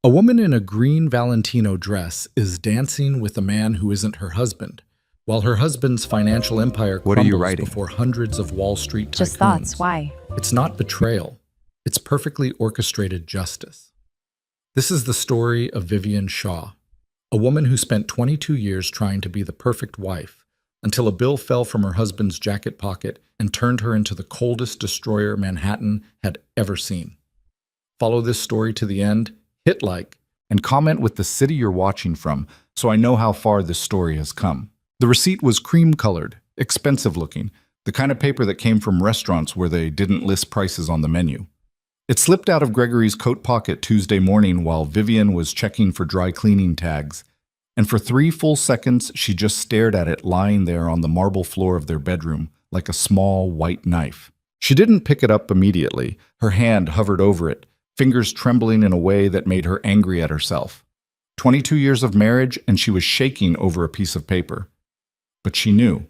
A woman in a green Valentino dress is dancing with a man who isn't her husband, while her husband's financial empire What are you crumbles writing? before hundreds of Wall Street Just thoughts. tycoons. Why? It's not betrayal. It's perfectly orchestrated justice. This is the story of Vivian Shaw, a woman who spent 22 years trying to be the perfect wife until a bill fell from her husband's jacket pocket and turned her into the coldest destroyer Manhattan had ever seen. Follow this story to the end, hit like, and comment with the city you're watching from so I know how far this story has come. The receipt was cream-colored, expensive-looking, the kind of paper that came from restaurants where they didn't list prices on the menu. It slipped out of Gregory's coat pocket Tuesday morning while Vivian was checking for dry cleaning tags, and for 3 full seconds she just stared at it lying there on the marble floor of their bedroom like a small white knife. She didn't pick it up immediately. Her hand hovered over it, fingers trembling in a way that made her angry at herself. 22 years of marriage, and she was shaking over a piece of paper. But she knew.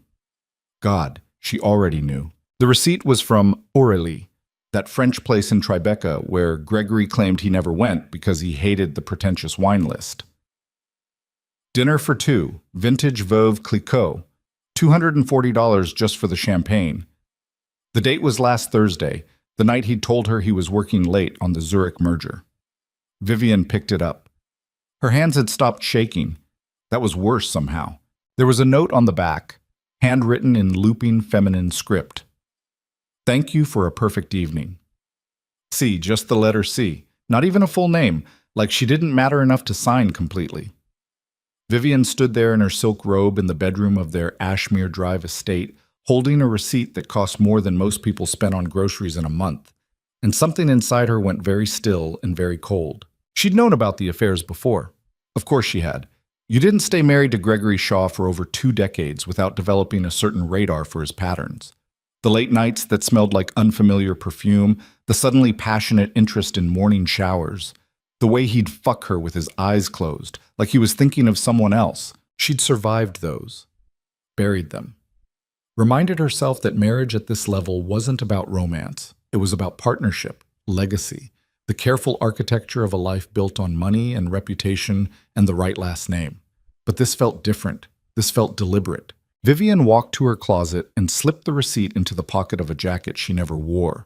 God, she already knew. The receipt was from Aurélie, that French place in Tribeca where Gregory claimed he never went because he hated the pretentious wine list. Dinner for 2, vintage Veuve Clicquot, $240 just for the champagne. The date was last Thursday, the night he'd told her he was working late on the Zurich merger. Vivian picked it up. Her hands had stopped shaking. That was worse somehow. There was a note on the back, handwritten in looping feminine script. Thank you for a perfect evening. C, just the letter C, not even a full name, like she didn't matter enough to sign completely. Vivian stood there in her silk robe in the bedroom of their Ashmere Drive estate, holding a receipt that cost more than most people spent on groceries in a month, and something inside her went very still and very cold. She'd known about the affairs before. Of course she had. You didn't stay married to Gregory Shaw for over 2 decades without developing a certain radar for his patterns. The late nights that smelled like unfamiliar perfume, the suddenly passionate interest in morning showers, the way he'd fuck her with his eyes closed, like he was thinking of someone else. She'd survived those, buried them. Reminded herself that marriage at this level wasn't about romance. It was about partnership, legacy, the careful architecture of a life built on money and reputation and the right last name. But this felt different. This felt deliberate. Vivian walked to her closet and slipped the receipt into the pocket of a jacket she never wore.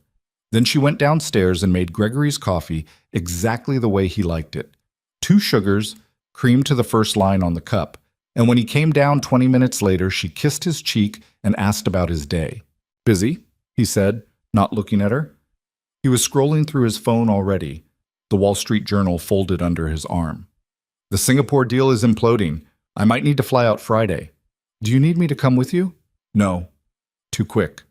Then she went downstairs and made Gregory's coffee exactly the way he liked it. 2 sugars, cream to the first line on the cup, and when he came down 20 minutes later, she kissed his cheek and asked about his day. Busy, he said, not looking at her. He was scrolling through his phone already, the Wall Street Journal folded under his arm. The Singapore deal is imploding. I might need to fly out Friday. Do you need me to come with you? No. Too quick.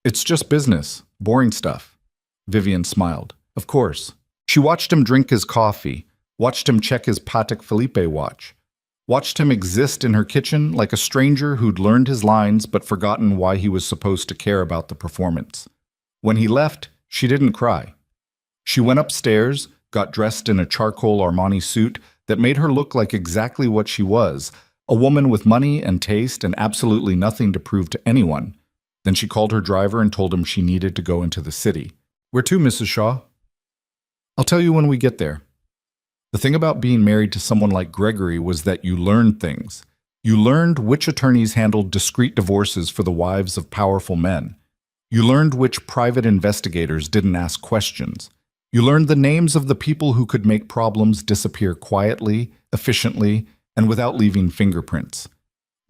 It's just business. Boring stuff. Vivian smiled. Of course. She watched him drink his coffee, watched him check his Patek Philippe watch, watched him exist in her kitchen like a stranger who'd learned his lines but forgotten why he was supposed to care about the performance. When he left, she didn't cry. She went upstairs, got dressed in a charcoal Armani suit that made her look like exactly what she was, a woman with money and taste and absolutely nothing to prove to anyone. Then she called her driver and told him she needed to go into the city. Where to, Mrs. Shaw? I'll tell you when we get there. The thing about being married to someone like Gregory was that you learned things. You learned which attorneys handled discreet divorces for the wives of powerful men. You learned which private investigators didn't ask questions. You learned the names of the people who could make problems disappear quietly, efficiently, and without leaving fingerprints.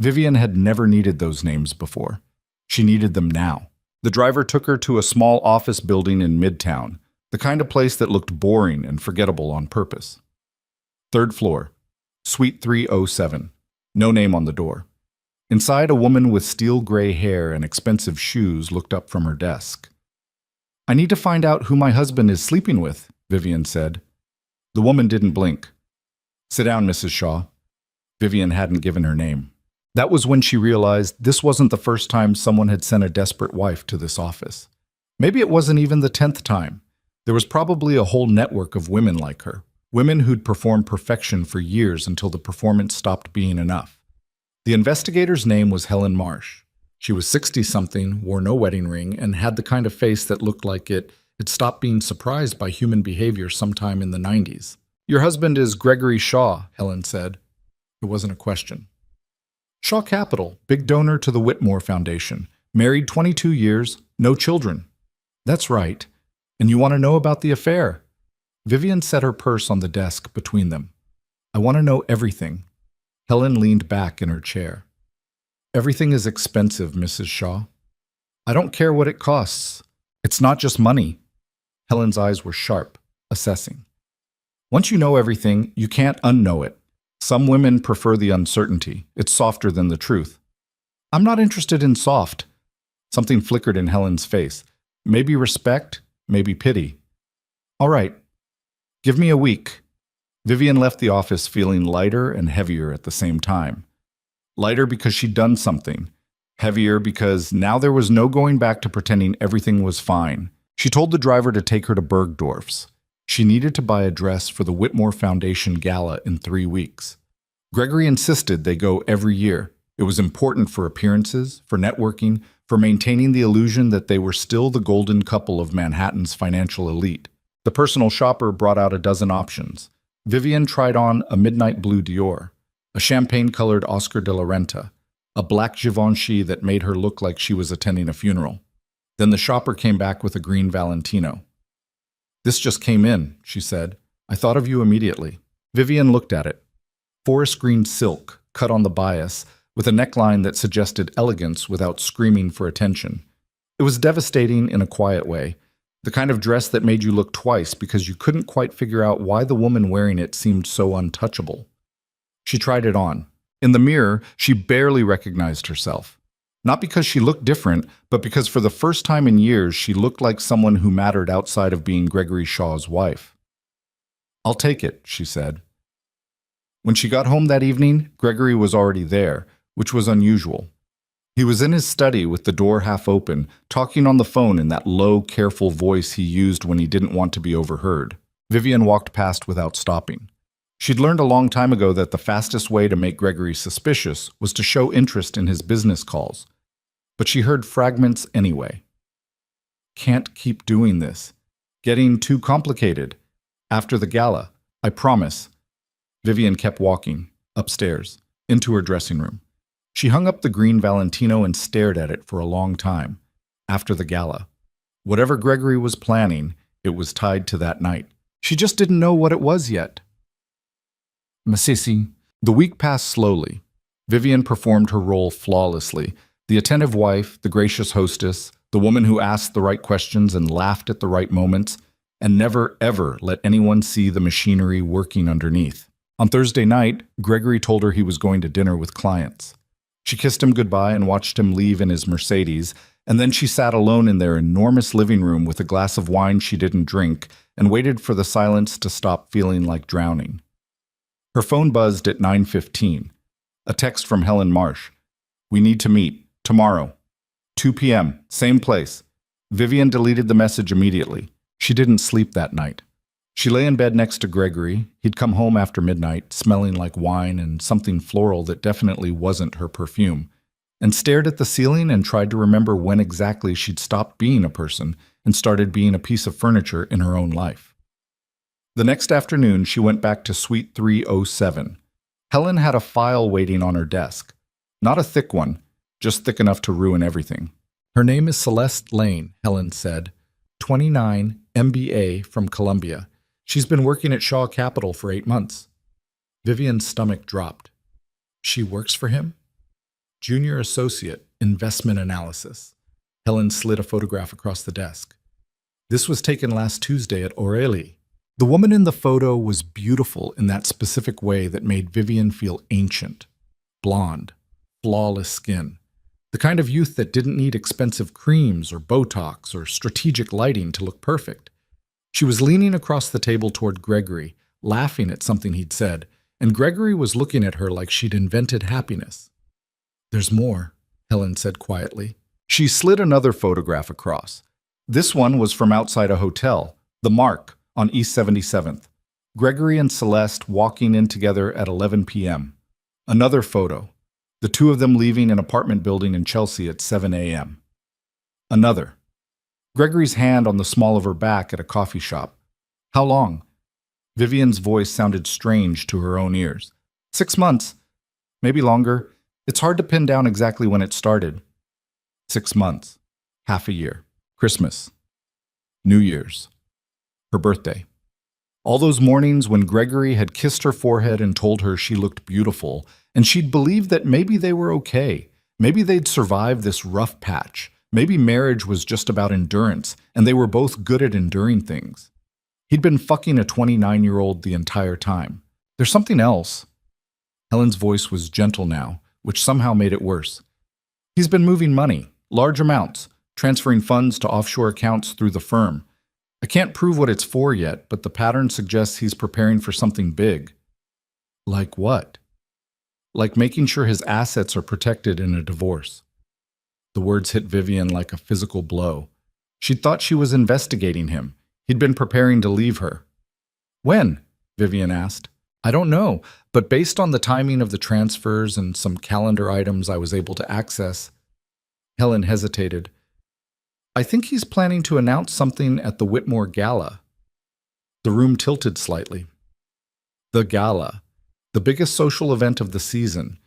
Vivian had never needed those names before. She needed them now. The driver took her to a small office building in Midtown, the kind of place that looked boring and forgettable on purpose. 3rd floor, Suite 307, no name on the door. Inside, a woman with steel gray hair and expensive shoes looked up from her desk. I need to find out who my husband is sleeping with, Vivian said. The woman didn't blink. Sit down, Mrs. Shaw. Vivian hadn't given her name. That was when she realized this wasn't the first time someone had sent a desperate wife to this office. Maybe it wasn't even the 10th time. There was probably a whole network of women like her, women who'd performed perfection for years until the performance stopped being enough. The investigator's name was Helen Marsh. She was 60-something, wore no wedding ring, and had the kind of face that looked like it stopped being surprised by human behavior sometime in the 90s. Your husband is Gregory Shaw, Helen said. It wasn't a question. Shaw Capital, big donor to the Whitmore Foundation. Married 22 years, no children. That's right. And you want to know about the affair? Vivian set her purse on the desk between them. I want to know everything. Helen leaned back in her chair. Everything is expensive, Mrs. Shaw. I don't care what it costs. It's not just money. Helen's eyes were sharp, assessing. Once you know everything, you can't unknow it. Some women prefer the uncertainty. It's softer than the truth. I'm not interested in soft. Something flickered in Helen's face. Maybe respect, maybe pity. All right. Give me a week. Vivian left the office feeling lighter and heavier at the same time. Lighter because she'd done something. Heavier because now there was no going back to pretending everything was fine. She told the driver to take her to Bergdorf's. She needed to buy a dress for the Whitmore Foundation Gala in 3 weeks. Gregory insisted they go every year. It was important for appearances, for networking, for maintaining the illusion that they were still the golden couple of Manhattan's financial elite. The personal shopper brought out a dozen options. Vivian tried on a midnight blue Dior, a champagne-colored Oscar de la Renta, a black Givenchy that made her look like she was attending a funeral. Then the shopper came back with a green Valentino. This just came in, she said. I thought of you immediately. Vivian looked at it. Forest green silk, cut on the bias, with a neckline that suggested elegance without screaming for attention. It was devastating in a quiet way, the kind of dress that made you look twice because you couldn't quite figure out why the woman wearing it seemed so untouchable. She tried it on. In the mirror, she barely recognized herself. Not because she looked different, but because for the first time in years she looked like someone who mattered outside of being Gregory Shaw's wife. I'll take it, she said. When she got home that evening, Gregory was already there, which was unusual. He was in his study with the door half open, talking on the phone in that low, careful voice he used when he didn't want to be overheard. Vivian walked past without stopping. She'd learned a long time ago that the fastest way to make Gregory suspicious was to show interest in his business calls. But she heard fragments anyway. Can't keep doing this. Getting too complicated. After the gala, I promise. Vivian kept walking, upstairs, into her dressing room. She hung up the green Valentino and stared at it for a long time. After the gala. Whatever Gregory was planning, it was tied to that night. She just didn't know what it was yet. Masisi. The week passed slowly. Vivian performed her role flawlessly. The attentive wife, the gracious hostess, the woman who asked the right questions and laughed at the right moments, and never, ever let anyone see the machinery working underneath. On Thursday night, Gregory told her he was going to dinner with clients. She kissed him goodbye and watched him leave in his Mercedes, and then she sat alone in their enormous living room with a glass of wine she didn't drink and waited for the silence to stop feeling like drowning. Her phone buzzed at 9:15. A text from Helen Marsh. We need to meet. Tomorrow. 2 p.m. Same place. Vivian deleted the message immediately. She didn't sleep that night. She lay in bed next to Gregory. He'd come home after midnight, smelling like wine and something floral that definitely wasn't her perfume, and stared at the ceiling and tried to remember when exactly she'd stopped being a person and started being a piece of furniture in her own life. The next afternoon, she went back to Suite 307. Helen had a file waiting on her desk. Not a thick one, just thick enough to ruin everything. Her name is Celeste Lane, Helen said. 29, MBA from Columbia. She's been working at Shaw Capital for 8 months. Vivian's stomach dropped. She works for him? Junior associate, investment analysis. Helen slid a photograph across the desk. This was taken last Tuesday at O'Reilly. The woman in the photo was beautiful in that specific way that made Vivian feel ancient. Blonde, flawless skin. The kind of youth that didn't need expensive creams or Botox or strategic lighting to look perfect. She was leaning across the table toward Gregory, laughing at something he'd said, and Gregory was looking at her like she'd invented happiness. There's more, Helen said quietly. She slid another photograph across. This one was from outside a hotel, The Mark, on East 77th. Gregory and Celeste walking in together at 11 p.m. Another photo. The two of them leaving an apartment building in Chelsea at 7 a.m. Another. Gregory's hand on the small of her back at a coffee shop. How long? Vivian's voice sounded strange to her own ears. 6 months. Maybe longer. It's hard to pin down exactly when it started. 6 months. Half a year. Christmas. New Year's. Her birthday. All those mornings when Gregory had kissed her forehead and told her she looked beautiful, and she'd believed that maybe they were okay. Maybe they'd survive this rough patch. Maybe marriage was just about endurance, and they were both good at enduring things. He'd been fucking a 29-year-old the entire time. There's something else. Helen's voice was gentle now, which somehow made it worse. He's been moving money, large amounts, transferring funds to offshore accounts through the firm. I can't prove what it's for yet, but the pattern suggests he's preparing for something big. Like what? Like making sure his assets are protected in a divorce. The words hit Vivian like a physical blow. She'd thought she was investigating him. He'd been preparing to leave her. When? Vivian asked. I don't know, but based on the timing of the transfers and some calendar items I was able to access. Helen hesitated. I think he's planning to announce something at the Whitmore Gala. The room tilted slightly. The gala, the biggest social event of the season.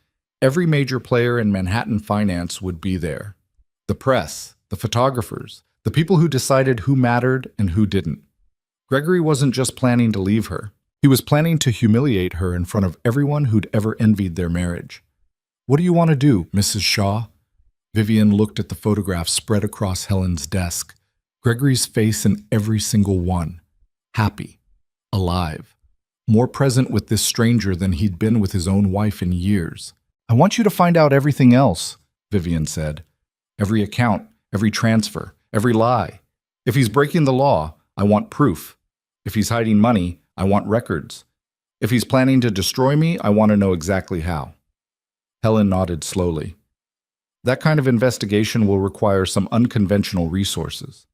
Every major player in Manhattan finance would be there. The press, the photographers, the people who decided who mattered and who didn't. Gregory wasn't just planning to leave her. He was planning to humiliate her in front of everyone who'd ever envied their marriage. What do you want to do, Mrs. Shaw? Vivian looked at the photographs spread across Helen's desk. Gregory's face in every single one. Happy. Alive. More present with this stranger than he'd been with his own wife in years. I want you to find out everything else, Vivian said. Every account, every transfer, every lie. If he's breaking the law, I want proof. If he's hiding money, I want records. If he's planning to destroy me, I want to know exactly how. Helen nodded slowly. That kind of investigation will require some unconventional resources.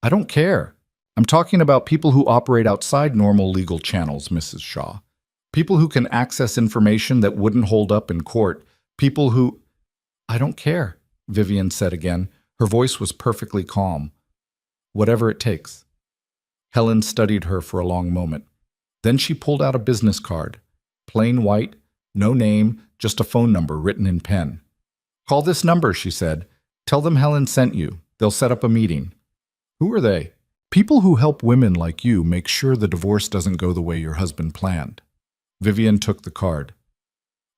I don't care. I'm talking about people who operate outside normal legal channels, Mrs. Shaw. People who can access information that wouldn't hold up in court. People who... I don't care, Vivian said again. Her voice was perfectly calm. Whatever it takes. Helen studied her for a long moment. Then she pulled out a business card. Plain white, no name, just a phone number written in pen. Call this number, she said. Tell them Helen sent you. They'll set up a meeting. Who are they? People who help women like you make sure the divorce doesn't go the way your husband planned. Vivian took the card.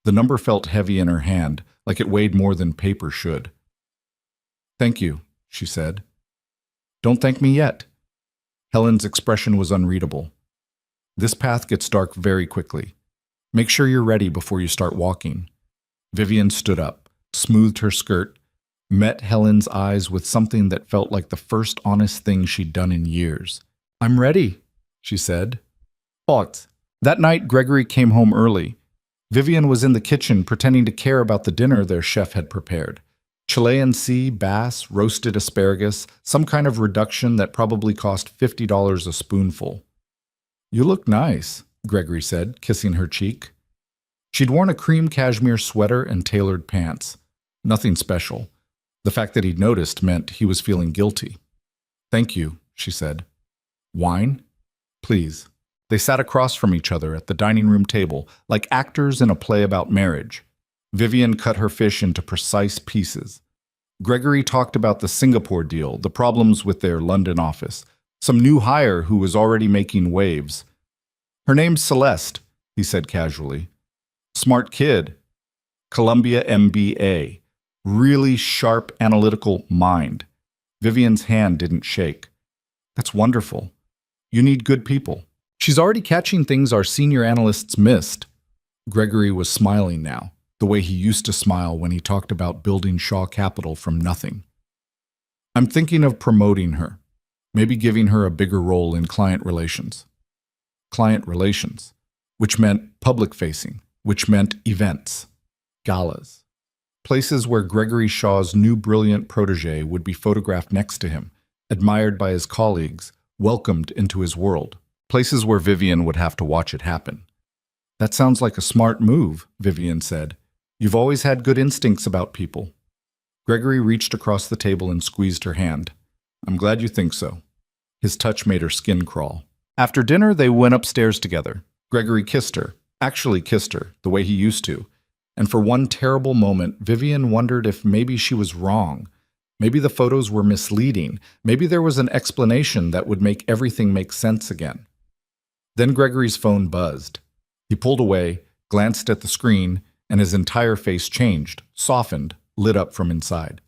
The number felt heavy in her hand, like it weighed more than paper should. Thank you, she said. Don't thank me yet. Helen's expression was unreadable. This path gets dark very quickly. Make sure you're ready before you start walking. Vivian stood up, smoothed her skirt, met Helen's eyes with something that felt like the first honest thing she'd done in years. I'm ready, she said. But that night, Gregory came home early. Vivian was in the kitchen pretending to care about the dinner their chef had prepared. Chilean sea, bass, roasted asparagus, some kind of reduction that probably cost $50 a spoonful. You look nice, Gregory said, kissing her cheek. She'd worn a cream cashmere sweater and tailored pants. Nothing special. The fact that he'd noticed meant he was feeling guilty. Thank you, she said. Wine? Please. They sat across from each other at the dining room table, like actors in a play about marriage. Vivian cut her fish into precise pieces. Gregory talked about the Singapore deal, the problems with their London office, some new hire who was already making waves. Her name's Celeste, he said casually. Smart kid. Columbia MBA. Really sharp, analytical mind. Vivian's hand didn't shake. That's wonderful. You need good people. She's already catching things our senior analysts missed. Gregory was smiling now, the way he used to smile when he talked about building Shaw Capital from nothing. I'm thinking of promoting her, maybe giving her a bigger role in client relations. Client relations, which meant public-facing, which meant events, galas, places where Gregory Shaw's new brilliant protege would be photographed next to him, admired by his colleagues, welcomed into his world, places where Vivian would have to watch it happen. That sounds like a smart move, Vivian said. You've always had good instincts about people. Gregory reached across the table and squeezed her hand. I'm glad you think so. His touch made her skin crawl. After dinner, they went upstairs together. Gregory kissed her, actually kissed her, the way he used to. And for one terrible moment, Vivian wondered if maybe she was wrong. Maybe the photos were misleading. Maybe there was an explanation that would make everything make sense again. Then Gregory's phone buzzed. He pulled away, glanced at the screen, and his entire face changed, softened, lit up from inside.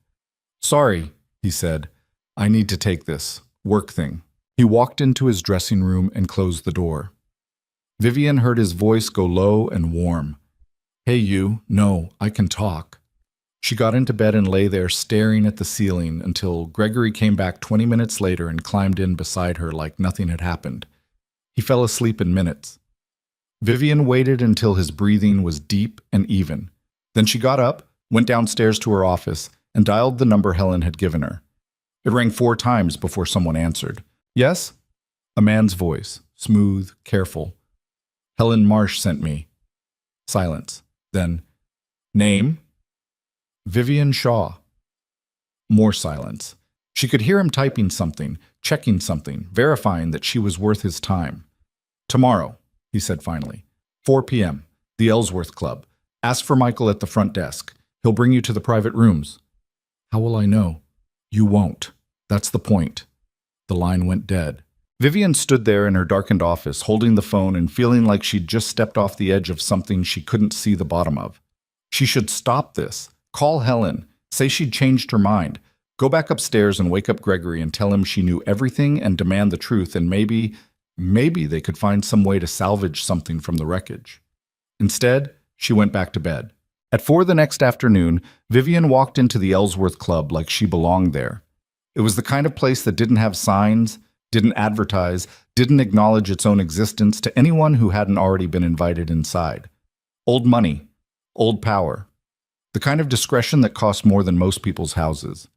"Sorry," he said. "I need to take this work thing." He walked into his dressing room and closed the door. Vivian heard his voice go low and warm. "Hey you, no, I can talk." She got into bed and lay there staring at the ceiling until Gregory came back 20 minutes later and climbed in beside her like nothing had happened. He fell asleep in minutes. Vivian waited until his breathing was deep and even. Then she got up, went downstairs to her office, and dialed the number Helen had given her. It rang 4 times before someone answered. "Yes?" A man's voice, smooth, careful. "Helen Marsh sent me." Silence. Then, "Name?" "Vivian Shaw." More silence. She could hear him typing something, checking something, verifying that she was worth his time. "Tomorrow," he said finally. 4 p.m., the Ellsworth Club. Ask for Michael at the front desk. He'll bring you to the private rooms. "How will I know?" "You won't. That's the point." The line went dead. Vivian stood there in her darkened office, holding the phone and feeling like she'd just stepped off the edge of something she couldn't see the bottom of. She should stop this. Call Helen. Say she'd changed her mind. Go back upstairs and wake up Gregory and tell him she knew everything and demand the truth, and maybe they could find some way to salvage something from the wreckage. Instead, she went back to bed. At 4 the next afternoon, Vivian walked into the Ellsworth Club like she belonged there. It was the kind of place that didn't have signs, didn't advertise, didn't acknowledge its own existence to anyone who hadn't already been invited inside. Old money, old power. The kind of discretion that cost more than most people's houses.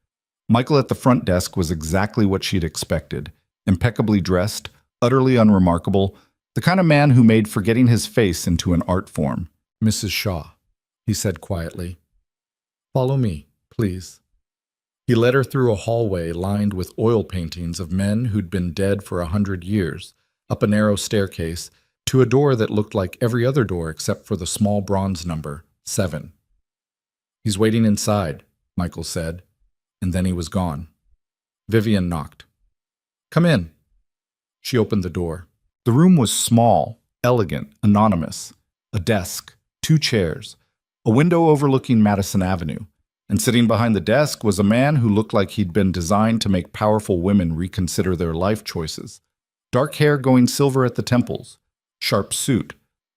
Michael at the front desk was exactly what she'd expected. Impeccably dressed, utterly unremarkable, the kind of man who made forgetting his face into an art form. "Mrs. Shaw," he said quietly. "Follow me, please." He led her through a hallway lined with oil paintings of men who'd been dead for 100 years, up a narrow staircase, to a door that looked like every other door except for the small bronze number, 7. "He's waiting inside," Michael said, and then he was gone. Vivian knocked. "Come in." She opened the door. The room was small, elegant, anonymous. A desk, 2 chairs, a window overlooking Madison Avenue. And sitting behind the desk was a man who looked like he'd been designed to make powerful women reconsider their life choices. Dark hair going silver at the temples, sharp suit,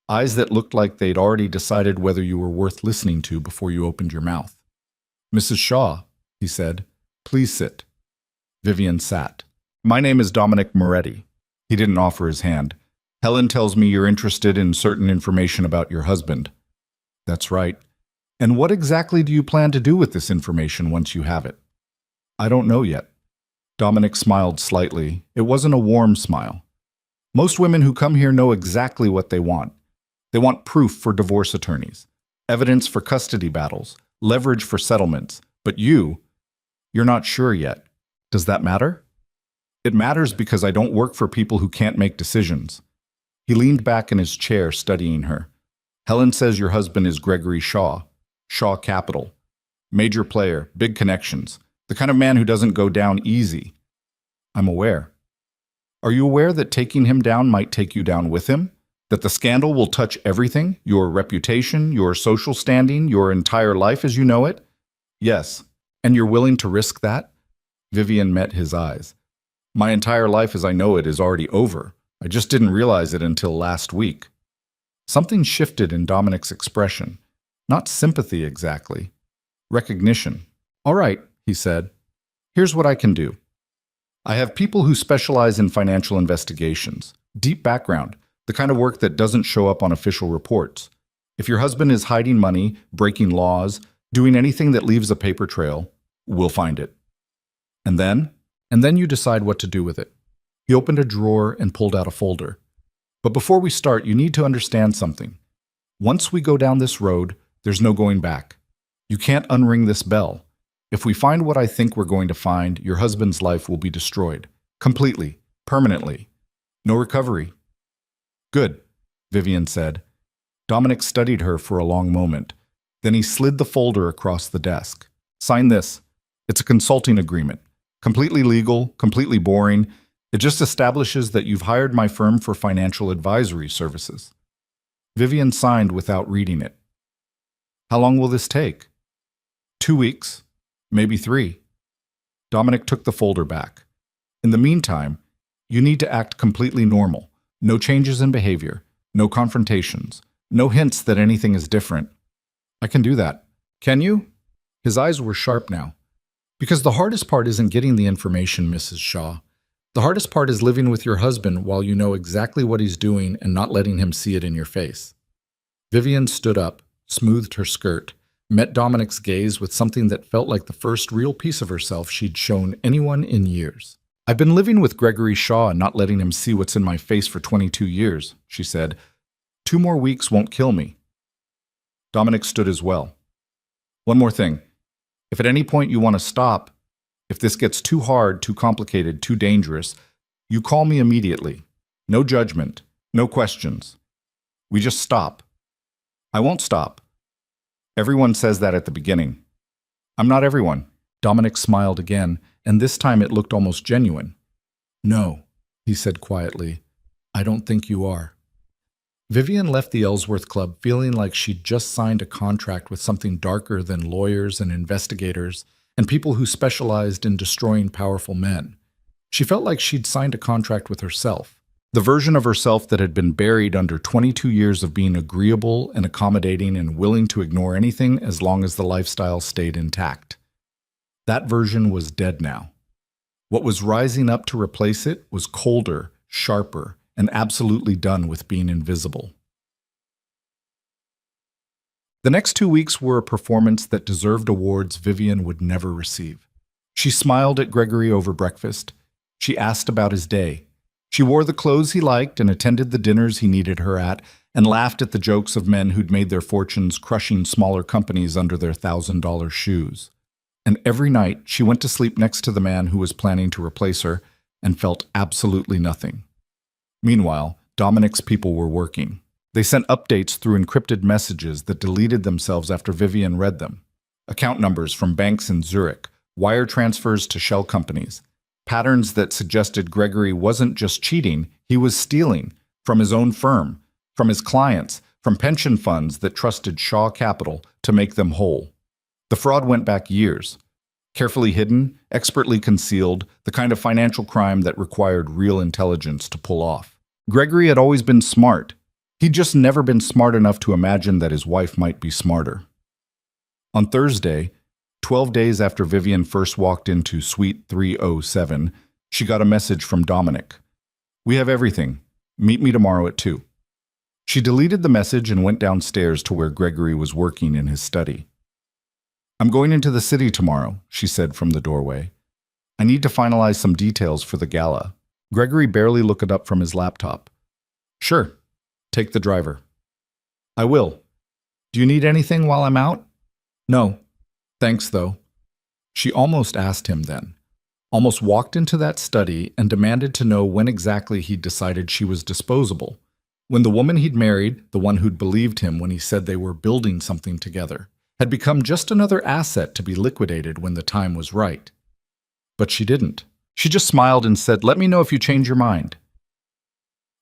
eyes that looked like they'd already decided whether you were worth listening to before you opened your mouth. "Mrs. Shaw," he said, "please sit." Vivian sat. "My name is Dominic Moretti." He didn't offer his hand. "Helen tells me you're interested in certain information about your husband." "That's right." "And what exactly do you plan to do with this information once you have it?" "I don't know yet." Dominic smiled slightly. It wasn't a warm smile. "Most women who come here know exactly what they want. They want proof for divorce attorneys, evidence for custody battles, leverage for settlements. But you're not sure yet. Does that matter?" "It matters because I don't work for people who can't make decisions." He leaned back in his chair, studying her. "Helen says your husband is Gregory Shaw. Shaw Capital. Major player, big connections. The kind of man who doesn't go down easy." "I'm aware." "Are you aware that taking him down might take you down with him? That the scandal will touch everything? Your reputation, your social standing, your entire life as you know it?" "Yes." "And you're willing to risk that?" Vivian met his eyes. "My entire life as I know it is already over. I just didn't realize it until last week." Something shifted in Dominic's expression. Not sympathy exactly. Recognition. "All right," he said. "Here's what I can do. I have people who specialize in financial investigations. Deep background, the kind of work that doesn't show up on official reports. If your husband is hiding money, breaking laws, doing anything that leaves a paper trail, we'll find it. And then you decide what to do with it." He opened a drawer and pulled out a folder. "But before we start, you need to understand something. Once we go down this road, there's no going back. You can't unring this bell. If we find what I think we're going to find, your husband's life will be destroyed. Completely. Permanently. No recovery. Good, Vivian said. Dominic studied her for a long moment. Then he slid the folder across the desk. Sign this. It's a consulting agreement. Completely legal, completely boring. It just establishes that you've hired my firm for financial advisory services. Vivian signed without reading it. How long will this take? 2 weeks, maybe 3. Dominic took the folder back. In the meantime, you need to act completely normal. No changes in behavior, no confrontations, no hints that anything is different. I can do that. Can you? His eyes were sharp now. Because the hardest part isn't getting the information, Mrs. Shaw. The hardest part is living with your husband while you know exactly what he's doing and not letting him see it in your face. Vivian stood up, smoothed her skirt, met Dominic's gaze with something that felt like the first real piece of herself she'd shown anyone in years. I've been living with Gregory Shaw and not letting him see what's in my face for 22 years, she said. 2 more weeks won't kill me. Dominic stood as well. One more thing. If at any point you want to stop, if this gets too hard, too complicated, too dangerous, you call me immediately. No judgment, no questions. We just stop. I won't stop. Everyone says that at the beginning. I'm not everyone. Dominic smiled again, and this time it looked almost genuine. No, he said quietly. I don't think you are. Vivian left the Ellsworth Club feeling like she'd just signed a contract with something darker than lawyers and investigators and people who specialized in destroying powerful men. She felt like she'd signed a contract with herself, the version of herself that had been buried under 22 years of being agreeable and accommodating and willing to ignore anything as long as the lifestyle stayed intact. That version was dead now. What was rising up to replace it was colder, sharper, and absolutely done with being invisible. The next 2 weeks were a performance that deserved awards Vivian would never receive. She smiled at Gregory over breakfast. She asked about his day. She wore the clothes he liked and attended the dinners he needed her at, and laughed at the jokes of men who'd made their fortunes crushing smaller companies under their $1,000 shoes. And every night she went to sleep next to the man who was planning to replace her and felt absolutely nothing. Meanwhile, Dominic's people were working. They sent updates through encrypted messages that deleted themselves after Vivian read them. Account numbers from banks in Zurich, wire transfers to shell companies, patterns that suggested Gregory wasn't just cheating, he was stealing from his own firm, from his clients, from pension funds that trusted Shaw Capital to make them whole. The fraud went back years. Carefully hidden, expertly concealed, the kind of financial crime that required real intelligence to pull off. Gregory had always been smart. He'd just never been smart enough to imagine that his wife might be smarter. On Thursday, 12 days after Vivian first walked into Suite 307, she got a message from Dominic. We have everything. Meet me tomorrow at 2. She deleted the message and went downstairs to where Gregory was working in his study. I'm going into the city tomorrow, she said from the doorway. I need to finalize some details for the gala. Gregory barely looked up from his laptop. Sure. Take the driver. I will. Do you need anything while I'm out? No. Thanks, though. She almost asked him then. Almost walked into that study and demanded to know when exactly he'd decided she was disposable. When the woman he'd married, the one who'd believed him when he said they were building something together, had become just another asset to be liquidated when the time was right. But she didn't. She just smiled and said, "Let me know if you change your mind."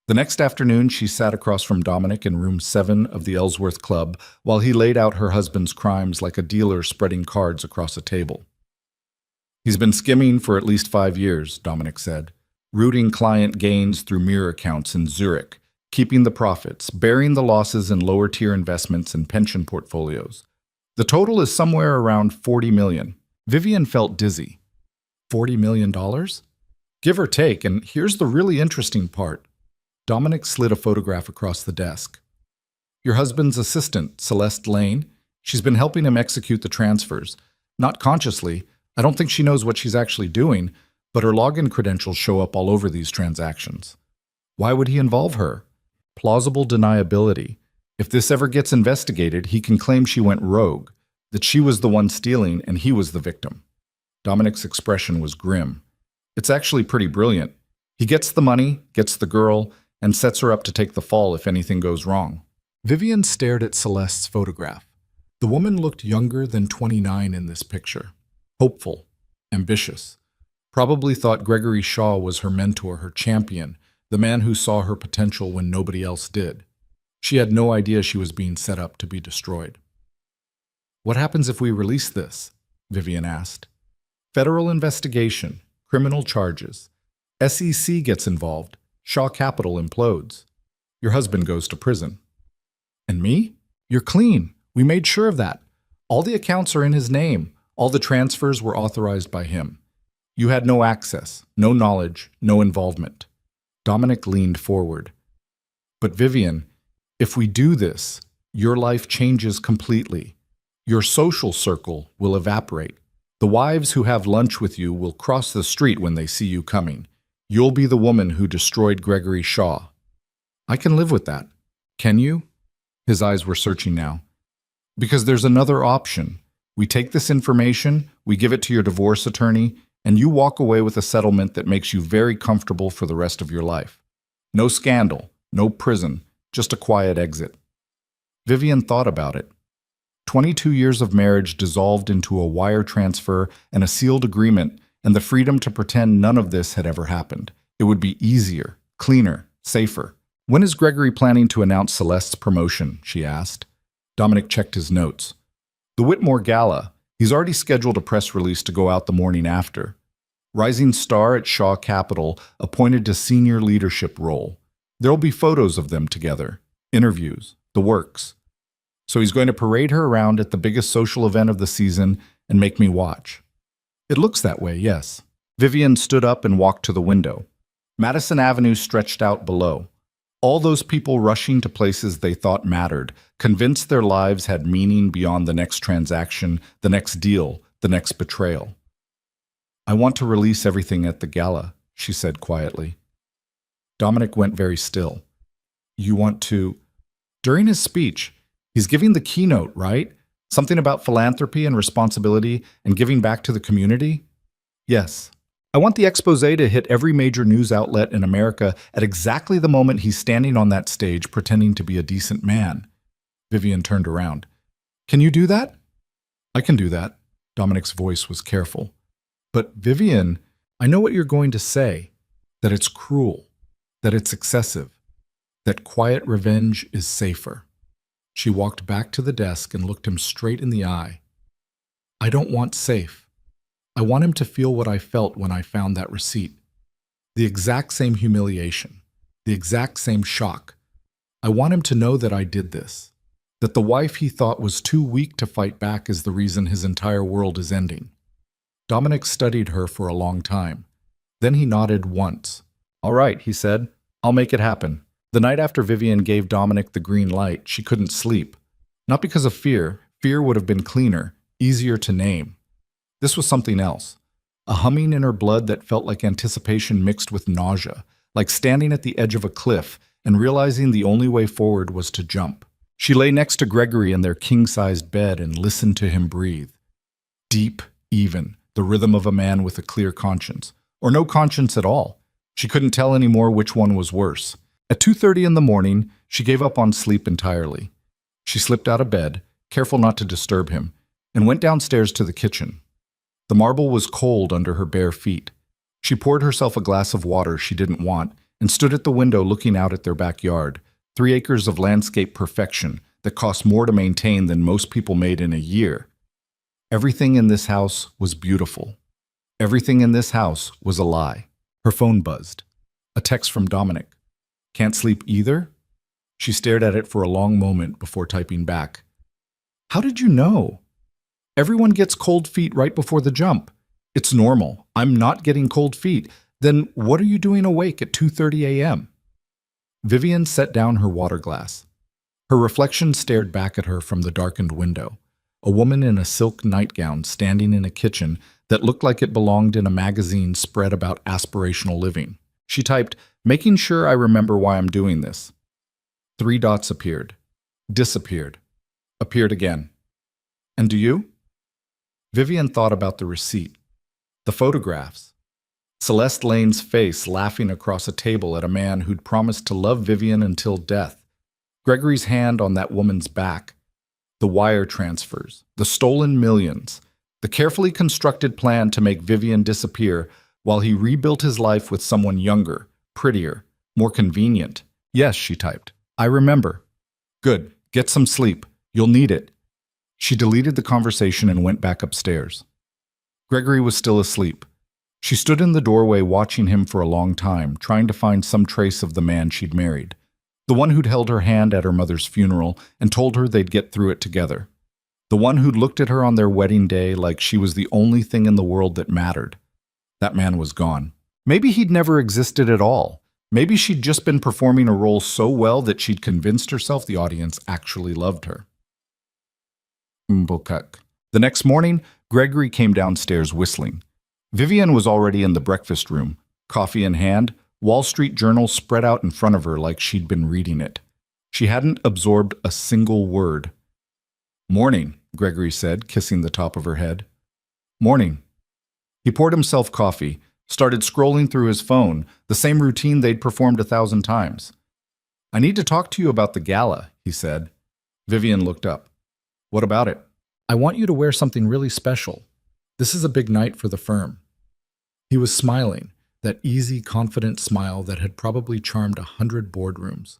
The next afternoon, she sat across from Dominic in room 7 of the Ellsworth Club while he laid out her husband's crimes like a dealer spreading cards across a table. He's been skimming for at least 5 years, Dominic said, rooting client gains through mirror accounts in Zurich, keeping the profits, bearing the losses in lower-tier investments and pension portfolios. The total is somewhere around $40 million. Vivian felt dizzy. $40 million? Give or take, and here's the really interesting part. Dominic slid a photograph across the desk. Your husband's assistant, Celeste Lane, she's been helping him execute the transfers. Not consciously, I don't think she knows what she's actually doing, but her login credentials show up all over these transactions. Why would he involve her? Plausible deniability. If this ever gets investigated, he can claim she went rogue, that she was the one stealing and he was the victim. Dominic's expression was grim. It's actually pretty brilliant. He gets the money, gets the girl, and sets her up to take the fall if anything goes wrong. Vivian stared at Celeste's photograph. The woman looked younger than 29 in this picture. Hopeful, ambitious. Probably thought Gregory Shaw was her mentor, her champion, the man who saw her potential when nobody else did. She had no idea she was being set up to be destroyed. "What happens if we release this?" Vivian asked. "Federal investigation, criminal charges. SEC gets involved. Shaw Capital implodes. Your husband goes to prison." "And me? You're clean. We made sure of that. All the accounts are in his name. All the transfers were authorized by him. You had no access, no knowledge, no involvement." Dominic leaned forward. "But Vivian, if we do this, your life changes completely. Your social circle will evaporate. The wives who have lunch with you will cross the street when they see you coming. You'll be the woman who destroyed Gregory Shaw." "I can live with that." "Can you?" His eyes were searching now. "Because there's another option. We take this information, we give it to your divorce attorney, and you walk away with a settlement that makes you very comfortable for the rest of your life. No scandal, no prison, just a quiet exit." Vivian thought about it. 22 years of marriage dissolved into a wire transfer and a sealed agreement, and the freedom to pretend none of this had ever happened. It would be easier, cleaner, safer. "When is Gregory planning to announce Celeste's promotion?" she asked. Dominic checked his notes. "The Whitmore Gala. He's already scheduled a press release to go out the morning after. Rising star at Shaw Capital, appointed to senior leadership role. There'll be photos of them together, interviews, the works. So he's going to parade her around at the biggest social event of the season and make me watch." "It looks that way, yes." Vivian stood up and walked to the window. Madison Avenue stretched out below. All those people rushing to places they thought mattered, convinced their lives had meaning beyond the next transaction, the next deal, the next betrayal. "I want to release everything at the gala," she said quietly. Dominic went very still. "You want to—" During his speech, he's giving the keynote, right? Something about philanthropy and responsibility and giving back to the community? "Yes. I want the expose to hit every major news outlet in America at exactly the moment he's standing on that stage pretending to be a decent man." Vivian turned around. "Can you do that?" "I can do that." Dominic's voice was careful. "But Vivian, I know what you're going to say, that it's cruel, that it's excessive, that quiet revenge is safer." She walked back to the desk and looked him straight in the eye. "I don't want safe. I want him to feel what I felt when I found that receipt. The exact same humiliation, the exact same shock. I want him to know that I did this, that the wife he thought was too weak to fight back is the reason his entire world is ending." Dominic studied her for a long time. Then he nodded once. "All right," he said. "I'll make it happen." The night after Vivian gave Dominic the green light, she couldn't sleep. Not because of fear. Fear would have been cleaner, easier to name. This was something else. A humming in her blood that felt like anticipation mixed with nausea, like standing at the edge of a cliff and realizing the only way forward was to jump. She lay next to Gregory in their king-sized bed and listened to him breathe. Deep, even, the rhythm of a man with a clear conscience. Or no conscience at all. She couldn't tell anymore which one was worse. At 2:30 in the morning, she gave up on sleep entirely. She slipped out of bed, careful not to disturb him, and went downstairs to the kitchen. The marble was cold under her bare feet. She poured herself a glass of water she didn't want and stood at the window looking out at their backyard, 3 acres of landscape perfection that cost more to maintain than most people made in a year. Everything in this house was beautiful. Everything in this house was a lie. Her phone buzzed. A text from Dominic. "Can't sleep either?" She stared at it for a long moment before typing back. "How did you know? Everyone gets cold feet right before the jump. It's normal. I'm not getting cold feet. Then what are you doing awake at 2:30 a.m.? Vivian set down her water glass. Her reflection stared back at her from the darkened window. A woman in a silk nightgown standing in a kitchen that looked like it belonged in a magazine spread about aspirational living. She typed, "Making sure I remember why I'm doing this." 3 dots appeared. Disappeared. Appeared again. "And do you?" Vivian thought about the receipt. The photographs. Celeste Lane's face laughing across a table at a man who'd promised to love Vivian until death. Gregory's hand on that woman's back. The wire transfers, the stolen millions, the carefully constructed plan to make Vivian disappear while he rebuilt his life with someone younger, prettier, more convenient. Yes, she typed. I remember. Good. Get some sleep. You'll need it. She deleted the conversation and went back upstairs. Gregory was still asleep. She stood in the doorway watching him for a long time, trying to find some trace of the man she'd married. The one who'd held her hand at her mother's funeral and told her they'd get through it together. The one who'd looked at her on their wedding day like she was the only thing in the world that mattered. That man was gone. Maybe he'd never existed at all. Maybe she'd just been performing a role so well that she'd convinced herself the audience actually loved her. The next morning, Gregory came downstairs whistling. Vivian was already in the breakfast room, coffee in hand, Wall Street Journal spread out in front of her like she'd been reading it. She hadn't absorbed a single word. Morning, Gregory said, kissing the top of her head. Morning. He poured himself coffee, started scrolling through his phone, the same routine they'd performed 1,000 times. I need to talk to you about the gala, he said. Vivian looked up. What about it? I want you to wear something really special. This is a big night for the firm. He was smiling, that easy, confident smile that had probably charmed 100 boardrooms.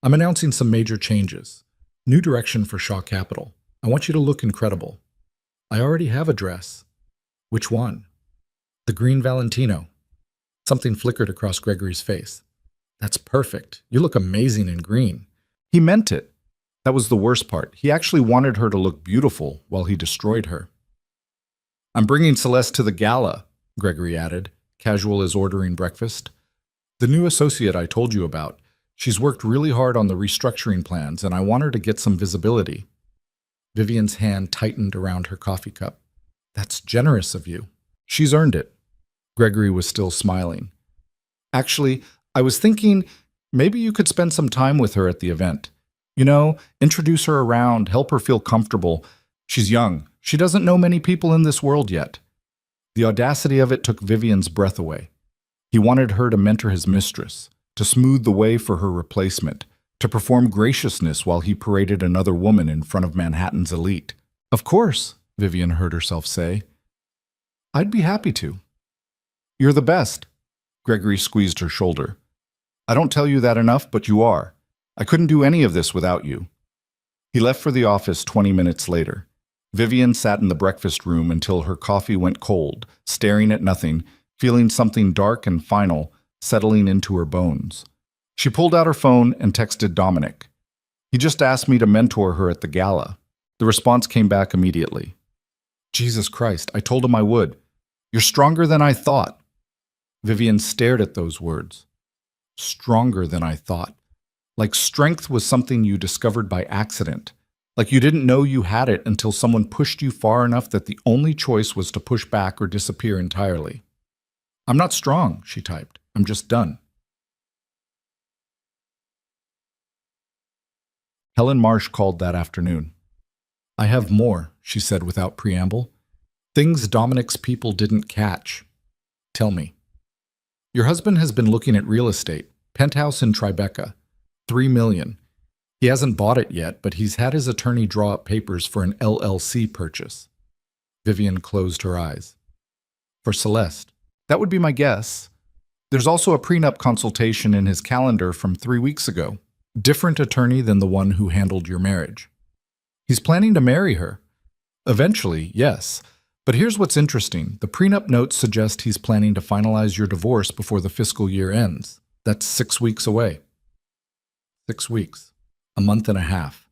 I'm announcing some major changes. New direction for Shaw Capital. I want you to look incredible. I already have a dress. Which one? The green Valentino. Something flickered across Gregory's face. That's perfect. You look amazing in green. He meant it. That was the worst part. He actually wanted her to look beautiful while he destroyed her. I'm bringing Celeste to the gala, Gregory added, casual as ordering breakfast. The new associate I told you about. She's worked really hard on the restructuring plans, and I want her to get some visibility. Vivian's hand tightened around her coffee cup. That's generous of you. She's earned it. Gregory was still smiling. Actually, I was thinking maybe you could spend some time with her at the event. You know, introduce her around, help her feel comfortable. She's young. She doesn't know many people in this world yet. The audacity of it took Vivian's breath away. He wanted her to mentor his mistress, to smooth the way for her replacement, to perform graciousness while he paraded another woman in front of Manhattan's elite. Of course, Vivian heard herself say. I'd be happy to. You're the best. Gregory squeezed her shoulder. I don't tell you that enough, but you are. I couldn't do any of this without you. He left for the office 20 minutes later. Vivian sat in the breakfast room until her coffee went cold, staring at nothing, feeling something dark and final settling into her bones. She pulled out her phone and texted Dominic. He just asked me to mentor her at the gala. The response came back immediately. Jesus Christ, I told him I would. You're stronger than I thought. Vivian stared at those words. Stronger than I thought. Like strength was something you discovered by accident. Like you didn't know you had it until someone pushed you far enough that the only choice was to push back or disappear entirely. I'm not strong, she typed. I'm just done. Helen Marsh called that afternoon. I have more, she said without preamble. Things Dominic's people didn't catch. Tell me. Your husband has been looking at real estate, penthouse in Tribeca, $3 million. He hasn't bought it yet, but he's had his attorney draw up papers for an LLC purchase. Vivian closed her eyes. For Celeste. That would be my guess. There's also a prenup consultation in his calendar from 3 weeks ago. Different attorney than the one who handled your marriage. He's planning to marry her. Eventually, yes. But here's what's interesting. The prenup notes suggest he's planning to finalize your divorce before the fiscal year ends. That's 6 weeks away. 6 weeks. A month and a half.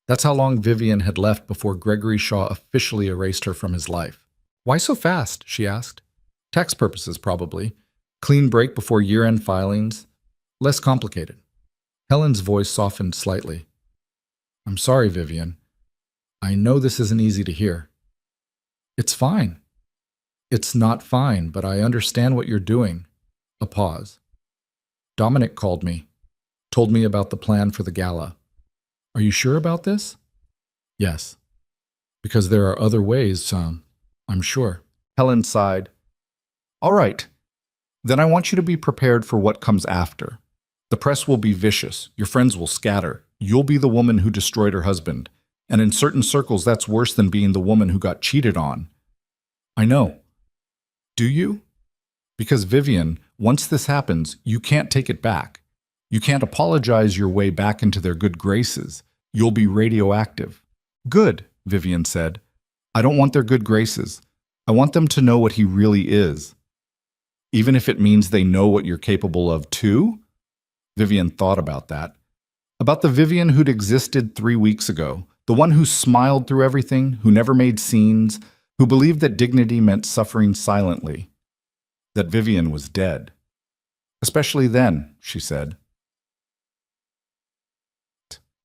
That's how long Vivian had left before Gregory Shaw officially erased her from his life. Why so fast? She asked. Tax purposes, probably. Clean break before year-end filings. Less complicated. Helen's voice softened slightly. I'm sorry, Vivian. I know this isn't easy to hear. It's fine. It's not fine, but I understand what you're doing. A pause. Dominic called me. Told me about the plan for the gala. Are you sure about this? Yes. Because there are other ways, I'm sure. Helen sighed. All right. Then I want you to be prepared for what comes after. The press will be vicious. Your friends will scatter. You'll be the woman who destroyed her husband. And in certain circles, that's worse than being the woman who got cheated on. I know. Do you? Because Vivian, once this happens, you can't take it back. You can't apologize your way back into their good graces. You'll be radioactive. Good, Vivian said. I don't want their good graces. I want them to know what he really is. Even if it means they know what you're capable of too? Vivian thought about that. About the Vivian who'd existed 3 weeks ago. The one who smiled through everything, who never made scenes, who believed that dignity meant suffering silently. That Vivian was dead. Especially then, she said.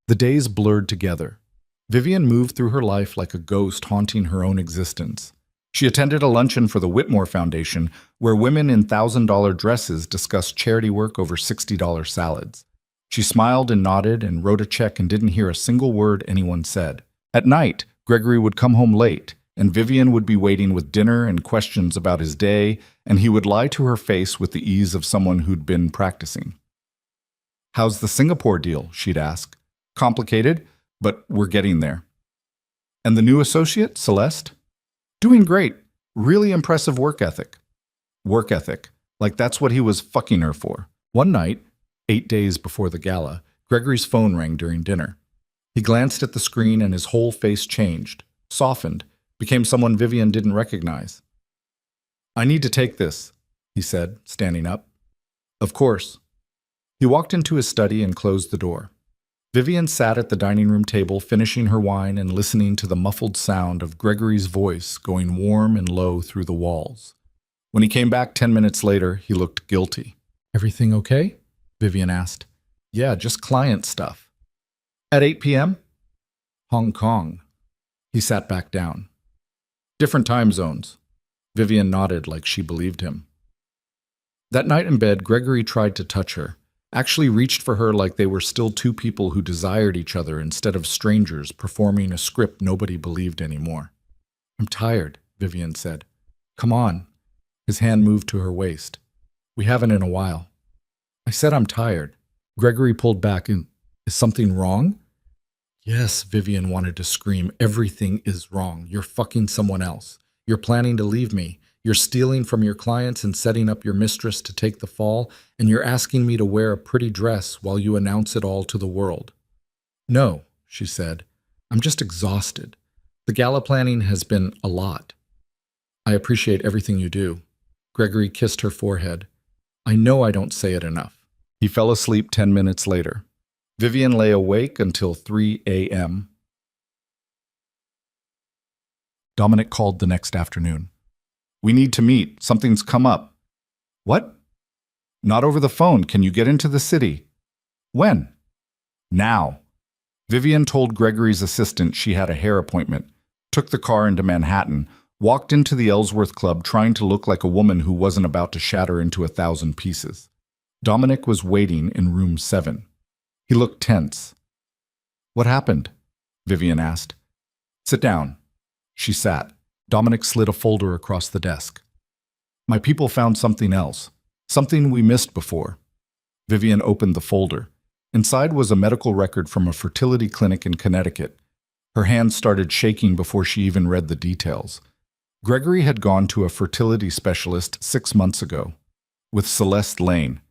The days blurred together. Vivian moved through her life like a ghost haunting her own existence. She attended a luncheon for the Whitmore Foundation, where women in $1,000 dresses discussed charity work over $60 salads. She smiled and nodded and wrote a check and didn't hear a single word anyone said. At night, Gregory would come home late, and Vivian would be waiting with dinner and questions about his day, and he would lie to her face with the ease of someone who'd been practicing. "How's the Singapore deal?" she'd ask. "Complicated, but we're getting there." "And the new associate, Celeste?" "Doing great. Really impressive work ethic." Work ethic. Like that's what he was fucking her for. One night, 8 days before the gala, Gregory's phone rang during dinner. He glanced at the screen and his whole face changed, softened, became someone Vivian didn't recognize. "I need to take this," he said, standing up. "Of course." He walked into his study and closed the door. Vivian sat at the dining room table finishing her wine and listening to the muffled sound of Gregory's voice going warm and low through the walls. When he came back 10 minutes later, he looked guilty. "Everything okay?" Vivian asked. "Yeah, just client stuff." "At 8 p.m.? "Hong Kong." He sat back down. "Different time zones." Vivian nodded like she believed him. That night in bed, Gregory tried to touch her, actually reached for her like they were still two people who desired each other instead of strangers performing a script nobody believed anymore. "I'm tired," Vivian said. "Come on." His hand moved to her waist. "We haven't in a while." "I said I'm tired." Gregory pulled back. "Is something wrong?" "Yes," Vivian wanted to scream. "Everything is wrong. You're fucking someone else. You're planning to leave me. You're stealing from your clients and setting up your mistress to take the fall, and you're asking me to wear a pretty dress while you announce it all to the world." "No," she said. "I'm just exhausted. The gala planning has been a lot. I appreciate everything you do." Gregory kissed her forehead. "I know I don't say it enough." He fell asleep 10 minutes later. Vivian lay awake until 3 a.m. Dominic called the next afternoon. "We need to meet. Something's come up." "What?" "Not over the phone. Can you get into the city?" "When?" "Now." Vivian told Gregory's assistant she had a hair appointment, took the car into Manhattan, walked into the Ellsworth Club trying to look like a woman who wasn't about to shatter into 1,000 pieces. Dominic was waiting in room 7. He looked tense. "What happened?" Vivian asked. "Sit down." She sat. Dominic slid a folder across the desk. "My people found something else. Something we missed before." Vivian opened the folder. Inside was a medical record from a fertility clinic in Connecticut. Her hands started shaking before she even read the details. Gregory had gone to a fertility specialist 6 months ago. With Celeste Lane.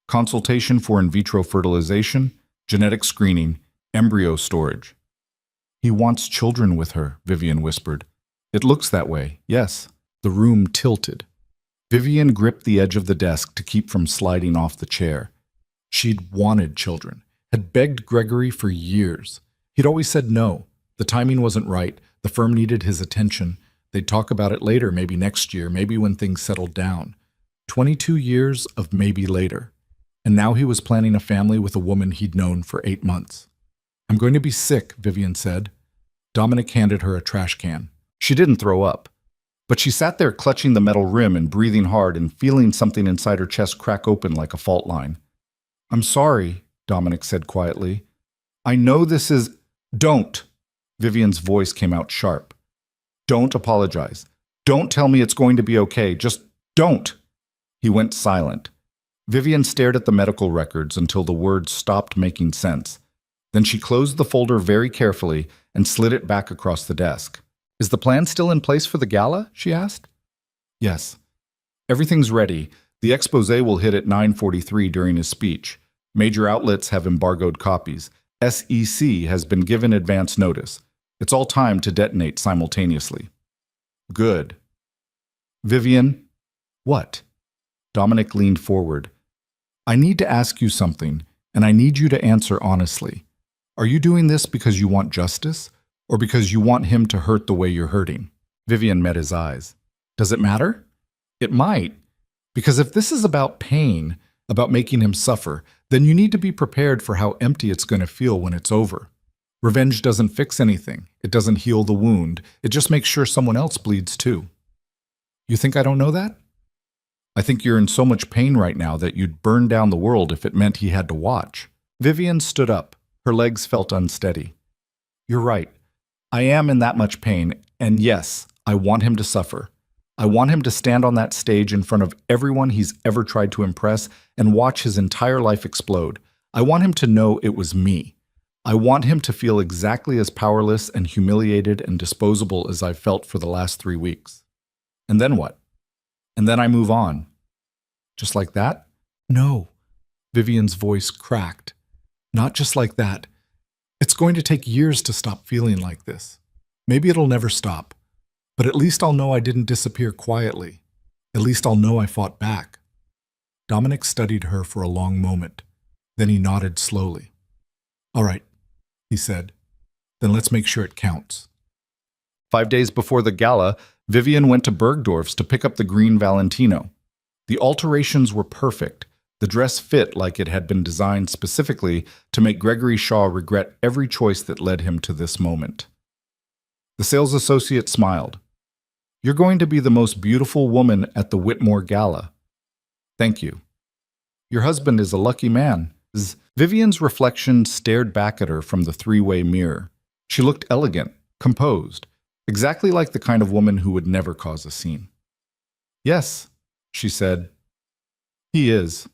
Consultation for in vitro fertilization, genetic screening, embryo storage. "He wants children with her," Vivian whispered. "It looks that way, yes." The room tilted. Vivian gripped the edge of the desk to keep from sliding off the chair. She'd wanted children, had begged Gregory for years. He'd always said no. The timing wasn't right. The firm needed his attention. They'd talk about it later, maybe next year, maybe when things settled down. 22 years of maybe later. And now he was planning a family with a woman he'd known for 8 months. "I'm going to be sick," Vivian said. Dominic handed her a trash can. She didn't throw up. But she sat there clutching the metal rim and breathing hard and feeling something inside her chest crack open like a fault line. "I'm sorry," Dominic said quietly. "I know this is—" "Don't!" Vivian's voice came out sharp. "Don't apologize. Don't tell me it's going to be okay. Just don't." He went silent. Vivian stared at the medical records until the words stopped making sense. Then she closed the folder very carefully and slid it back across the desk. "Is the plan still in place for the gala?" she asked. "Yes. Everything's ready. The expose will hit at 9:43 during his speech. Major outlets have embargoed copies. SEC has been given advance notice. It's all timed to detonate simultaneously." "Good." "Vivian." "What?" Dominic leaned forward. "I need to ask you something, and I need you to answer honestly. Are you doing this because you want justice, or because you want him to hurt the way you're hurting?" Vivian met his eyes. "Does it matter?" "It might. Because if this is about pain, about making him suffer, then you need to be prepared for how empty it's going to feel when it's over. Revenge doesn't fix anything. It doesn't heal the wound. It just makes sure someone else bleeds too." "You think I don't know that?" "I think you're in so much pain right now that you'd burn down the world if it meant he had to watch." Vivian stood up. Her legs felt unsteady. "You're right. I am in that much pain, and yes, I want him to suffer. I want him to stand on that stage in front of everyone he's ever tried to impress and watch his entire life explode. I want him to know it was me. I want him to feel exactly as powerless and humiliated and disposable as I've felt for the last 3 weeks. And then what? And then I move on." "Just like that?" "No." Vivian's voice cracked. "Not just like that. It's going to take years to stop feeling like this. Maybe it'll never stop. But at least I'll know I didn't disappear quietly. At least I'll know I fought back." Dominic studied her for a long moment. Then he nodded slowly. "All right," he said. "Then let's make sure it counts." 5 days before the gala, Vivian went to Bergdorf's to pick up the green Valentino. The alterations were perfect. The dress fit like it had been designed specifically to make Gregory Shaw regret every choice that led him to this moment. The sales associate smiled. "You're going to be the most beautiful woman at the Whitmore Gala." "Thank you." "Your husband is a lucky man." Vivian's reflection stared back at her from the three-way mirror. She looked elegant, composed, exactly like the kind of woman who would never cause a scene. "Yes," she said. "He is."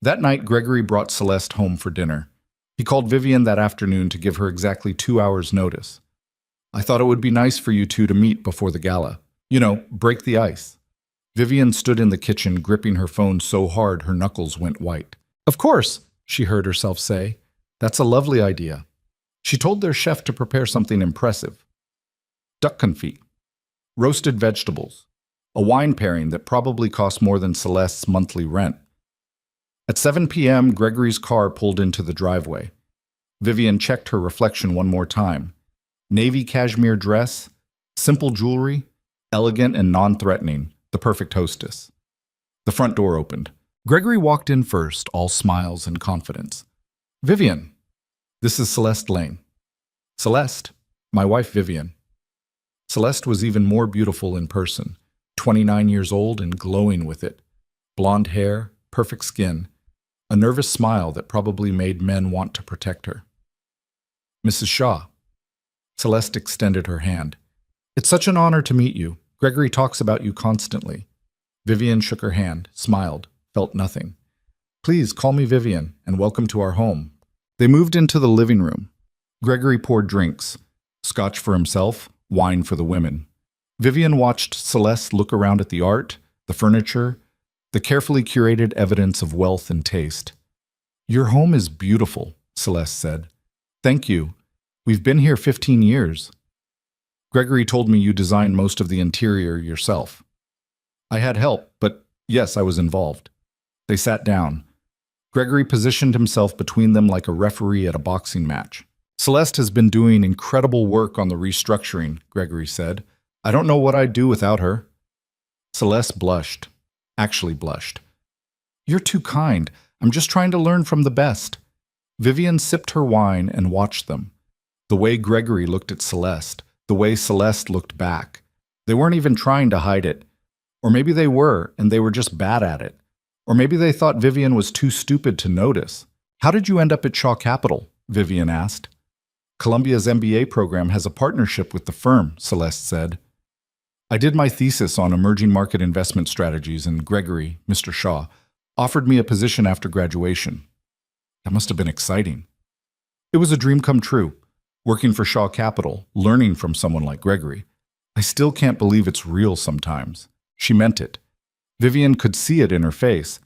That night, Gregory brought Celeste home for dinner. He called Vivian that afternoon to give her exactly 2 hours' notice. "I thought it would be nice for you two to meet before the gala. You know, break the ice." Vivian stood in the kitchen, gripping her phone so hard her knuckles went white. "Of course," she heard herself say. "That's a lovely idea." She told their chef to prepare something impressive. Duck confit, roasted vegetables, a wine pairing that probably cost more than Celeste's monthly rent. At 7 p.m., Gregory's car pulled into the driveway. Vivian checked her reflection one more time. Navy cashmere dress, simple jewelry, elegant and non-threatening, the perfect hostess. The front door opened. Gregory walked in first, all smiles and confidence. "Vivian, this is Celeste Lane." "Celeste, my wife Vivian." Celeste was even more beautiful in person, 29 years old and glowing with it. Blonde hair, perfect skin, a nervous smile that probably made men want to protect her. "Mrs. Shaw." Celeste extended her hand. "It's such an honor to meet you. Gregory talks about you constantly." Vivian shook her hand, smiled, felt nothing. "Please call me Vivian, and welcome to our home." They moved into the living room. Gregory poured drinks, scotch for himself, wine for the women. Vivian watched Celeste look around at the art, the furniture, the carefully curated evidence of wealth and taste. "Your home is beautiful," Celeste said. "Thank you. We've been here 15 years. Gregory told me you designed most of the interior yourself." "I had help, but yes, I was involved." They sat down. Gregory positioned himself between them like a referee at a boxing match. "Celeste has been doing incredible work on the restructuring," Gregory said. "I don't know what I'd do without her." Celeste blushed. Actually blushed. "You're too kind. I'm just trying to learn from the best." Vivian sipped her wine and watched them. The way Gregory looked at Celeste, the way Celeste looked back. They weren't even trying to hide it. Or maybe they were, and they were just bad at it. Or maybe they thought Vivian was too stupid to notice. "How did you end up at Shaw Capital?" Vivian asked. "Columbia's MBA program has a partnership with the firm," Celeste said. I did my thesis on emerging market investment strategies, and Gregory, Mr. Shaw, offered me a position after graduation. That must have been exciting. It was a dream come true, working for Shaw Capital, learning from someone like Gregory. I still can't believe it's real sometimes. She meant it. Vivian could see it in her face.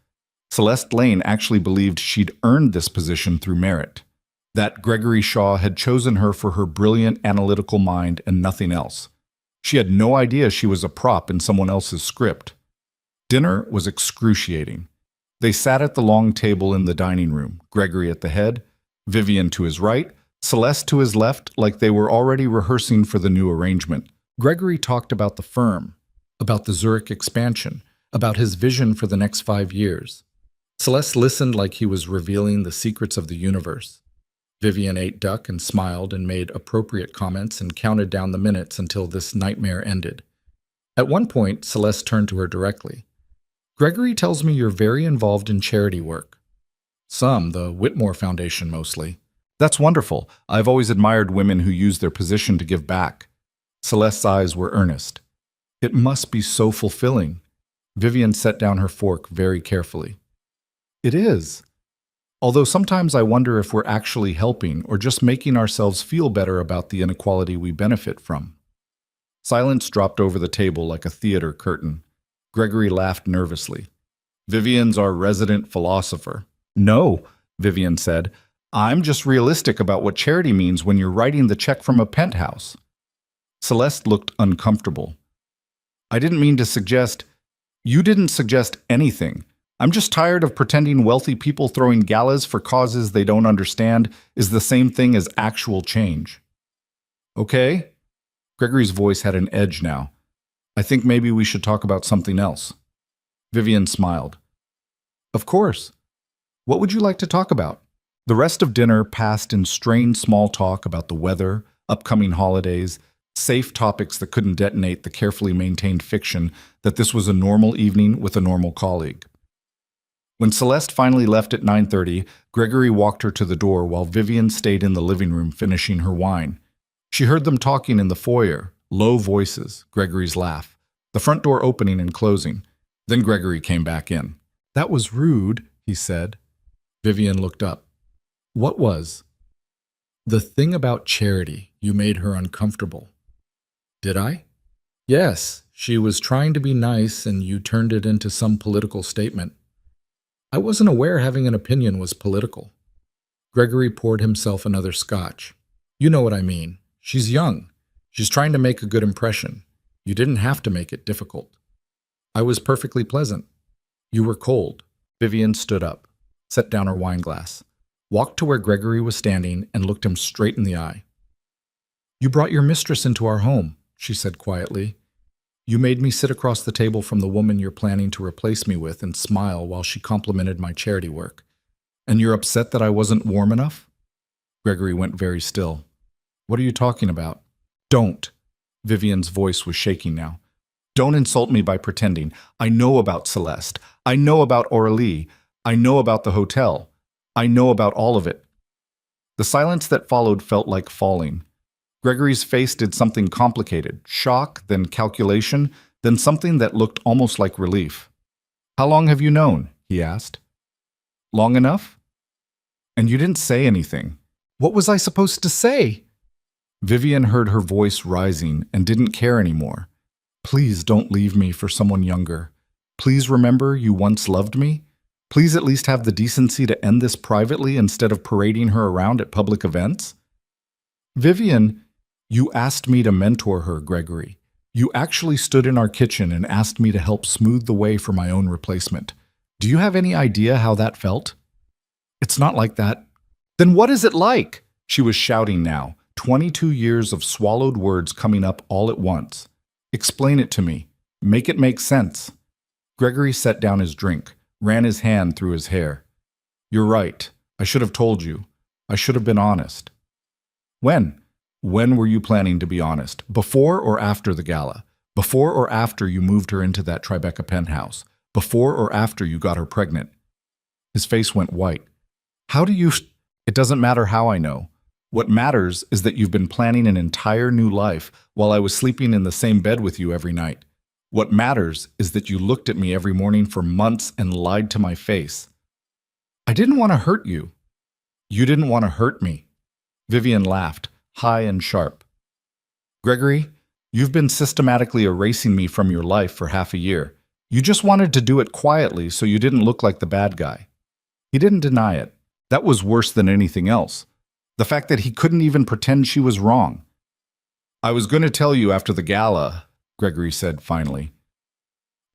Celeste Lane actually believed she'd earned this position through merit, that Gregory Shaw had chosen her for her brilliant analytical mind and nothing else. She had no idea she was a prop in someone else's script. Dinner was excruciating. They sat at the long table in the dining room, Gregory at the head, Vivian to his right, Celeste to his left, like they were already rehearsing for the new arrangement. Gregory talked about the firm, about the Zurich expansion, about his vision for the next 5 years. Celeste listened like he was revealing the secrets of the universe. Vivian ate duck and smiled and made appropriate comments and counted down the minutes until this nightmare ended. At one point, Celeste turned to her directly. Gregory tells me you're very involved in charity work. Some, the Whitmore Foundation mostly. That's wonderful. I've always admired women who use their position to give back. Celeste's eyes were earnest. It must be so fulfilling. Vivian set down her fork very carefully. It is. Although sometimes I wonder if we're actually helping or just making ourselves feel better about the inequality we benefit from. Silence dropped over the table like a theater curtain. Gregory laughed nervously. Vivian's our resident philosopher. No, Vivian said. I'm just realistic about what charity means when you're writing the check from a penthouse. Celeste looked uncomfortable. I didn't mean to suggest. You didn't suggest anything. I'm just tired of pretending wealthy people throwing galas for causes they don't understand is the same thing as actual change. Okay? Gregory's voice had an edge now. I think maybe we should talk about something else. Vivian smiled. Of course. What would you like to talk about? The rest of dinner passed in strained small talk about the weather, upcoming holidays, safe topics that couldn't detonate the carefully maintained fiction that this was a normal evening with a normal colleague. When Celeste finally left at 9:30, Gregory walked her to the door while Vivian stayed in the living room finishing her wine. She heard them talking in the foyer, low voices, Gregory's laugh, the front door opening and closing. Then Gregory came back in. That was rude, he said. Vivian looked up. What was? The thing about charity. You made her uncomfortable. Did I? Yes, she was trying to be nice and you turned it into some political statement. I wasn't aware having an opinion was political. Gregory poured himself another scotch. You know what I mean. She's young. She's trying to make a good impression. You didn't have to make it difficult. I was perfectly pleasant. You were cold. Vivian stood up, set down her wine glass, walked to where Gregory was standing and looked him straight in the eye. You brought your mistress into our home, she said quietly. You made me sit across the table from the woman you're planning to replace me with and smile while she complimented my charity work. And you're upset that I wasn't warm enough? Gregory went very still. What are you talking about? Don't. Vivian's voice was shaking now. Don't insult me by pretending. I know about Celeste. I know about Aurélie. I know about the hotel. I know about all of it. The silence that followed felt like falling. Gregory's face did something complicated, shock, then calculation, then something that looked almost like relief. How long have you known? He asked. Long enough? And you didn't say anything. What was I supposed to say? Vivian heard her voice rising and didn't care anymore. Please don't leave me for someone younger. Please remember you once loved me. Please at least have the decency to end this privately instead of parading her around at public events. Vivian, you asked me to mentor her, Gregory. You actually stood in our kitchen and asked me to help smooth the way for my own replacement. Do you have any idea how that felt? It's not like that. Then what is it like? She was shouting now, 22 years of swallowed words coming up all at once. Explain it to me. Make it make sense. Gregory set down his drink, ran his hand through his hair. You're right. I should have told you. I should have been honest. When? When were you planning to be honest? Before or after the gala? Before or after you moved her into that Tribeca penthouse? Before or after you got her pregnant? His face went white. How do you... It doesn't matter how I know. What matters is that you've been planning an entire new life while I was sleeping in the same bed with you every night. What matters is that you looked at me every morning for months and lied to my face. I didn't want to hurt you. You didn't want to hurt me. Vivian laughed, high and sharp. Gregory, you've been systematically erasing me from your life for half a year. You just wanted to do it quietly so you didn't look like the bad guy. He didn't deny it. That was worse than anything else. The fact that he couldn't even pretend she was wrong. I was going to tell you after the gala, Gregory said finally.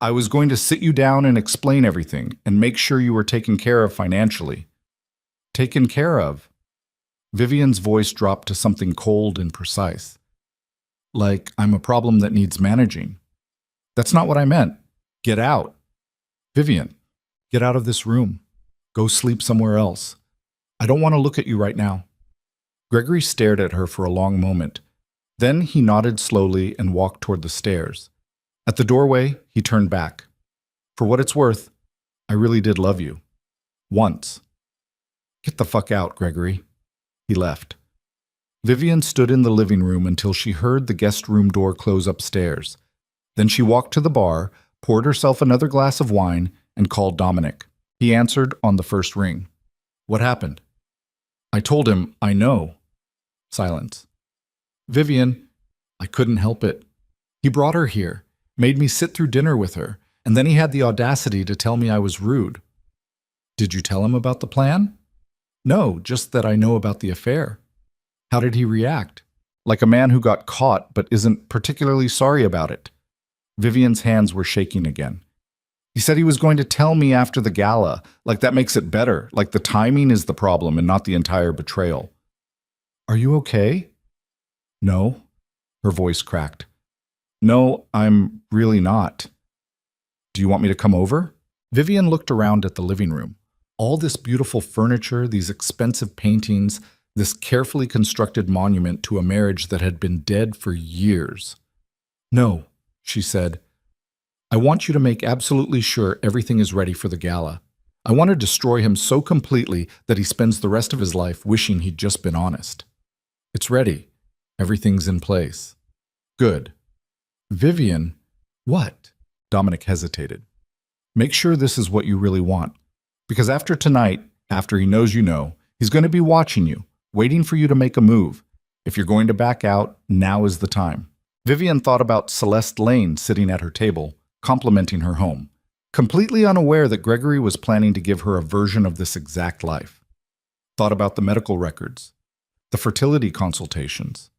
I was going to sit you down and explain everything and make sure you were taken care of financially. Taken care of? Vivian's voice dropped to something cold and precise. Like I'm a problem that needs managing. That's not what I meant. Get out. Vivian, get out of this room. Go sleep somewhere else. I don't want to look at you right now. Gregory stared at her for a long moment. Then he nodded slowly and walked toward the stairs. At the doorway, he turned back. For what it's worth, I really did love you. Once. Get the fuck out, Gregory. He left. Vivian stood in the living room until she heard the guest room door close upstairs. Then she walked to the bar, poured herself another glass of wine, and called Dominic. He answered on the first ring. What happened? I told him, I know. Silence. Vivian, I couldn't help it. He brought her here, made me sit through dinner with her, and then he had the audacity to tell me I was rude. Did you tell him about the plan? No, just that I know about the affair. How did he react? Like a man who got caught but isn't particularly sorry about it. Vivian's hands were shaking again. He said he was going to tell me after the gala, like that makes it better, like the timing is the problem and not the entire betrayal. Are you okay? No. Her voice cracked. No, I'm really not. Do you want me to come over? Vivian looked around at the living room. All this beautiful furniture, these expensive paintings, this carefully constructed monument to a marriage that had been dead for years. No, she said. I want you to make absolutely sure everything is ready for the gala. I want to destroy him so completely that he spends the rest of his life wishing he'd just been honest. It's ready. Everything's in place. Good. Vivian, what? Dominic hesitated. Make sure this is what you really want. Because after tonight, after he knows you know, he's going to be watching you, waiting for you to make a move. If you're going to back out, now is the time. Vivian thought about Celeste Lane sitting at her table, complimenting her home, completely unaware that Gregory was planning to give her a version of this exact life. Thought about the medical records, the fertility consultations,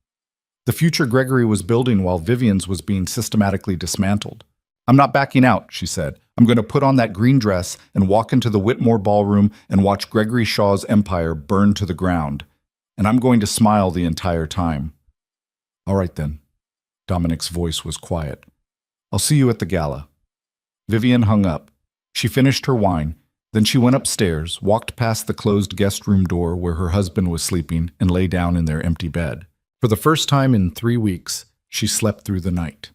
the future Gregory was building while Vivian's was being systematically dismantled. I'm not backing out, she said. I'm going to put on that green dress and walk into the Whitmore ballroom and watch Gregory Shaw's empire burn to the ground. And I'm going to smile the entire time. All right then. Dominic's voice was quiet. I'll see you at the gala. Vivian hung up. She finished her wine. Then she went upstairs, walked past the closed guest room door where her husband was sleeping, and lay down in their empty bed. For the first time in 3 weeks, she slept through the night.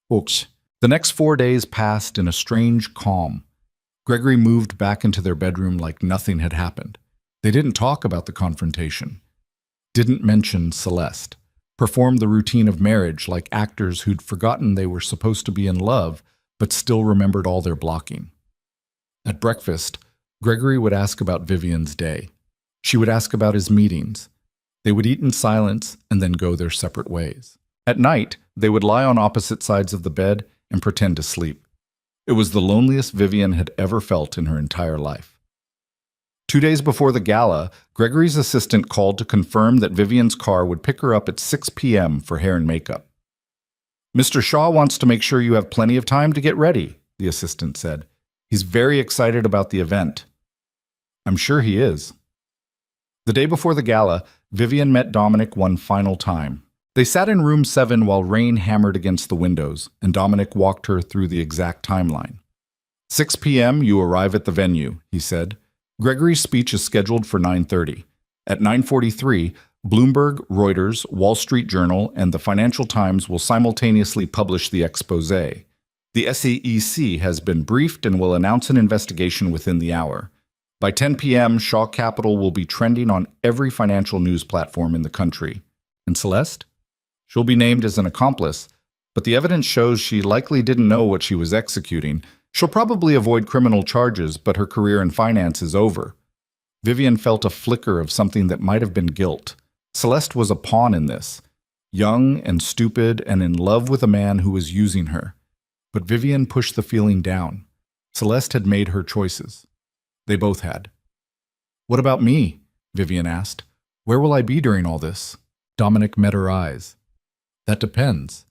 Folks, the next 4 days passed in a strange calm. Gregory moved back into their bedroom like nothing had happened. They didn't talk about the confrontation. Didn't mention Celeste. Performed the routine of marriage like actors who'd forgotten they were supposed to be in love, but still remembered all their blocking. At breakfast, Gregory would ask about Vivian's day. She would ask about his meetings. They would eat in silence and then go their separate ways. At night, they would lie on opposite sides of the bed and pretend to sleep. It was the loneliest Vivian had ever felt in her entire life. 2 days before the gala, Gregory's assistant called to confirm that Vivian's car would pick her up at 6 p.m. for hair and makeup. Mr. Shaw wants to make sure you have plenty of time to get ready, the assistant said. He's very excited about the event. I'm sure he is. The day before the gala, Vivian met Dominic one final time. They sat in room 7 while rain hammered against the windows, and Dominic walked her through the exact timeline. 6 p.m. you arrive at the venue, he said. Gregory's speech is scheduled for 9:30. At 9:43, Bloomberg, Reuters, Wall Street Journal, and the Financial Times will simultaneously publish the expose. The SEC has been briefed and will announce an investigation within the hour. By 10 p.m., Shaw Capital will be trending on every financial news platform in the country. And Celeste? She'll be named as an accomplice, but the evidence shows she likely didn't know what she was executing. She'll probably avoid criminal charges, but her career in finance is over. Vivian felt a flicker of something that might have been guilt. Celeste was a pawn in this, young and stupid and in love with a man who was using her. But Vivian pushed the feeling down. Celeste had made her choices. They both had. "What about me?" Vivian asked. "Where will I be during all this?" Dominic met her eyes. "That depends.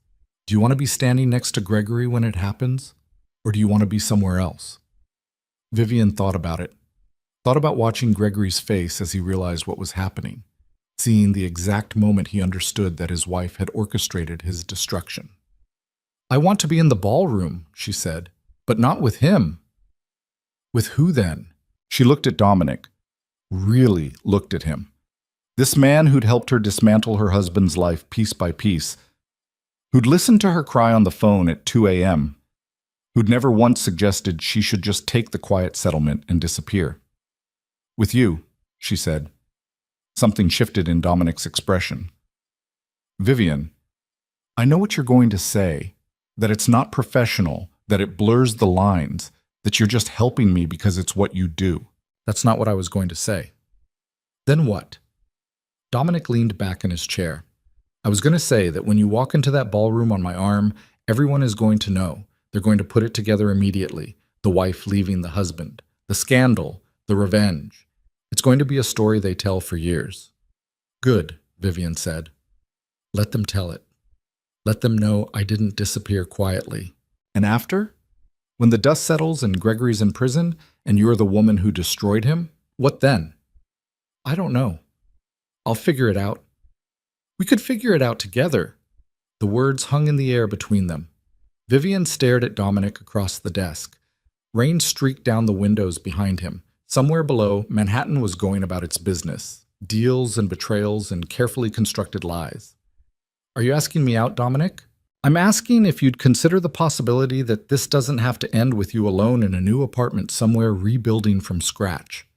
Do you want to be standing next to Gregory when it happens? Or do you want to be somewhere else?" Vivian thought about it. Thought about watching Gregory's face as he realized what was happening, seeing the exact moment he understood that his wife had orchestrated his destruction. "I want to be in the ballroom," she said, "but not with him." "With who then?" She looked at Dominic, really looked at him. This man who'd helped her dismantle her husband's life piece by piece, who'd listened to her cry on the phone at 2 a.m., who'd never once suggested she should just take the quiet settlement and disappear. "With you," she said. Something shifted in Dominic's expression. "Vivian, I know what you're going to say, that it's not professional, that it blurs the lines, that you're just helping me because it's what you do." "That's not what I was going to say." "Then what?" Dominic leaned back in his chair. "I was going to say that when you walk into that ballroom on my arm, everyone is going to know. They're going to put it together immediately. The wife leaving the husband, the scandal, the revenge. It's going to be a story they tell for years." "Good," Vivian said. "Let them tell it. Let them know I didn't disappear quietly. And after? When the dust settles and Gregory's in prison and you're the woman who destroyed him, what then?" "I don't know. I'll figure it out." "We could figure it out together." The words hung in the air between them. Vivian stared at Dominic across the desk. Rain streaked down the windows behind him. Somewhere below, Manhattan was going about its business. Deals and betrayals and carefully constructed lies. "Are you asking me out, Dominic?" "I'm asking if you'd consider the possibility that this doesn't have to end with you alone in a new apartment somewhere rebuilding from scratch.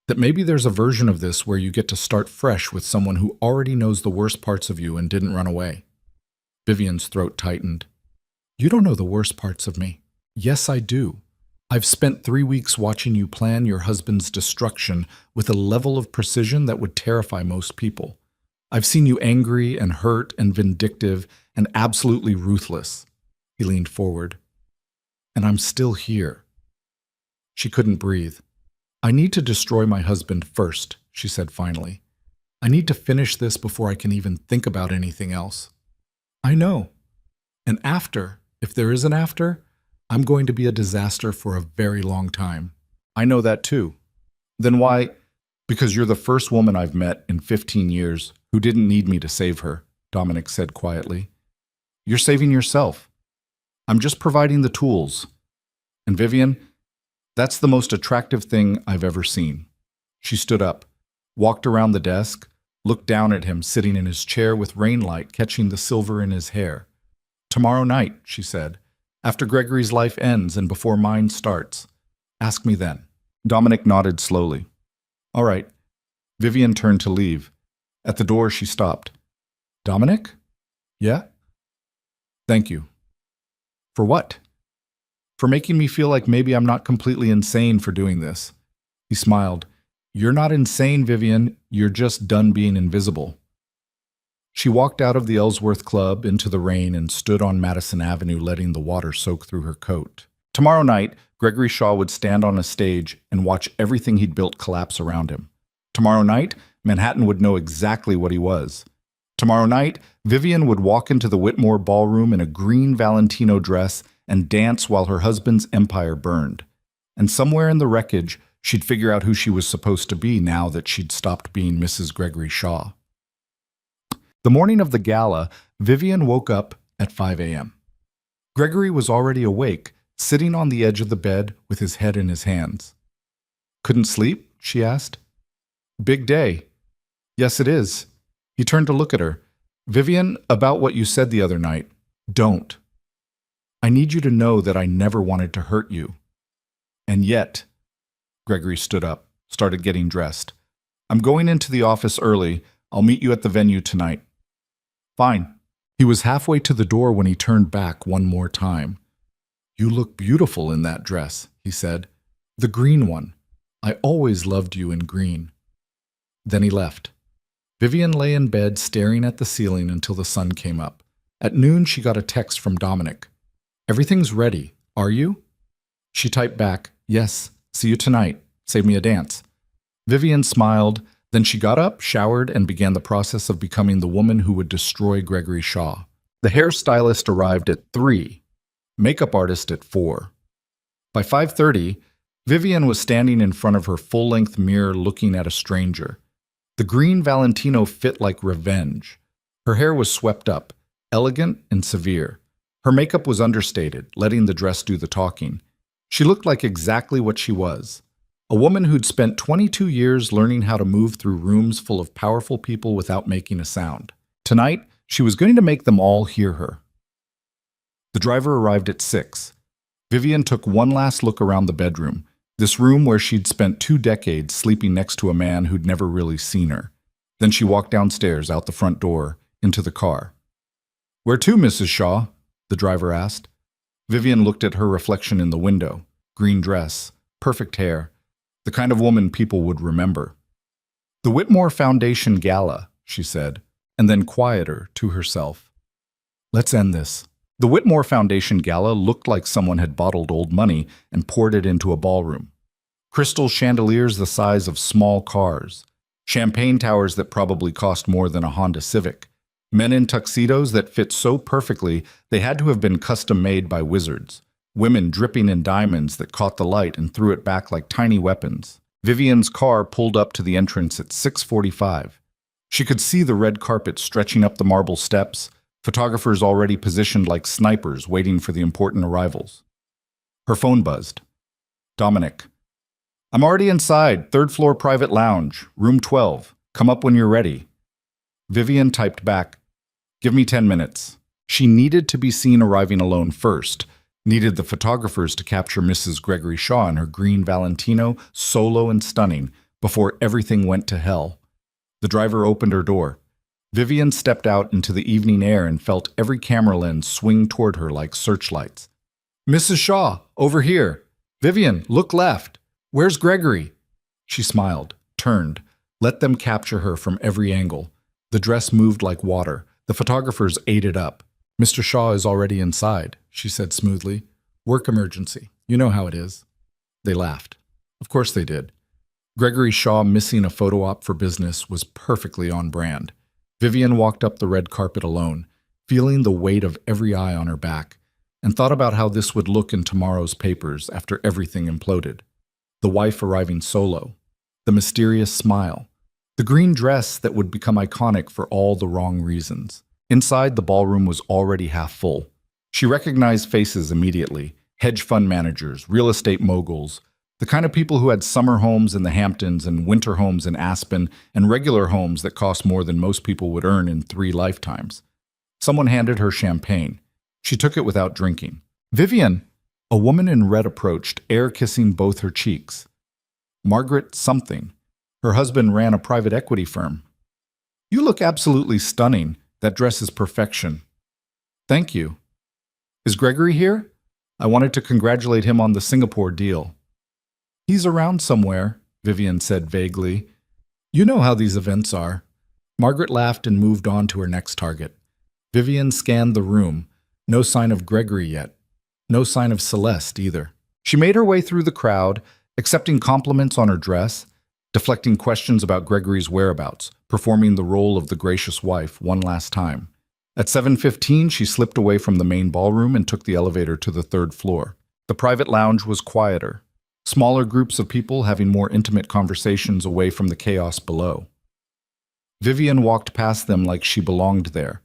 That maybe there's a version of this where you get to start fresh with someone who already knows the worst parts of you and didn't run away." Vivian's throat tightened. "You don't know the worst parts of me." "Yes, I do. I've spent 3 weeks watching you plan your husband's destruction with a level of precision that would terrify most people. I've seen you angry and hurt and vindictive and absolutely ruthless." He leaned forward. "And I'm still here." She couldn't breathe. "I need to destroy my husband first," she said finally. "I need to finish this before I can even think about anything else." "I know. And after, if there is an after, I'm going to be a disaster for a very long time." "I know that too." "Then why?" "Because you're the first woman I've met in 15 years who didn't need me to save her," Dominic said quietly. "You're saving yourself. I'm just providing the tools. And Vivian, that's the most attractive thing I've ever seen." She stood up, walked around the desk, looked down at him sitting in his chair with rain light catching the silver in his hair. "Tomorrow night," she said, "after Gregory's life ends and before mine starts. Ask me then." Dominic nodded slowly. "All right." Vivian turned to leave. At the door, she stopped. "Dominic?" "Yeah?" "Thank you." "For what?" "For making me feel like maybe I'm not completely insane for doing this." He smiled. "You're not insane, Vivian. You're just done being invisible." She walked out of the Ellsworth Club into the rain and stood on Madison Avenue letting the water soak through her coat. Tomorrow night, Gregory Shaw would stand on a stage and watch everything he'd built collapse around him. Tomorrow night, Manhattan would know exactly what he was. Tomorrow night, Vivian would walk into the Whitmore ballroom in a green Valentino dress and dance while her husband's empire burned. And somewhere in the wreckage, she'd figure out who she was supposed to be now that she'd stopped being Mrs. Gregory Shaw. The morning of the gala, Vivian woke up at 5 a.m. Gregory was already awake, sitting on the edge of the bed with his head in his hands. "Couldn't sleep?" she asked. "Big day." "Yes, it is." He turned to look at her. "Vivian, about what you said the other night. Don't. I need you to know that I never wanted to hurt you." "And yet," Gregory stood up, started getting dressed. I'm going into the office early. I'll meet you at the venue tonight. Fine. He was halfway to the door when he turned back one more time. You look beautiful in that dress, he said. The green one. I always loved you in green. Then he left. Vivian lay in bed staring at the ceiling until the sun came up. At noon, she got a text from Dominic. Everything's ready. Are you? She typed back, yes, see you tonight. Save me a dance. Vivian smiled. Then she got up, showered, and began the process of becoming the woman who would destroy Gregory Shaw. The hairstylist arrived at 3, makeup artist at 4. By 5:30, Vivian was standing in front of her full-length mirror looking at a stranger. The green Valentino fit like revenge. Her hair was swept up, elegant and severe. Her makeup was understated, letting the dress do the talking. She looked like exactly what she was. A woman who'd spent 22 years learning how to move through rooms full of powerful people without making a sound. Tonight, she was going to make them all hear her. The driver arrived at 6. Vivian took one last look around the bedroom, this room where she'd spent 2 decades sleeping next to a man who'd never really seen her. Then she walked downstairs, out the front door, into the car. Where to, Mrs. Shaw? The driver asked. Vivian looked at her reflection in the window. Green dress, perfect hair. The kind of woman people would remember. The Whitmore Foundation Gala, she said, and then quieter to herself. Let's end this. The Whitmore Foundation Gala looked like someone had bottled old money and poured it into a ballroom. Crystal chandeliers the size of small cars. Champagne towers that probably cost more than a Honda Civic. Men in tuxedos that fit so perfectly they had to have been custom-made by wizards. Women dripping in diamonds that caught the light and threw it back like tiny weapons. Vivian's car pulled up to the entrance at 6:45. She could see the red carpet stretching up the marble steps, photographers already positioned like snipers waiting for the important arrivals. Her phone buzzed. Dominic. I'm already inside, 3rd floor private lounge, room 12. Come up when you're ready. Vivian typed back, give me 10 minutes. She needed to be seen arriving alone first. Needed the photographers to capture Mrs. Gregory Shaw in her green Valentino, solo and stunning, before everything went to hell. The driver opened her door. Vivian stepped out into the evening air and felt every camera lens swing toward her like searchlights. Mrs. Shaw, over here. Vivian, look left. Where's Gregory? She smiled, turned, let them capture her from every angle. The dress moved like water. The photographers ate it up. Mr. Shaw is already inside, she said smoothly. Work emergency. You know how it is. They laughed. Of course they did. Gregory Shaw missing a photo op for business was perfectly on brand. Vivian walked up the red carpet alone, feeling the weight of every eye on her back, and thought about how this would look in tomorrow's papers after everything imploded. The wife arriving solo. The mysterious smile. The green dress that would become iconic for all the wrong reasons. Inside, the ballroom was already half full. She recognized faces immediately. Hedge fund managers, real estate moguls, the kind of people who had summer homes in the Hamptons and winter homes in Aspen and regular homes that cost more than most people would earn in 3 lifetimes. Someone handed her champagne. She took it without drinking. Vivian! A woman in red approached, air kissing both her cheeks. Margaret something. Her husband ran a private equity firm. You look absolutely stunning. That dress is perfection. Thank you. Is Gregory here? I wanted to congratulate him on the Singapore deal. He's around somewhere, Vivian said vaguely. You know how these events are. Margaret laughed and moved on to her next target. Vivian scanned the room. No sign of Gregory yet. No sign of Celeste either. She made her way through the crowd, accepting compliments on her dress, deflecting questions about Gregory's whereabouts, performing the role of the gracious wife one last time. At 7:15, she slipped away from the main ballroom and took the elevator to the 3rd floor. The private lounge was quieter. Smaller groups of people having more intimate conversations away from the chaos below. Vivian walked past them like she belonged there.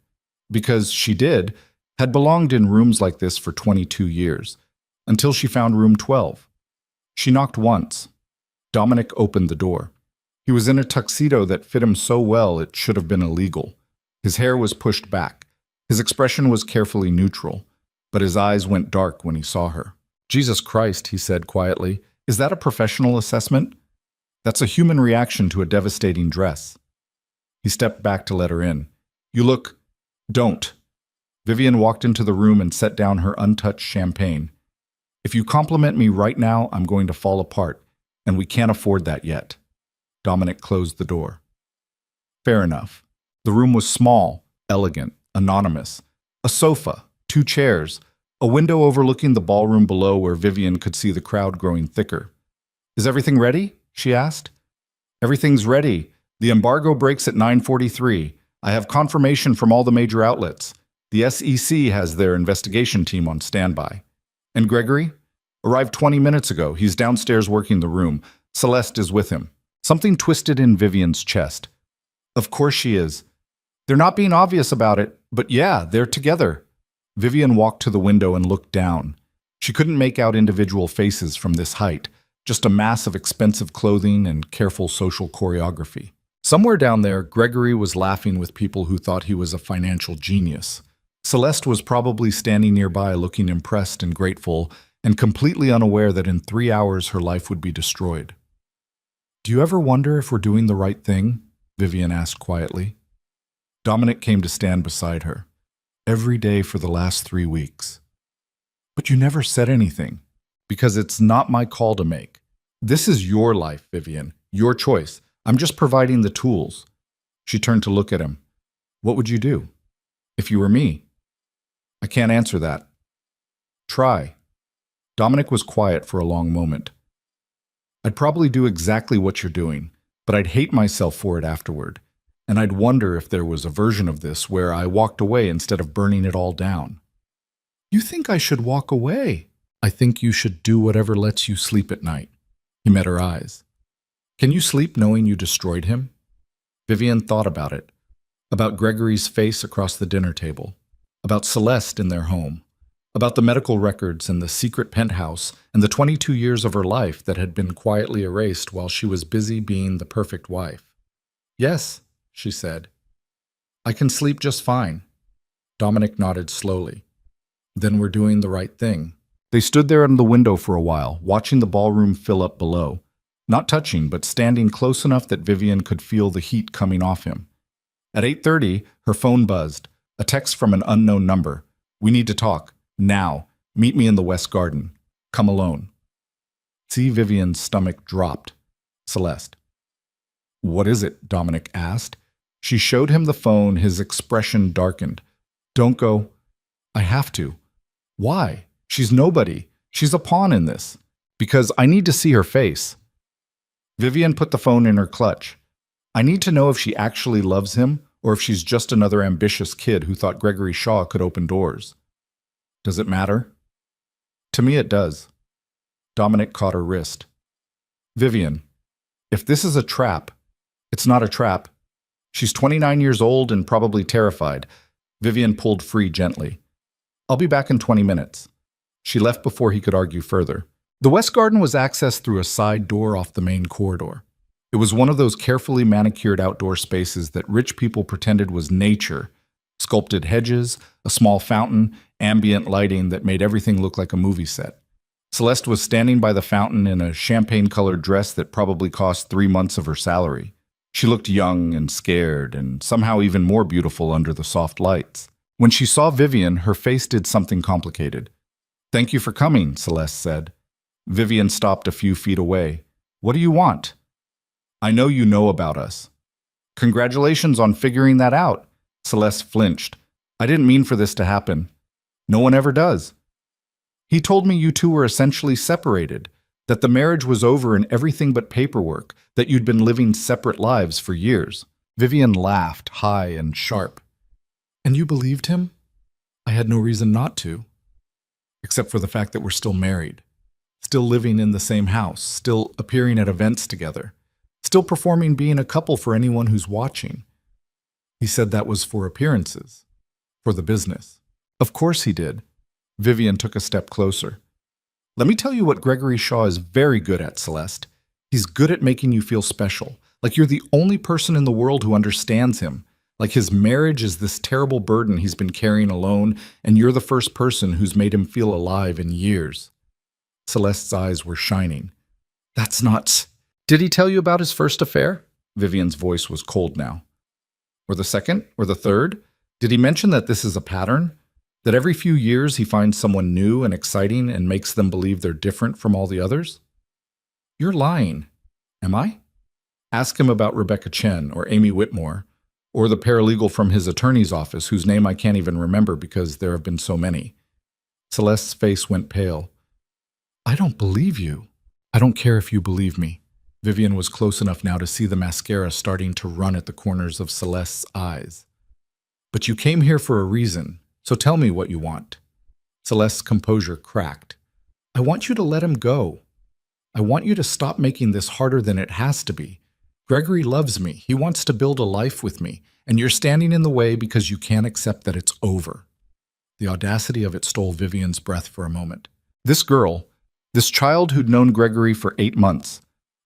Because she had belonged in rooms like this for 22 years, until she found room 12. She knocked once. Dominic opened the door. He was in a tuxedo that fit him so well it should have been illegal. His hair was pushed back. His expression was carefully neutral, but his eyes went dark when he saw her. Jesus Christ, he said quietly, is that a professional assessment? That's a human reaction to a devastating dress. He stepped back to let her in. You look... Don't. Vivian walked into the room and set down her untouched champagne. If you compliment me right now, I'm going to fall apart, and we can't afford that yet. Dominic closed the door. Fair enough. The room was small, elegant, anonymous. A sofa, 2 chairs, a window overlooking the ballroom below where Vivian could see the crowd growing thicker. Is everything ready? She asked. Everything's ready. The embargo breaks at 9:43. I have confirmation from all the major outlets. The SEC has their investigation team on standby. And Gregory? Arrived 20 minutes ago. He's downstairs working the room. Celeste is with him. Something twisted in Vivian's chest. Of course she is. They're not being obvious about it, but yeah, they're together. Vivian walked to the window and looked down. She couldn't make out individual faces from this height, just a mass of expensive clothing and careful social choreography. Somewhere down there, Gregory was laughing with people who thought he was a financial genius. Celeste was probably standing nearby looking impressed and grateful and completely unaware that in 3 hours her life would be destroyed. Do you ever wonder if we're doing the right thing? Vivian asked quietly. Dominic came to stand beside her. Every day for the last 3 weeks. But you never said anything. Because it's not my call to make. This is your life, Vivian. Your choice. I'm just providing the tools. She turned to look at him. What would you do? If you were me? I can't answer that. Try. Dominic was quiet for a long moment. I'd probably do exactly what you're doing, but I'd hate myself for it afterward. And I'd wonder if there was a version of this where I walked away instead of burning it all down. You think I should walk away? I think you should do whatever lets you sleep at night. He met her eyes. Can you sleep knowing you destroyed him? Vivian thought about it. About Gregory's face across the dinner table. About Celeste in their home. About the medical records and the secret penthouse and the 22 years of her life that had been quietly erased while she was busy being the perfect wife. Yes, she said. I can sleep just fine. Dominic nodded slowly. Then we're doing the right thing. They stood there in the window for a while, watching the ballroom fill up below. Not touching, but standing close enough that Vivian could feel the heat coming off him. At 8:30, her phone buzzed. A text from an unknown number. We need to talk. Now. Meet me in the West Garden. Come alone. See Vivian's stomach dropped. Celeste. What is it? Dominic asked. She showed him the phone, his expression darkened. Don't go. I have to. Why? She's nobody. She's a pawn in this. Because I need to see her face. Vivian put the phone in her clutch. I need to know if she actually loves him or if she's just another ambitious kid who thought Gregory Shaw could open doors. Does it matter? To me it does. Dominic caught her wrist. Vivian, if this is a trap, it's not a trap. She's 29 years old and probably terrified. Vivian pulled free gently. I'll be back in 20 minutes. She left before he could argue further. The West Garden was accessed through a side door off the main corridor. It was one of those carefully manicured outdoor spaces that rich people pretended was nature. Sculpted hedges, a small fountain, ambient lighting that made everything look like a movie set. Celeste was standing by the fountain in a champagne-colored dress that probably cost 3 months of her salary. She looked young and scared, and somehow even more beautiful under the soft lights. When she saw Vivian, her face did something complicated. Thank you for coming, Celeste said. Vivian stopped a few feet away. What do you want? I know you know about us. Congratulations on figuring that out. Celeste flinched. I didn't mean for this to happen. No one ever does. He told me you two were essentially separated, that the marriage was over and everything but paperwork, that you'd been living separate lives for years. Vivian laughed, high and sharp. And you believed him? I had no reason not to. Except for the fact that we're still married. Still living in the same house, still appearing at events together, still performing being a couple for anyone who's watching. He said that was for appearances, for the business. Of course he did. Vivian took a step closer. Let me tell you what Gregory Shaw is very good at, Celeste. He's good at making you feel special, like you're the only person in the world who understands him, like his marriage is this terrible burden he's been carrying alone, and you're the first person who's made him feel alive in years. Celeste's eyes were shining. That's not... Did he tell you about his first affair? Vivian's voice was cold now. Or the second? Or the third? Did he mention that this is a pattern? That every few years he finds someone new and exciting and makes them believe they're different from all the others? You're lying. Am I? Ask him about Rebecca Chen or Amy Whitmore, or the paralegal from his attorney's office whose name I can't even remember because there have been so many. Celeste's face went pale. I don't believe you. I don't care if you believe me. Vivian was close enough now to see the mascara starting to run at the corners of Celeste's eyes. But you came here for a reason, so tell me what you want. Celeste's composure cracked. I want you to let him go. I want you to stop making this harder than it has to be. Gregory loves me. He wants to build a life with me, and you're standing in the way because you can't accept that it's over. The audacity of it stole Vivian's breath for a moment. This girl, this child who'd known Gregory for 8 months,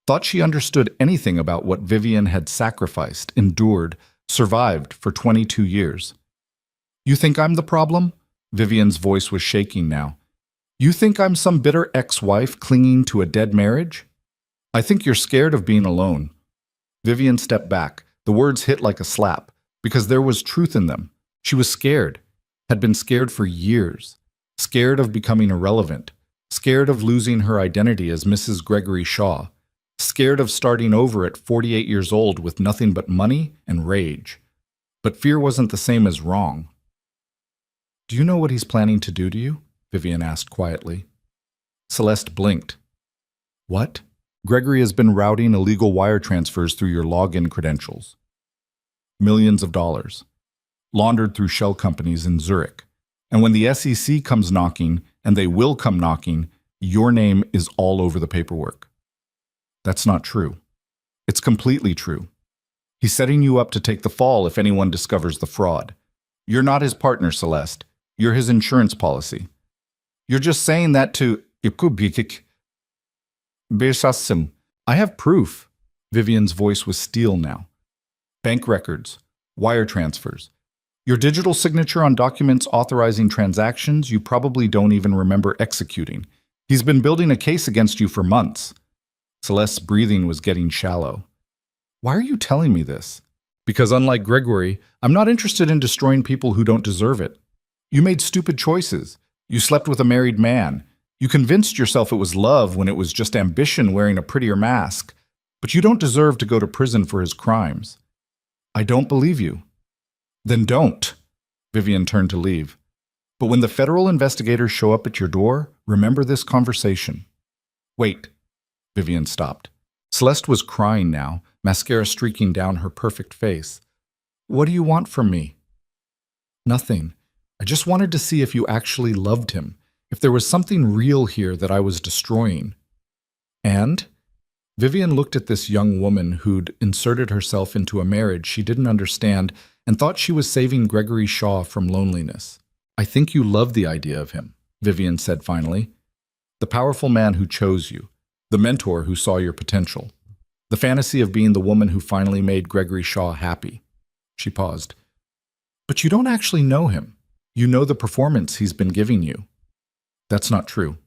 thought she understood anything about what Vivian had sacrificed, endured, survived for 22 years. You think I'm the problem? Vivian's voice was shaking now. You think I'm some bitter ex-wife clinging to a dead marriage? I think you're scared of being alone. Vivian stepped back. The words hit like a slap, because there was truth in them. She was scared, had been scared for years, scared of becoming irrelevant, scared of losing her identity as Mrs. Gregory Shaw, scared of starting over at 48 years old with nothing but money and rage. But fear wasn't the same as wrong. Do you know what he's planning to do to you? Vivian asked quietly. Celeste blinked. What? Gregory has been routing illegal wire transfers through your login credentials. Millions of dollars. Laundered through shell companies in Zurich. And when the SEC comes knocking, and they will come knocking, your name is all over the paperwork. That's not true. It's completely true. He's setting you up to take the fall if anyone discovers the fraud. You're not his partner, Celeste. You're his insurance policy. You're just saying that to... I have proof. Vivian's voice was steel now. Bank records, wire transfers, your digital signature on documents authorizing transactions you probably don't even remember executing. He's been building a case against you for months. Celeste's breathing was getting shallow. Why are you telling me this? Because unlike Gregory, I'm not interested in destroying people who don't deserve it. You made stupid choices. You slept with a married man. You convinced yourself it was love when it was just ambition wearing a prettier mask. But you don't deserve to go to prison for his crimes. I don't believe you. Then don't. Vivian turned to leave. But when the federal investigators show up at your door, remember this conversation. Wait. Vivian stopped. Celeste was crying now, mascara streaking down her perfect face. What do you want from me? Nothing. I just wanted to see if you actually loved him, if there was something real here that I was destroying. And? Vivian looked at this young woman who'd inserted herself into a marriage she didn't understand and thought she was saving Gregory Shaw from loneliness. I think you love the idea of him, Vivian said finally. The powerful man who chose you, the mentor who saw your potential, the fantasy of being the woman who finally made Gregory Shaw happy. She paused. But you don't actually know him. You know the performance he's been giving you. That's not true.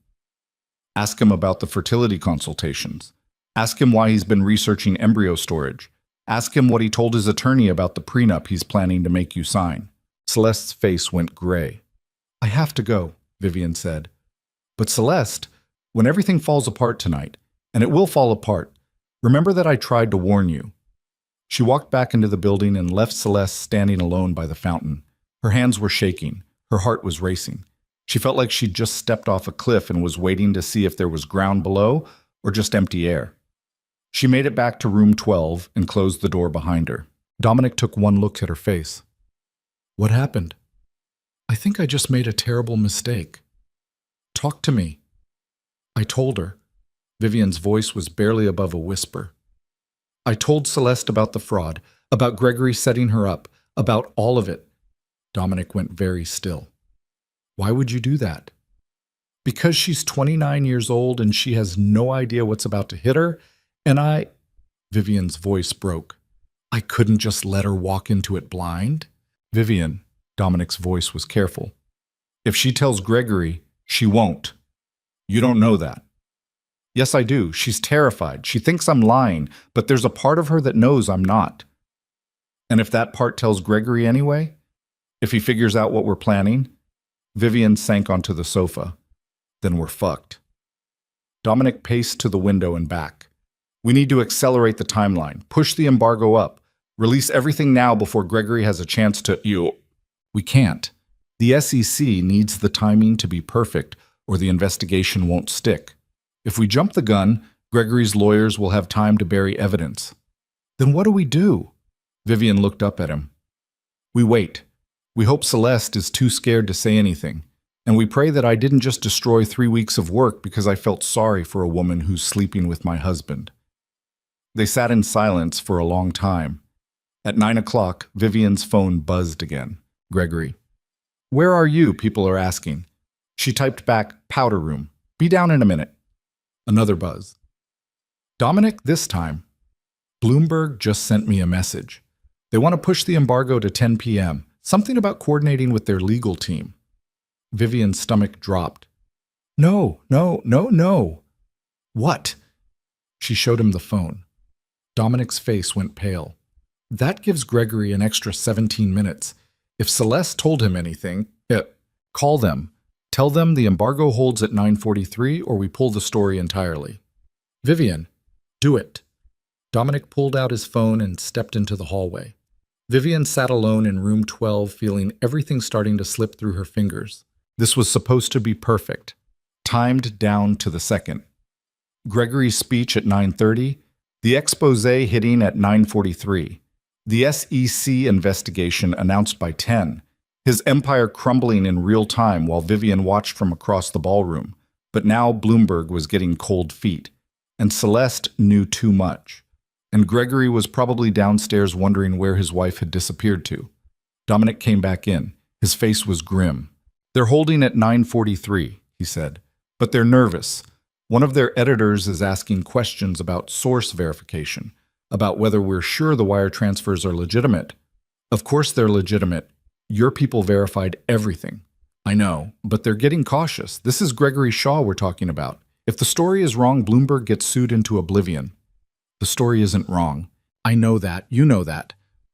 Ask him about the fertility consultations. Ask him why he's been researching embryo storage. Ask him what he told his attorney about the prenup he's planning to make you sign. Celeste's face went gray. I have to go, Vivian said. But Celeste, when everything falls apart tonight, and it will fall apart, remember that I tried to warn you. She walked back into the building and left Celeste standing alone by the fountain. Her hands were shaking. Her heart was racing. She felt like she'd just stepped off a cliff and was waiting to see if there was ground below or just empty air. She made it back to room 12 and closed the door behind her. Dominic took one look at her face. What happened? I think I just made a terrible mistake. Talk to me. I told her. Vivian's voice was barely above a whisper. I told Celeste about the fraud, about Gregory setting her up, about all of it. Dominic went very still. Why would you do that? Because she's 29 years old and she has no idea what's about to hit her, and Vivian's voice broke. I couldn't just let her walk into it blind. Vivian, Dominic's voice was careful. If she tells Gregory, she won't. You don't know that. Yes, I do. She's terrified. She thinks I'm lying, but there's a part of her that knows I'm not. And if that part tells Gregory anyway? If he figures out what we're planning? Vivian sank onto the sofa. Then we're fucked. Dominic paced to the window and back. We need to accelerate the timeline, push the embargo up, release everything now before Gregory has a chance to… We can't. The SEC needs the timing to be perfect, or the investigation won't stick. If we jump the gun, Gregory's lawyers will have time to bury evidence. Then what do we do? Vivian looked up at him. We wait. We hope Celeste is too scared to say anything. And we pray that I didn't just destroy 3 weeks of work because I felt sorry for a woman who's sleeping with my husband. They sat in silence for a long time. At 9 o'clock, Vivian's phone buzzed again. Gregory. Where are you? People are asking. She typed back, powder room. Be down in a minute. Another buzz. Dominic, this time. Bloomberg just sent me a message. They want to push the embargo to 10 p.m. Something about coordinating with their legal team. Vivian's stomach dropped. No. What? She showed him the phone. Dominic's face went pale. That gives Gregory an extra 17 minutes. If Celeste told him anything, call them. Tell them the embargo holds at 9:43 or we pull the story entirely. Vivian, do it. Dominic pulled out his phone and stepped into the hallway. Vivian sat alone in room 12, feeling everything starting to slip through her fingers. This was supposed to be perfect, timed down to the second. Gregory's speech at 9:30, the exposé hitting at 9:43, the SEC investigation announced by 10, his empire crumbling in real time while Vivian watched from across the ballroom. But now Bloomberg was getting cold feet, and Celeste knew too much. And Gregory was probably downstairs wondering where his wife had disappeared to. Dominic came back in. His face was grim. They're holding at 9:43, he said, but they're nervous. One of their editors is asking questions about source verification, about whether we're sure the wire transfers are legitimate. Of course they're legitimate. Your people verified everything. I know, but they're getting cautious. This is Gregory Shaw we're talking about. If the story is wrong, Bloomberg gets sued into oblivion. The story isn't wrong. I know that. You know that.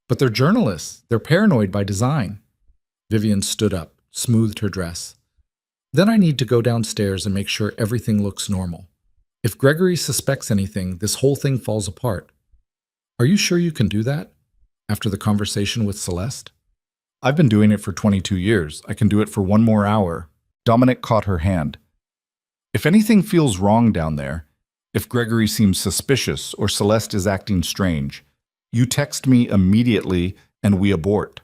But they're journalists. They're paranoid by design. Vivian stood up, smoothed her dress. Then I need to go downstairs and make sure everything looks normal. If Gregory suspects anything, this whole thing falls apart. Are you sure you can do that? After the conversation with Celeste? I've been doing it for 22 years. I can do it for 1 more hour. Dominic caught her hand. If anything feels wrong down there, if Gregory seems suspicious or Celeste is acting strange, you text me immediately and we abort.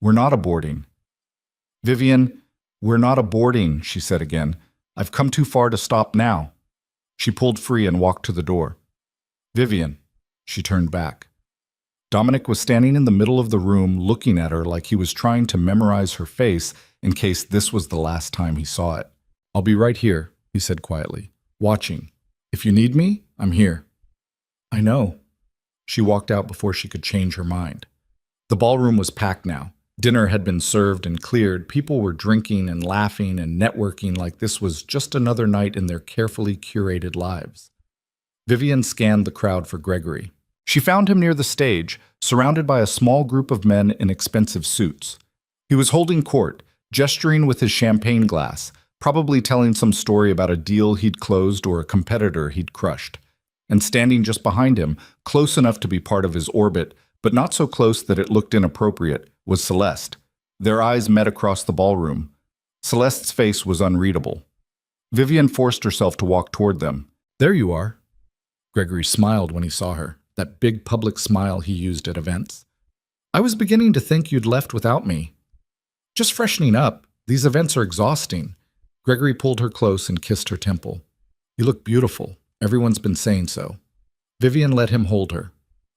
We're not aborting. Vivian, we're not aborting, she said again. I've come too far to stop now. She pulled free and walked to the door. Vivian, she turned back. Dominic was standing in the middle of the room looking at her like he was trying to memorize her face in case this was the last time he saw it. I'll be right here, he said quietly, watching. If you need me, I'm here. I know. She walked out before she could change her mind. The ballroom was packed now. Dinner had been served and cleared. People were drinking and laughing and networking like this was just another night in their carefully curated lives. Vivian scanned the crowd for Gregory. She found him near the stage, surrounded by a small group of men in expensive suits. He was holding court, gesturing with his champagne glass, probably telling some story about a deal he'd closed or a competitor he'd crushed. And standing just behind him, close enough to be part of his orbit, but not so close that it looked inappropriate, was Celeste. Their eyes met across the ballroom. Celeste's face was unreadable. Vivian forced herself to walk toward them. There you are. Gregory smiled when he saw her, that big public smile he used at events. I was beginning to think you'd left without me. Just freshening up. These events are exhausting. Gregory pulled her close and kissed her temple. You look beautiful. Everyone's been saying so. Vivian let him hold her.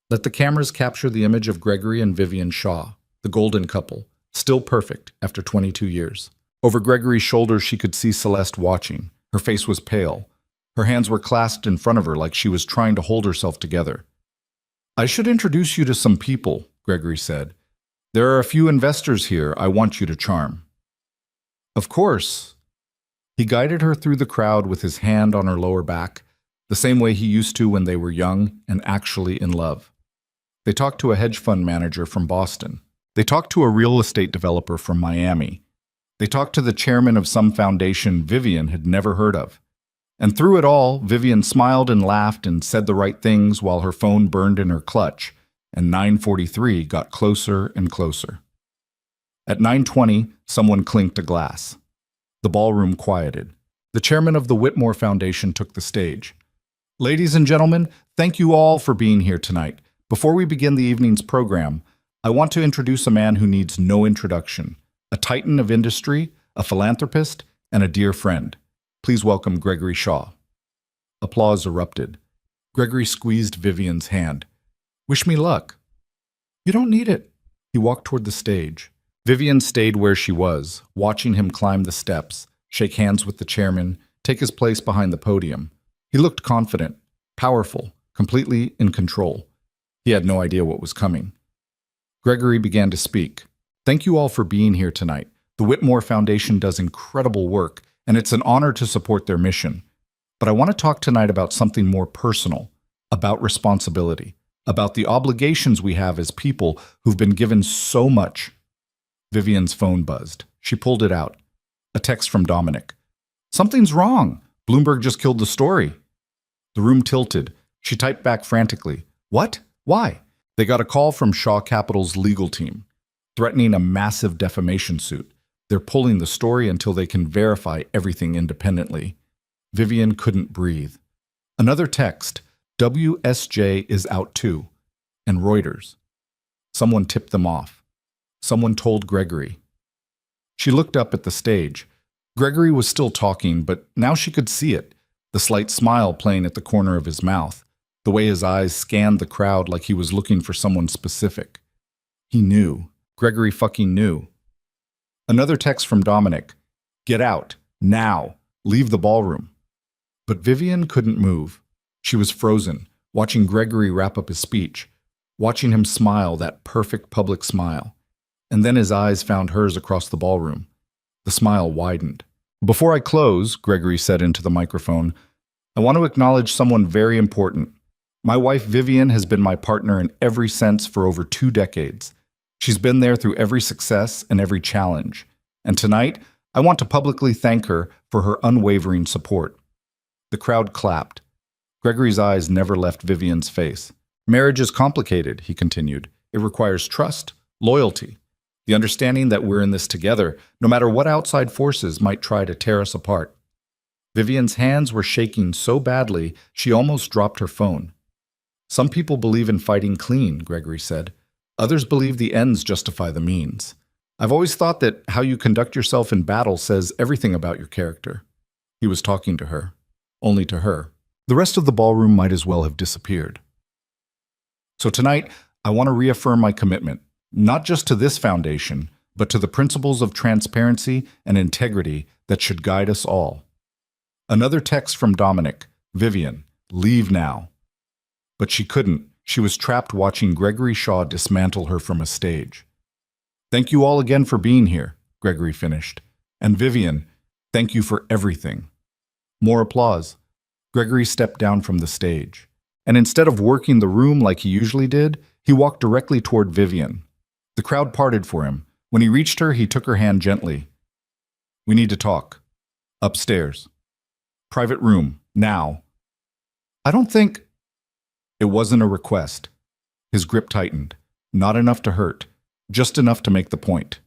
Let the cameras capture the image of Gregory and Vivian Shaw, the golden couple, still perfect after 22 years. Over Gregory's shoulders she could see Celeste watching. Her face was pale. Her hands were clasped in front of her like she was trying to hold herself together. I should introduce you to some people, Gregory said. There are a few investors here I want you to charm. Of course. He guided her through the crowd with his hand on her lower back, the same way he used to when they were young and actually in love. They talked to a hedge fund manager from Boston. They talked to a real estate developer from Miami. They talked to the chairman of some foundation Vivian had never heard of. And through it all, Vivian smiled and laughed and said the right things while her phone burned in her clutch, and 9:43 got closer and closer. At 9:20, someone clinked a glass. The ballroom quieted. The chairman of the Whitmore Foundation took the stage. Ladies and gentlemen, thank you all for being here tonight. Before we begin the evening's program, I want to introduce a man who needs no introduction, a titan of industry, a philanthropist, and a dear friend. Please welcome Gregory Shaw. Applause erupted. Gregory squeezed Vivian's hand. Wish me luck. You don't need it. He walked toward the stage. Vivian stayed where she was, watching him climb the steps, shake hands with the chairman, take his place behind the podium. He looked confident, powerful, completely in control. He had no idea what was coming. Gregory began to speak. Thank you all for being here tonight. The Whitmore Foundation does incredible work, and it's an honor to support their mission. But I want to talk tonight about something more personal, about responsibility, about the obligations we have as people who've been given so much. Vivian's phone buzzed. She pulled it out. A text from Dominic. Something's wrong. Bloomberg just killed the story. The room tilted. She typed back frantically. What? Why? They got a call from Shaw Capital's legal team, threatening a massive defamation suit. They're pulling the story until they can verify everything independently. Vivian couldn't breathe. Another text. WSJ is out too. And Reuters. Someone tipped them off. Someone told Gregory. She looked up at the stage. Gregory was still talking, but now she could see it, the slight smile playing at the corner of his mouth, the way his eyes scanned the crowd like he was looking for someone specific. He knew. Gregory fucking knew. Another text from Dominic. Get out. Now. Leave the ballroom. But Vivian couldn't move. She was frozen, watching Gregory wrap up his speech, watching him smile, that perfect public smile. And then his eyes found hers across the ballroom. The smile widened. Before I close, Gregory said into the microphone, I want to acknowledge someone very important. My wife Vivian has been my partner in every sense for over 2 decades. She's been there through every success and every challenge. And tonight, I want to publicly thank her for her unwavering support. The crowd clapped. Gregory's eyes never left Vivian's face. Marriage is complicated, he continued. It requires trust, loyalty, the understanding that we're in this together, no matter what outside forces might try to tear us apart. Vivian's hands were shaking so badly, she almost dropped her phone. Some people believe in fighting clean, Gregory said. Others believe the ends justify the means. I've always thought that how you conduct yourself in battle says everything about your character. He was talking to her. Only to her. The rest of the ballroom might as well have disappeared. So tonight, I want to reaffirm my commitment, not just to this foundation, but to the principles of transparency and integrity that should guide us all. Another text from Dominic. Vivian, leave now. But she couldn't. She was trapped watching Gregory Shaw dismantle her from a stage. Thank you all again for being here, Gregory finished. And Vivian, thank you for everything. More applause. Gregory stepped down from the stage. And instead of working the room like he usually did, he walked directly toward Vivian. The crowd parted for him. When he reached her, he took her hand gently. We need to talk. Upstairs. Private room, now. I don't think... It wasn't a request. His grip tightened. Not enough to hurt, just enough to make the point.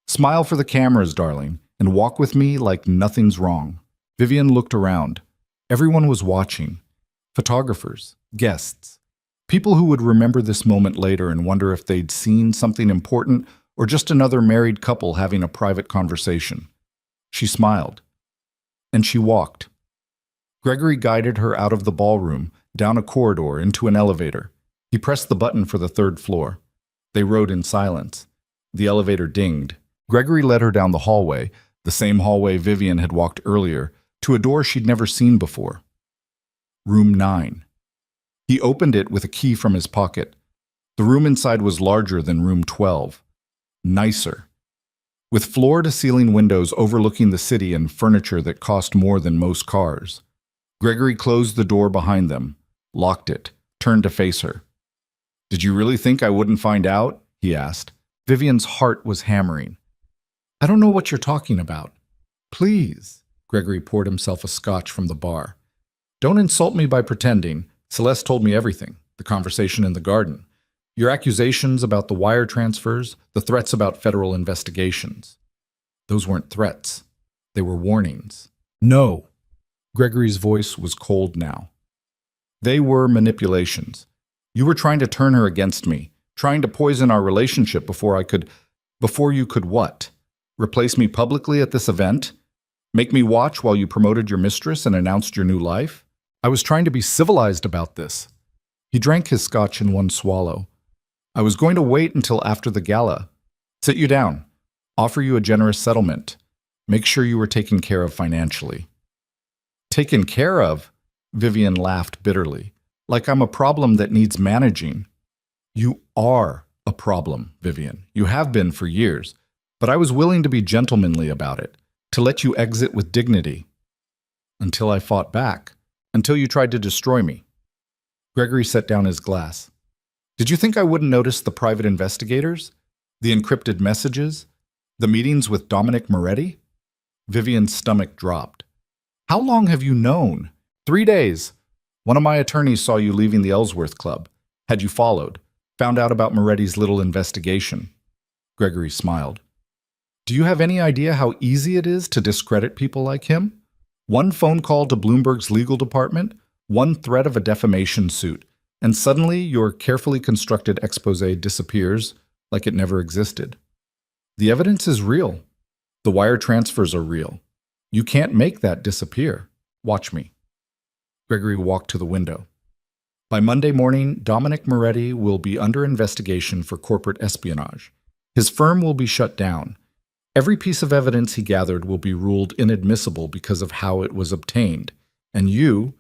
Smile for the cameras, darling, and walk with me like nothing's wrong. Vivian looked around. Everyone was watching. Photographers, guests, people who would remember this moment later and wonder if they'd seen something important or just another married couple having a private conversation. She smiled. And she walked. Gregory guided her out of the ballroom, down a corridor, into an elevator. He pressed the button for the 3rd floor. They rode in silence. The elevator dinged. Gregory led her down the hallway, the same hallway Vivian had walked earlier, to a door she'd never seen before. Room 9. He opened it with a key from his pocket. The room inside was larger than room 12. Nicer. with floor-to-ceiling windows overlooking the city and furniture that cost more than most cars. Gregory closed the door behind them, locked it, turned to face her. "Did you really think I wouldn't find out?" he asked. Vivian's heart was hammering. "I don't know what you're talking about." "Please." Gregory poured himself a scotch from the bar. "Don't insult me by pretending. Celeste told me everything. The conversation in the garden. Your accusations about the wire transfers, the threats about federal investigations. Those weren't threats. They were warnings." "No." Gregory's voice was cold now. "They were manipulations. You were trying to turn her against me, trying to poison our relationship before you could what? Replace me publicly at this event? Make me watch while you promoted your mistress and announced your new life? I was trying to be civilized about this." He drank his scotch in one swallow. "I was going to wait until after the gala. Sit you down. Offer you a generous settlement. Make sure you were taken care of financially." "Taken care of?" Vivian laughed bitterly. "Like I'm a problem that needs managing." "You are a problem, Vivian. You have been for years. But I was willing to be gentlemanly about it, to let you exit with dignity. Until I fought back. Until you tried to destroy me." Gregory set down his glass. "Did you think I wouldn't notice the private investigators? The encrypted messages? The meetings with Dominic Moretti?" Vivian's stomach dropped. "How long have you known?" 3 days. One of my attorneys saw you leaving the Ellsworth Club. Had you followed? Found out about Moretti's little investigation." Gregory smiled. "Do you have any idea how easy it is to discredit people like him? One phone call to Bloomberg's legal department, one threat of a defamation suit, and suddenly your carefully constructed expose disappears like it never existed. The evidence is real. The wire transfers are real. You can't make that disappear. Watch me." Gregory walked to the window. "By Monday morning, Dominic Moretti will be under investigation for corporate espionage. His firm will be shut down. Every piece of evidence he gathered will be ruled inadmissible because of how it was obtained. And you,"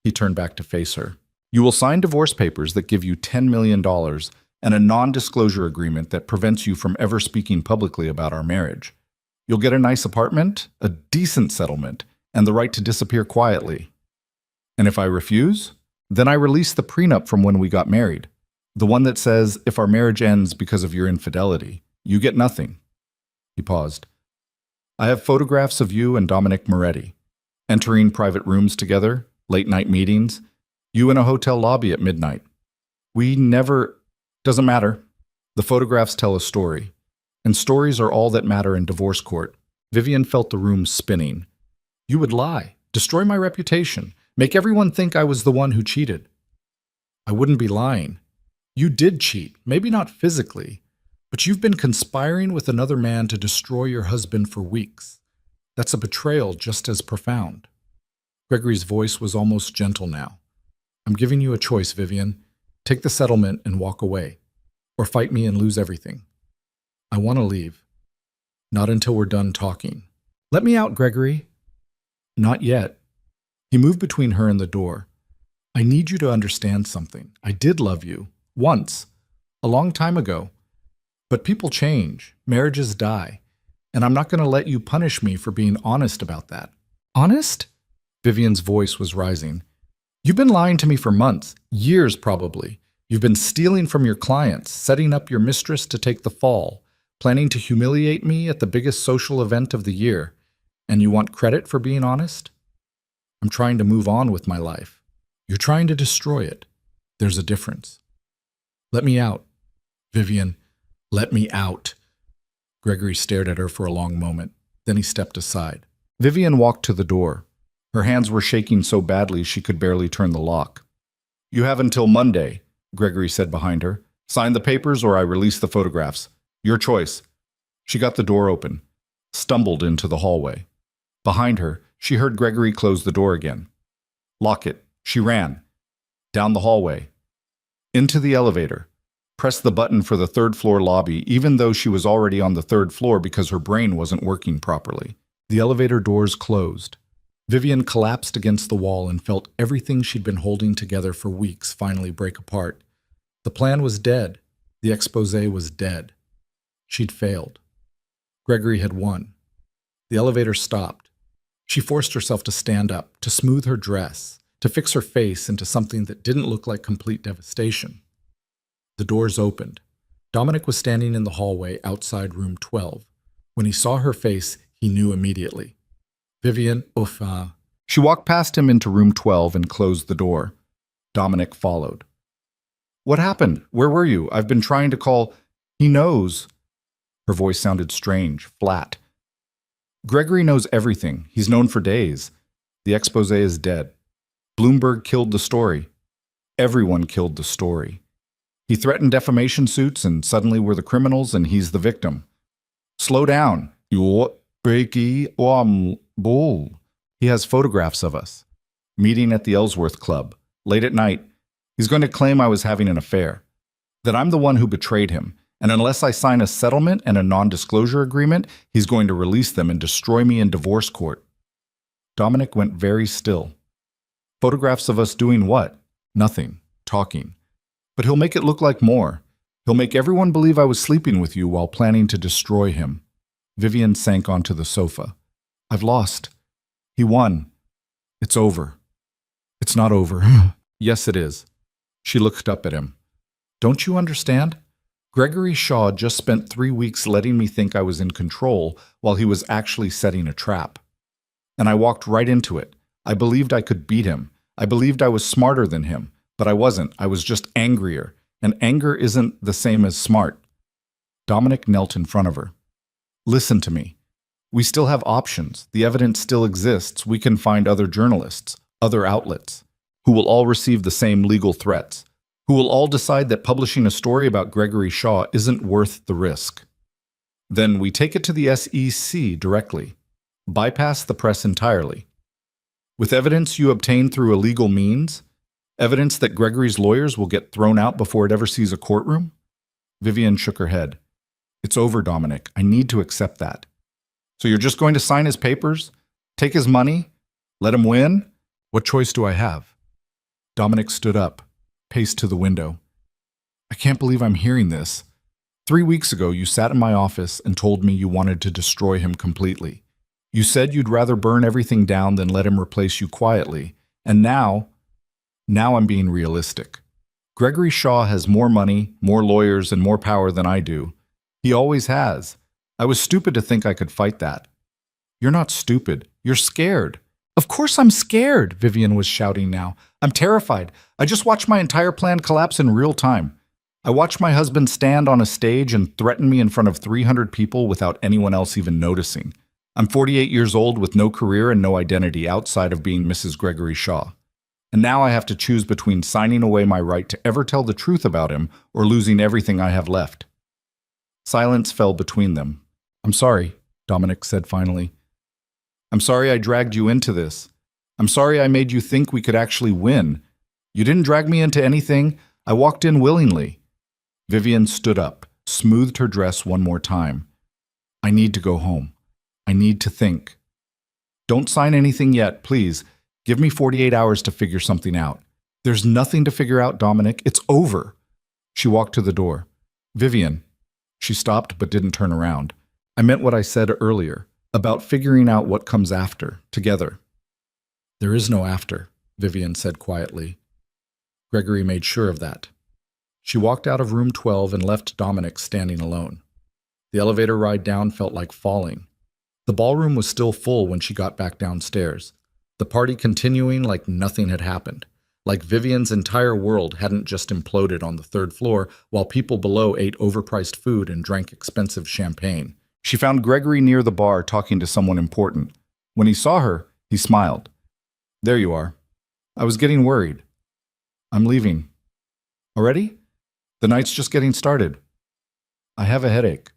he turned back to face her, "you will sign divorce papers that give you $10 million and a non-disclosure agreement that prevents you from ever speaking publicly about our marriage. You'll get a nice apartment, a decent settlement, and the right to disappear quietly. And if I refuse, then I release the prenup from when we got married, the one that says if our marriage ends because of your infidelity, you get nothing." He paused. "I have photographs of you and Dominic Moretti, entering private rooms together, late-night meetings, you in a hotel lobby at midnight. Doesn't matter. The photographs tell a story, and stories are all that matter in divorce court." Vivian felt the room spinning. "You would lie, destroy my reputation, make everyone think I was the one who cheated." "I wouldn't be lying. You did cheat, maybe not physically, but you've been conspiring with another man to destroy your husband for weeks. That's a betrayal just as profound." Gregory's voice was almost gentle now. "I'm giving you a choice, Vivian. Take the settlement and walk away, or fight me and lose everything. I want to leave. Not until we're done talking." "Let me out, Gregory." "Not yet." He moved between her and the door. "I need you to understand something. I did love you. Once. A long time ago. But people change. Marriages die. And I'm not going to let you punish me for being honest about that." "Honest?" Vivian's voice was rising. "You've been lying to me for months, years probably. You've been stealing from your clients, setting up your mistress to take the fall, planning to humiliate me at the biggest social event of the year. And you want credit for being honest? I'm trying to move on with my life. You're trying to destroy it. There's a difference. Let me out. Vivian, let me out." Gregory stared at her for a long moment. Then he stepped aside. Vivian walked to the door. Her hands were shaking so badly she could barely turn the lock. "You have until Monday," Gregory said behind her. "Sign the papers or I release the photographs. Your choice." She got the door open, stumbled into the hallway. Behind her, she heard Gregory close the door again. Lock it. She ran. Down the hallway. Into the elevator. Pressed the button for the third-floor lobby, even though she was already on the third floor because her brain wasn't working properly. The elevator doors closed. Vivian collapsed against the wall and felt everything she'd been holding together for weeks finally break apart. The plan was dead. The exposé was dead. She'd failed. Gregory had won. The elevator stopped. She forced herself to stand up, to smooth her dress, to fix her face into something that didn't look like complete devastation. The doors opened. Dominic was standing in the hallway outside room 12. When he saw her face, he knew immediately. Vivian, enfin. She walked past him into room 12 and closed the door. Dominic followed. What happened? Where were you? I've been trying to call. He knows. Her voice sounded strange, flat. Gregory knows everything. He's known for days. The expose is dead. Bloomberg killed the story. Everyone killed the story. He threatened defamation suits, and suddenly we're the criminals and he's the victim. Slow down. You're breaky bull. He has photographs of us. Meeting at the Ellsworth Club. Late at night. He's going to claim I was having an affair. That I'm the one who betrayed him. And unless I sign a settlement and a non-disclosure agreement, he's going to release them and destroy me in divorce court. Dominic went very still. Photographs of us doing what? Nothing. Talking. But he'll make it look like more. He'll make everyone believe I was sleeping with you while planning to destroy him. Vivian sank onto the sofa. I've lost. He won. It's over. It's not over. Yes, it is. She looked up at him. Don't you understand? Gregory Shaw just spent 3 weeks letting me think I was in control while he was actually setting a trap. And I walked right into it. I believed I could beat him. I believed I was smarter than him. But I wasn't. I was just angrier. And anger isn't the same as smart. Dominic knelt in front of her. Listen to me. We still have options. The evidence still exists. We can find other journalists, other outlets, who will all receive the same legal threats, who will all decide that publishing a story about Gregory Shaw isn't worth the risk. Then we take it to the SEC directly, bypass the press entirely. With evidence you obtain through illegal means, evidence that Gregory's lawyers will get thrown out before it ever sees a courtroom? Vivian shook her head. It's over, Dominic. I need to accept that. So you're just going to sign his papers? Take his money? Let him win? What choice do I have? Dominic stood up, paced to the window. I can't believe I'm hearing this. 3 weeks ago, you sat in my office and told me you wanted to destroy him completely. You said you'd rather burn everything down than let him replace you quietly. And now I'm being realistic. Gregory Shaw has more money, more lawyers, and more power than I do. He always has. I was stupid to think I could fight that. You're not stupid. You're scared. Of course I'm scared, Vivian was shouting now. I'm terrified. I just watched my entire plan collapse in real time. I watched my husband stand on a stage and threaten me in front of 300 people without anyone else even noticing. I'm 48 years old with no career and no identity outside of being Mrs. Gregory Shaw. And now I have to choose between signing away my right to ever tell the truth about him or losing everything I have left. Silence fell between them. I'm sorry, Dominic said finally. I'm sorry I dragged you into this. I'm sorry I made you think we could actually win. You didn't drag me into anything. I walked in willingly. Vivian stood up, smoothed her dress one more time. I need to go home. I need to think. Don't sign anything yet, please. Give me 48 hours to figure something out. There's nothing to figure out, Dominic. It's over. She walked to the door. Vivian. She stopped but didn't turn around. I meant what I said earlier, about figuring out what comes after, together. There is no after, Vivian said quietly. Gregory made sure of that. She walked out of room 12 and left Dominic standing alone. The elevator ride down felt like falling. The ballroom was still full when she got back downstairs, the party continuing like nothing had happened, like Vivian's entire world hadn't just imploded on the third floor while people below ate overpriced food and drank expensive champagne. She found Gregory near the bar talking to someone important. When he saw her, he smiled. There you are. I was getting worried. I'm leaving. Already? The night's just getting started. I have a headache.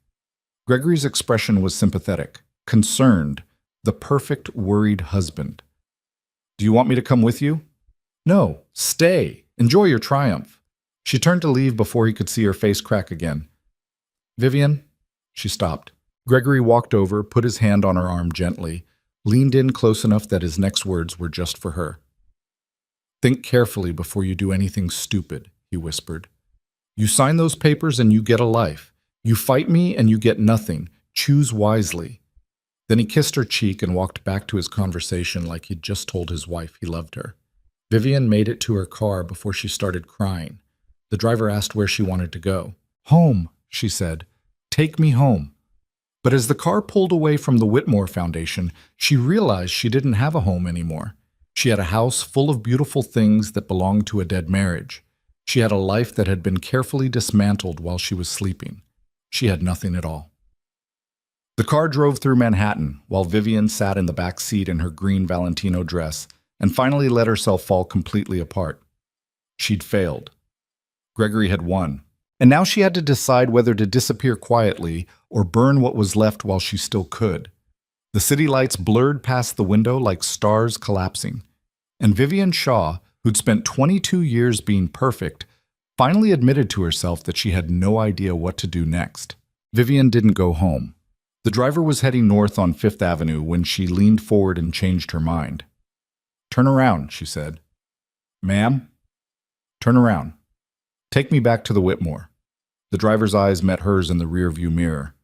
Gregory's expression was sympathetic, concerned, the perfect worried husband. Do you want me to come with you? No, stay. Enjoy your triumph. She turned to leave before he could see her face crack again. Vivian? She stopped. Gregory walked over, put his hand on her arm gently, leaned in close enough that his next words were just for her. Think carefully before you do anything stupid, he whispered. You sign those papers and you get a life. You fight me and you get nothing. Choose wisely." Then he kissed her cheek and walked back to his conversation like he'd just told his wife he loved her. Vivian made it to her car before she started crying. The driver asked where she wanted to go. "Home," she said. "Take me home." But as the car pulled away from the Whitmore Foundation, she realized she didn't have a home anymore. She had a house full of beautiful things that belonged to a dead marriage. She had a life that had been carefully dismantled while she was sleeping. She had nothing at all. The car drove through Manhattan while Vivian sat in the back seat in her green Valentino dress and finally let herself fall completely apart. She'd failed. Gregory had won. And now she had to decide whether to disappear quietly or burn what was left while she still could. The city lights blurred past the window like stars collapsing. And Vivian Shaw, who'd spent 22 years being perfect, finally admitted to herself that she had no idea what to do next. Vivian didn't go home. The driver was heading north on Fifth Avenue when she leaned forward and changed her mind. "Turn around," she said. "Ma'am?" "Turn around. Take me back to the Whitmore." The driver's eyes met hers in the rearview mirror.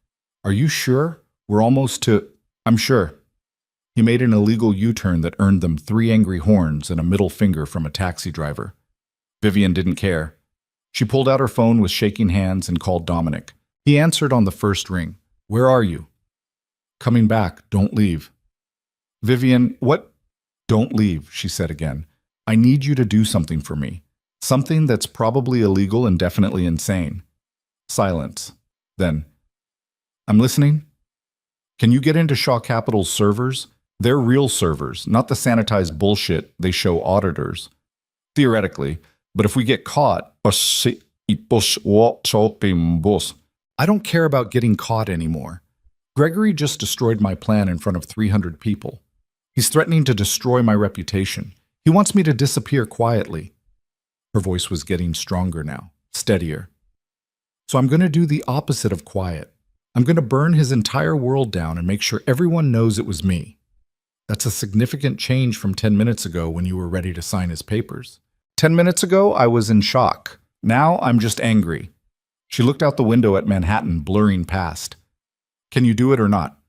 "Are you sure? We're almost to—" "I'm sure." He made an illegal U-turn that earned them 3 angry horns and a middle finger from a taxi driver. Vivian didn't care. She pulled out her phone with shaking hands and called Dominic. He answered on the first ring. "Where are you?" "Coming back. Don't leave." "Vivian, what?" "Don't leave," she said again. "I need you to do something for me. Something that's probably illegal and definitely insane." Silence. Then, "I'm listening." "Can you get into Shaw Capital's servers? They're real servers, not the sanitized bullshit they show auditors." "Theoretically, but if we get caught..." "I don't care about getting caught anymore. Gregory just destroyed my plan in front of 300 people. He's threatening to destroy my reputation. He wants me to disappear quietly." Her voice was getting stronger now, steadier. "So I'm going to do the opposite of quiet. I'm going to burn his entire world down and make sure everyone knows it was me. That's a significant change from 10 minutes ago when you were ready to sign his papers. 10 minutes ago, I was in shock. Now I'm just angry." She looked out the window at Manhattan, blurring past. "Can you do it or not?"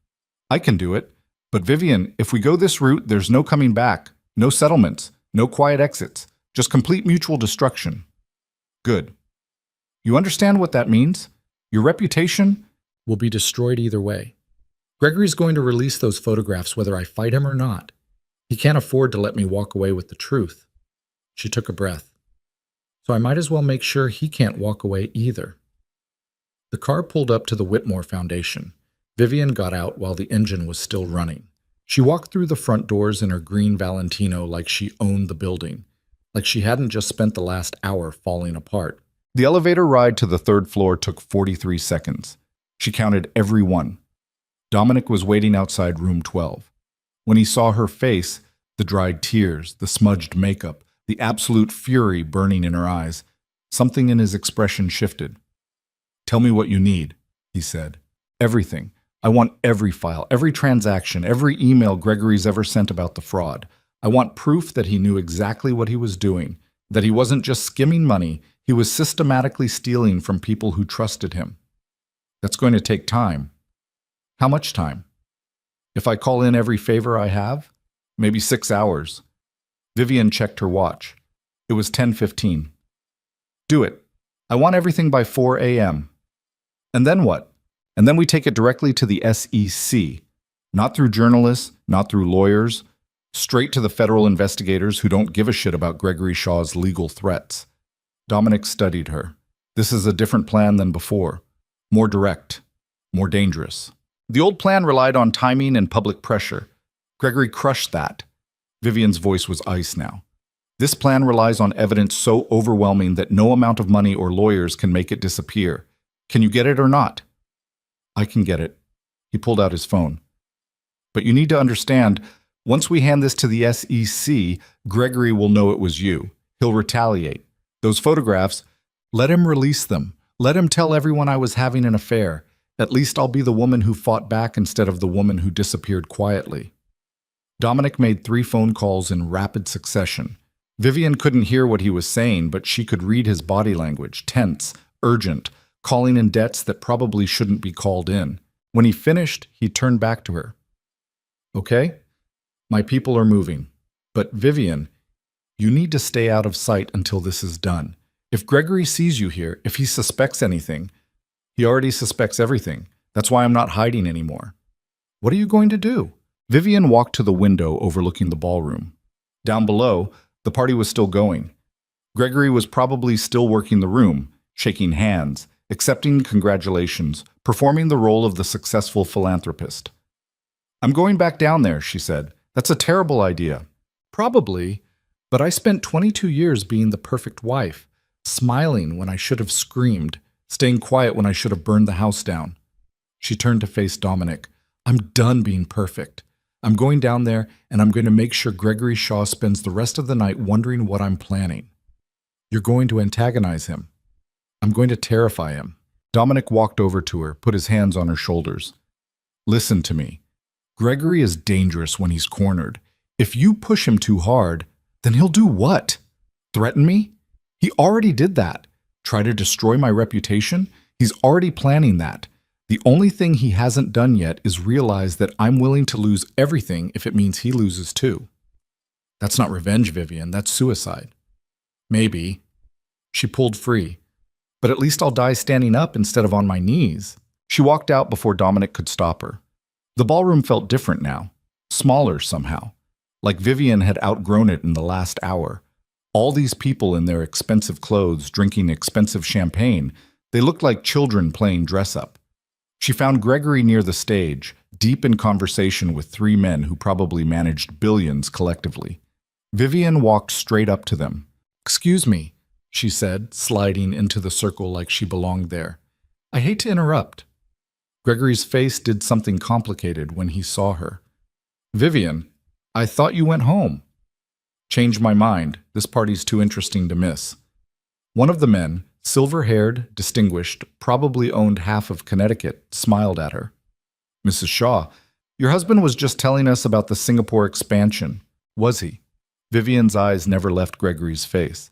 "I can do it. But Vivian, if we go this route, there's no coming back. No settlements. No quiet exits. Just complete mutual destruction." "Good. You understand what that means? Your reputation will be destroyed either way. Gregory's going to release those photographs whether I fight him or not. He can't afford to let me walk away with the truth." She took a breath. "So I might as well make sure he can't walk away either." The car pulled up to the Whitmore Foundation. Vivian got out while the engine was still running. She walked through the front doors in her green Valentino like she owned the building, like she hadn't just spent the last hour falling apart. The elevator ride to the 3rd floor took 43 seconds. She counted every one. Dominic was waiting outside room 12. When he saw her face, the dried tears, the smudged makeup, the absolute fury burning in her eyes, something in his expression shifted. "Tell me what you need," he said. "Everything. I want every file, every transaction, every email Gregory's ever sent about the fraud. I want proof that he knew exactly what he was doing, that he wasn't just skimming money, he was systematically stealing from people who trusted him. That's going to take time." "How much time?" "If I call in every favor I have, maybe 6 hours." Vivian checked her watch. It was 10:15. "Do it. I want everything by 4 a.m. "And then what?" "And then we take it directly to the SEC. Not through journalists, not through lawyers. Straight to the federal investigators who don't give a shit about Gregory Shaw's legal threats." Dominic studied her. "This is a different plan than before. More direct. More dangerous. The old plan relied on timing and public pressure. Gregory crushed that." Vivian's voice was ice now. "This plan relies on evidence so overwhelming that no amount of money or lawyers can make it disappear. Can you get it or not?" "I can get it." He pulled out his phone. "But you need to understand, once we hand this to the SEC, Gregory will know it was you. He'll retaliate. Those photographs, let him release them. Let him tell everyone I was having an affair. At least I'll be the woman who fought back instead of the woman who disappeared quietly." Dominic made 3 phone calls in rapid succession. Vivian couldn't hear what he was saying, but she could read his body language, tense, urgent, calling in debts that probably shouldn't be called in. When he finished, he turned back to her. Okay, my people are moving. But Vivian, you need to stay out of sight until this is done. If Gregory sees you here, if he suspects anything, he already suspects everything. That's why I'm not hiding anymore. What are you going to do? Vivian walked to the window overlooking the ballroom. Down below, the party was still going. Gregory was probably still working the room, shaking hands, accepting congratulations, performing the role of the successful philanthropist. I'm going back down there, she said. That's a terrible idea. Probably, but I spent 22 years being the perfect wife, smiling when I should have screamed, staying quiet when I should have burned the house down. She turned to face Dominic. I'm done being perfect. I'm going down there, and I'm going to make sure Gregory Shaw spends the rest of the night wondering what I'm planning. You're going to antagonize him. I'm going to terrify him. Dominic walked over to her, put his hands on her shoulders. Listen to me. Gregory is dangerous when he's cornered. If you push him too hard, then he'll do what? Threaten me? He already did that. Try to destroy my reputation? He's already planning that. The only thing he hasn't done yet is realize that I'm willing to lose everything if it means he loses too. That's not revenge, Vivian. That's suicide. Maybe. She pulled free. But at least I'll die standing up instead of on my knees. She walked out before Dominic could stop her. The ballroom felt different now. Smaller somehow. Like Vivian had outgrown it in the last hour. All these people in their expensive clothes drinking expensive champagne, they looked like children playing dress-up. She found Gregory near the stage, deep in conversation with three men who probably managed billions collectively. Vivian walked straight up to them. Excuse me, she said, sliding into the circle like she belonged there. I hate to interrupt. Gregory's face did something complicated when he saw her. Vivian, I thought you went home. Changed my mind. This party's too interesting to miss. One of the men, silver-haired, distinguished, probably owned half of Connecticut, smiled at her. Mrs. Shaw, your husband was just telling us about the Singapore expansion. Was he? Vivian's eyes never left Gregory's face.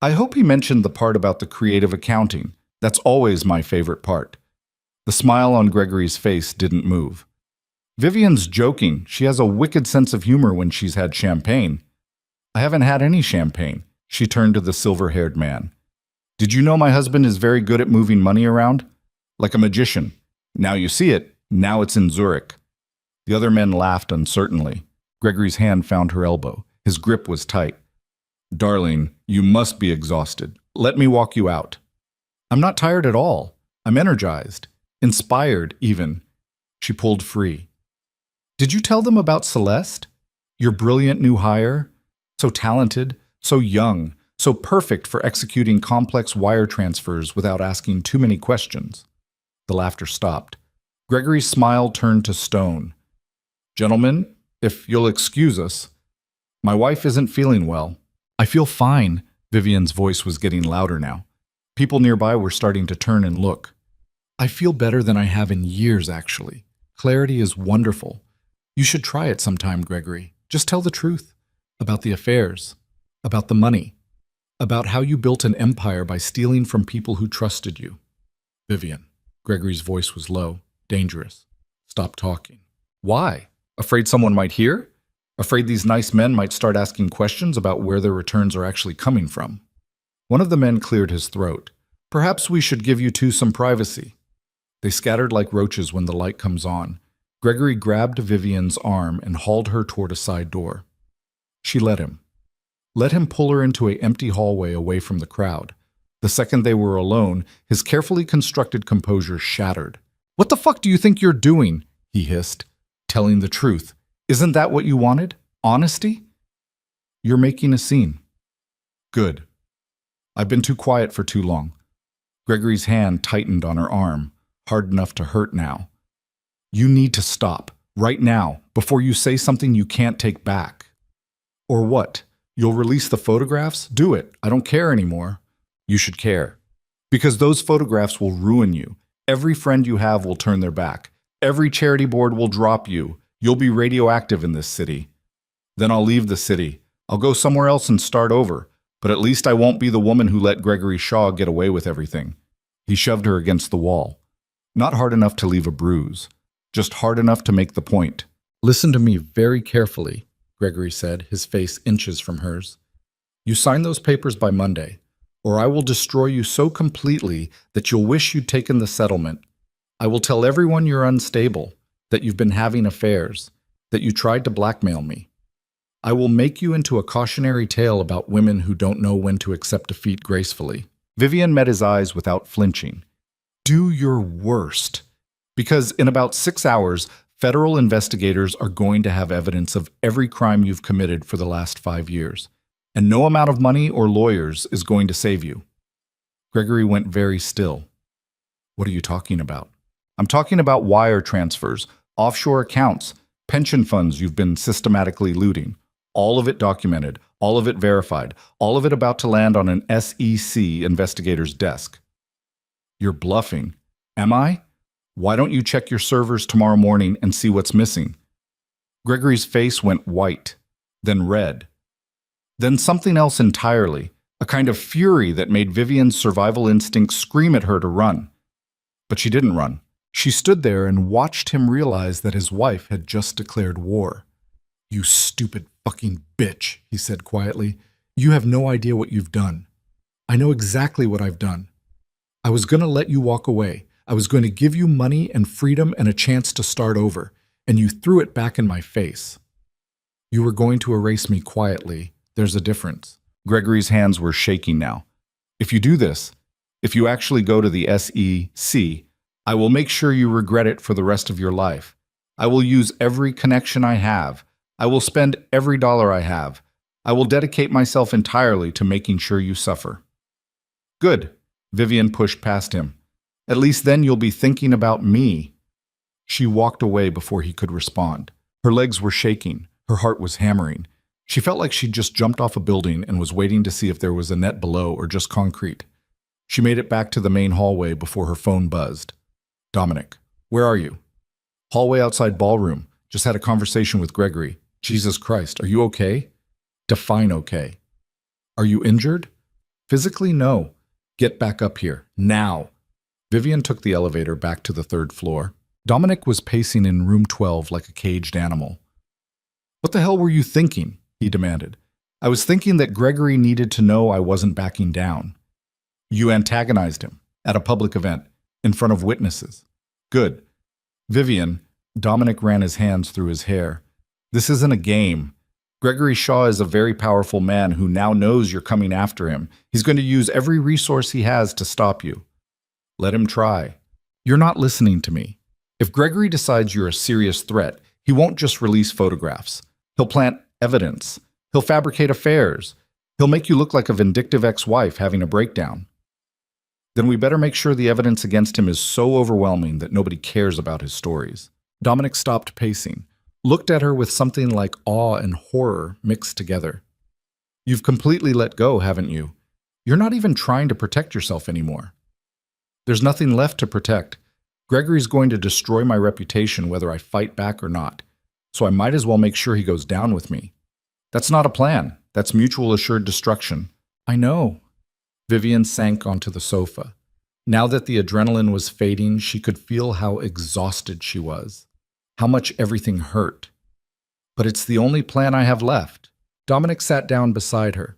I hope he mentioned the part about the creative accounting. That's always my favorite part. The smile on Gregory's face didn't move. Vivian's joking. She has a wicked sense of humor when she's had champagne. I haven't had any champagne. She turned to the silver-haired man. Did you know my husband is very good at moving money around? Like a magician. Now you see it. Now it's in Zurich. The other men laughed uncertainly. Gregory's hand found her elbow. His grip was tight. Darling, you must be exhausted. Let me walk you out. I'm not tired at all. I'm energized. Inspired, even. She pulled free. Did you tell them about Celeste? Your brilliant new hire? So talented, so young, so perfect for executing complex wire transfers without asking too many questions. The laughter stopped. Gregory's smile turned to stone. Gentlemen, if you'll excuse us, my wife isn't feeling well. I feel fine. Vivian's voice was getting louder now. People nearby were starting to turn and look. I feel better than I have in years, actually. Clarity is wonderful. You should try it sometime, Gregory. Just tell the truth. About the affairs. About the money. About how you built an empire by stealing from people who trusted you. Vivian. Gregory's voice was low, dangerous. Stop talking. Why? Afraid someone might hear? Afraid these nice men might start asking questions about where their returns are actually coming from? One of the men cleared his throat. Perhaps we should give you two some privacy. They scattered like roaches when the light comes on. Gregory grabbed Vivian's arm and hauled her toward a side door. She let him. Let him pull her into an empty hallway away from the crowd. The second they were alone, his carefully constructed composure shattered. What the fuck do you think you're doing? He hissed. Telling the truth. Isn't that what you wanted? Honesty? You're making a scene. Good. I've been too quiet for too long. Gregory's hand tightened on her arm, hard enough to hurt now. You need to stop, right now, before you say something you can't take back. Or what? You'll release the photographs? Do it. I don't care anymore. You should care. Because those photographs will ruin you. Every friend you have will turn their back. Every charity board will drop you. You'll be radioactive in this city. Then I'll leave the city. I'll go somewhere else and start over. But at least I won't be the woman who let Gregory Shaw get away with everything. He shoved her against the wall. Not hard enough to leave a bruise, just hard enough to make the point. Listen to me very carefully, Gregory said, his face inches from hers. You sign those papers by Monday, or I will destroy you so completely that you'll wish you'd taken the settlement. I will tell everyone you're unstable, that you've been having affairs, that you tried to blackmail me. I will make you into a cautionary tale about women who don't know when to accept defeat gracefully. Vivian met his eyes without flinching. Do your worst. Because in about 6 hours, federal investigators are going to have evidence of every crime you've committed for the last 5 years. And no amount of money or lawyers is going to save you. Gregory went very still. What are you talking about? I'm talking about wire transfers, offshore accounts, pension funds you've been systematically looting. All of it documented, all of it verified, all of it about to land on an SEC investigator's desk. You're bluffing. Am I? Why don't you check your servers tomorrow morning and see what's missing? Gregory's face went white, then red. Then something else entirely, a kind of fury that made Vivian's survival instinct scream at her to run. But she didn't run. She stood there and watched him realize that his wife had just declared war. You stupid fucking bitch, he said quietly. You have no idea what you've done. I know exactly what I've done. I was going to let you walk away. I was going to give you money and freedom and a chance to start over, and you threw it back in my face. You were going to erase me quietly. There's a difference. Gregory's hands were shaking now. If you do this, if you actually go to the SEC, I will make sure you regret it for the rest of your life. I will use every connection I have. I will spend every dollar I have. I will dedicate myself entirely to making sure you suffer. Good. Vivian pushed past him. At least then you'll be thinking about me. She walked away before he could respond. Her legs were shaking. Her heart was hammering. She felt like she'd just jumped off a building and was waiting to see if there was a net below or just concrete. She made it back to the main hallway before her phone buzzed. Dominic, where are you? Hallway outside ballroom. Just had a conversation with Gregory. Jesus Christ, are you okay? Define okay. Are you injured? Physically, no. Get back up here, now. Vivian took the elevator back to the 3rd floor. Dominic was pacing in room 12 like a caged animal. What the hell were you thinking? He demanded. I was thinking that Gregory needed to know I wasn't backing down. You antagonized him at a public event, in front of witnesses. Good. Vivian, Dominic ran his hands through his hair. This isn't a game. Gregory Shaw is a very powerful man who now knows you're coming after him. He's going to use every resource he has to stop you. Let him try. You're not listening to me. If Gregory decides you're a serious threat, he won't just release photographs. He'll plant evidence. He'll fabricate affairs. He'll make you look like a vindictive ex-wife having a breakdown. Then we better make sure the evidence against him is so overwhelming that nobody cares about his stories. Dominic stopped pacing, looked at her with something like awe and horror mixed together. You've completely let go, haven't you? You're not even trying to protect yourself anymore. There's nothing left to protect. Gregory's going to destroy my reputation whether I fight back or not, so I might as well make sure he goes down with me. That's not a plan. That's mutual assured destruction. I know. Vivian sank onto the sofa. Now that the adrenaline was fading, she could feel how exhausted she was, how much everything hurt. But it's the only plan I have left. Dominic sat down beside her.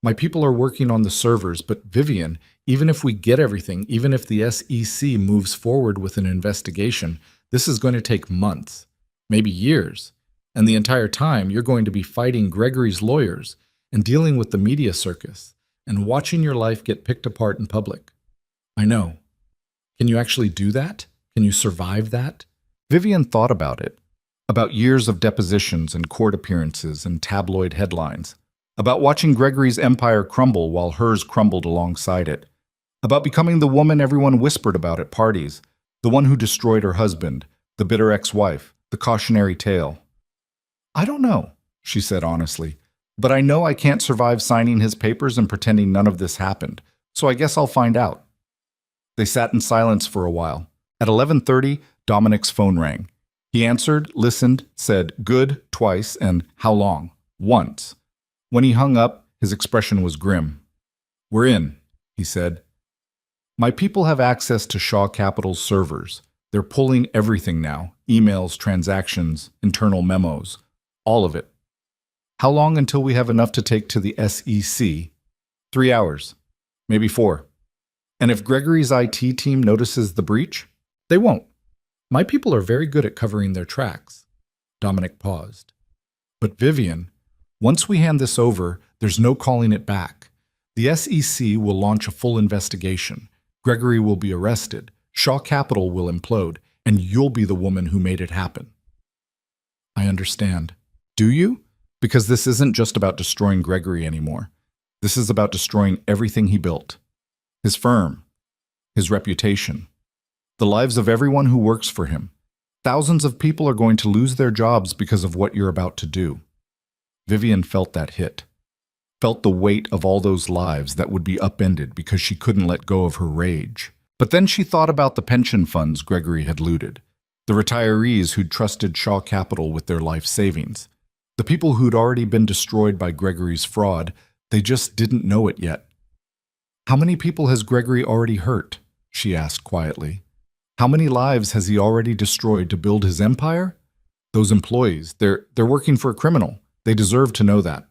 My people are working on the servers, but Vivian, even if we get everything, even if the SEC moves forward with an investigation, this is going to take months, maybe years. And the entire time, you're going to be fighting Gregory's lawyers and dealing with the media circus and watching your life get picked apart in public. I know. Can you actually do that? Can you survive that? Vivian thought about it, about years of depositions and court appearances and tabloid headlines, about watching Gregory's empire crumble while hers crumbled alongside it, about becoming the woman everyone whispered about at parties, the one who destroyed her husband, the bitter ex-wife, the cautionary tale. I don't know, she said honestly, but I know I can't survive signing his papers and pretending none of this happened, so I guess I'll find out. They sat in silence for a while. At 11:30, Dominic's phone rang. He answered, listened, said good twice and how long once. When he hung up, his expression was grim. We're in, he said. My people have access to Shaw Capital's servers. They're pulling everything now. Emails, transactions, internal memos. All of it. How long until we have enough to take to the SEC? 3 hours. Maybe 4. And if Gregory's IT team notices the breach? They won't. My people are very good at covering their tracks. Dominic paused. But Vivian, once we hand this over, there's no calling it back. The SEC will launch a full investigation. Gregory will be arrested. Shaw Capital will implode, and you'll be the woman who made it happen. I understand. Do you? Because this isn't just about destroying Gregory anymore. This is about destroying everything he built. His firm, his reputation, the lives of everyone who works for him. Thousands of people are going to lose their jobs because of what you're about to do. Vivian felt that hit. Felt the weight of all those lives that would be upended because she couldn't let go of her rage. But then she thought about the pension funds Gregory had looted, the retirees who'd trusted Shaw Capital with their life savings, the people who'd already been destroyed by Gregory's fraud. They just didn't know it yet. How many people has Gregory already hurt? She asked quietly. How many lives has he already destroyed to build his empire? Those employees, they're working for a criminal. They deserve to know that.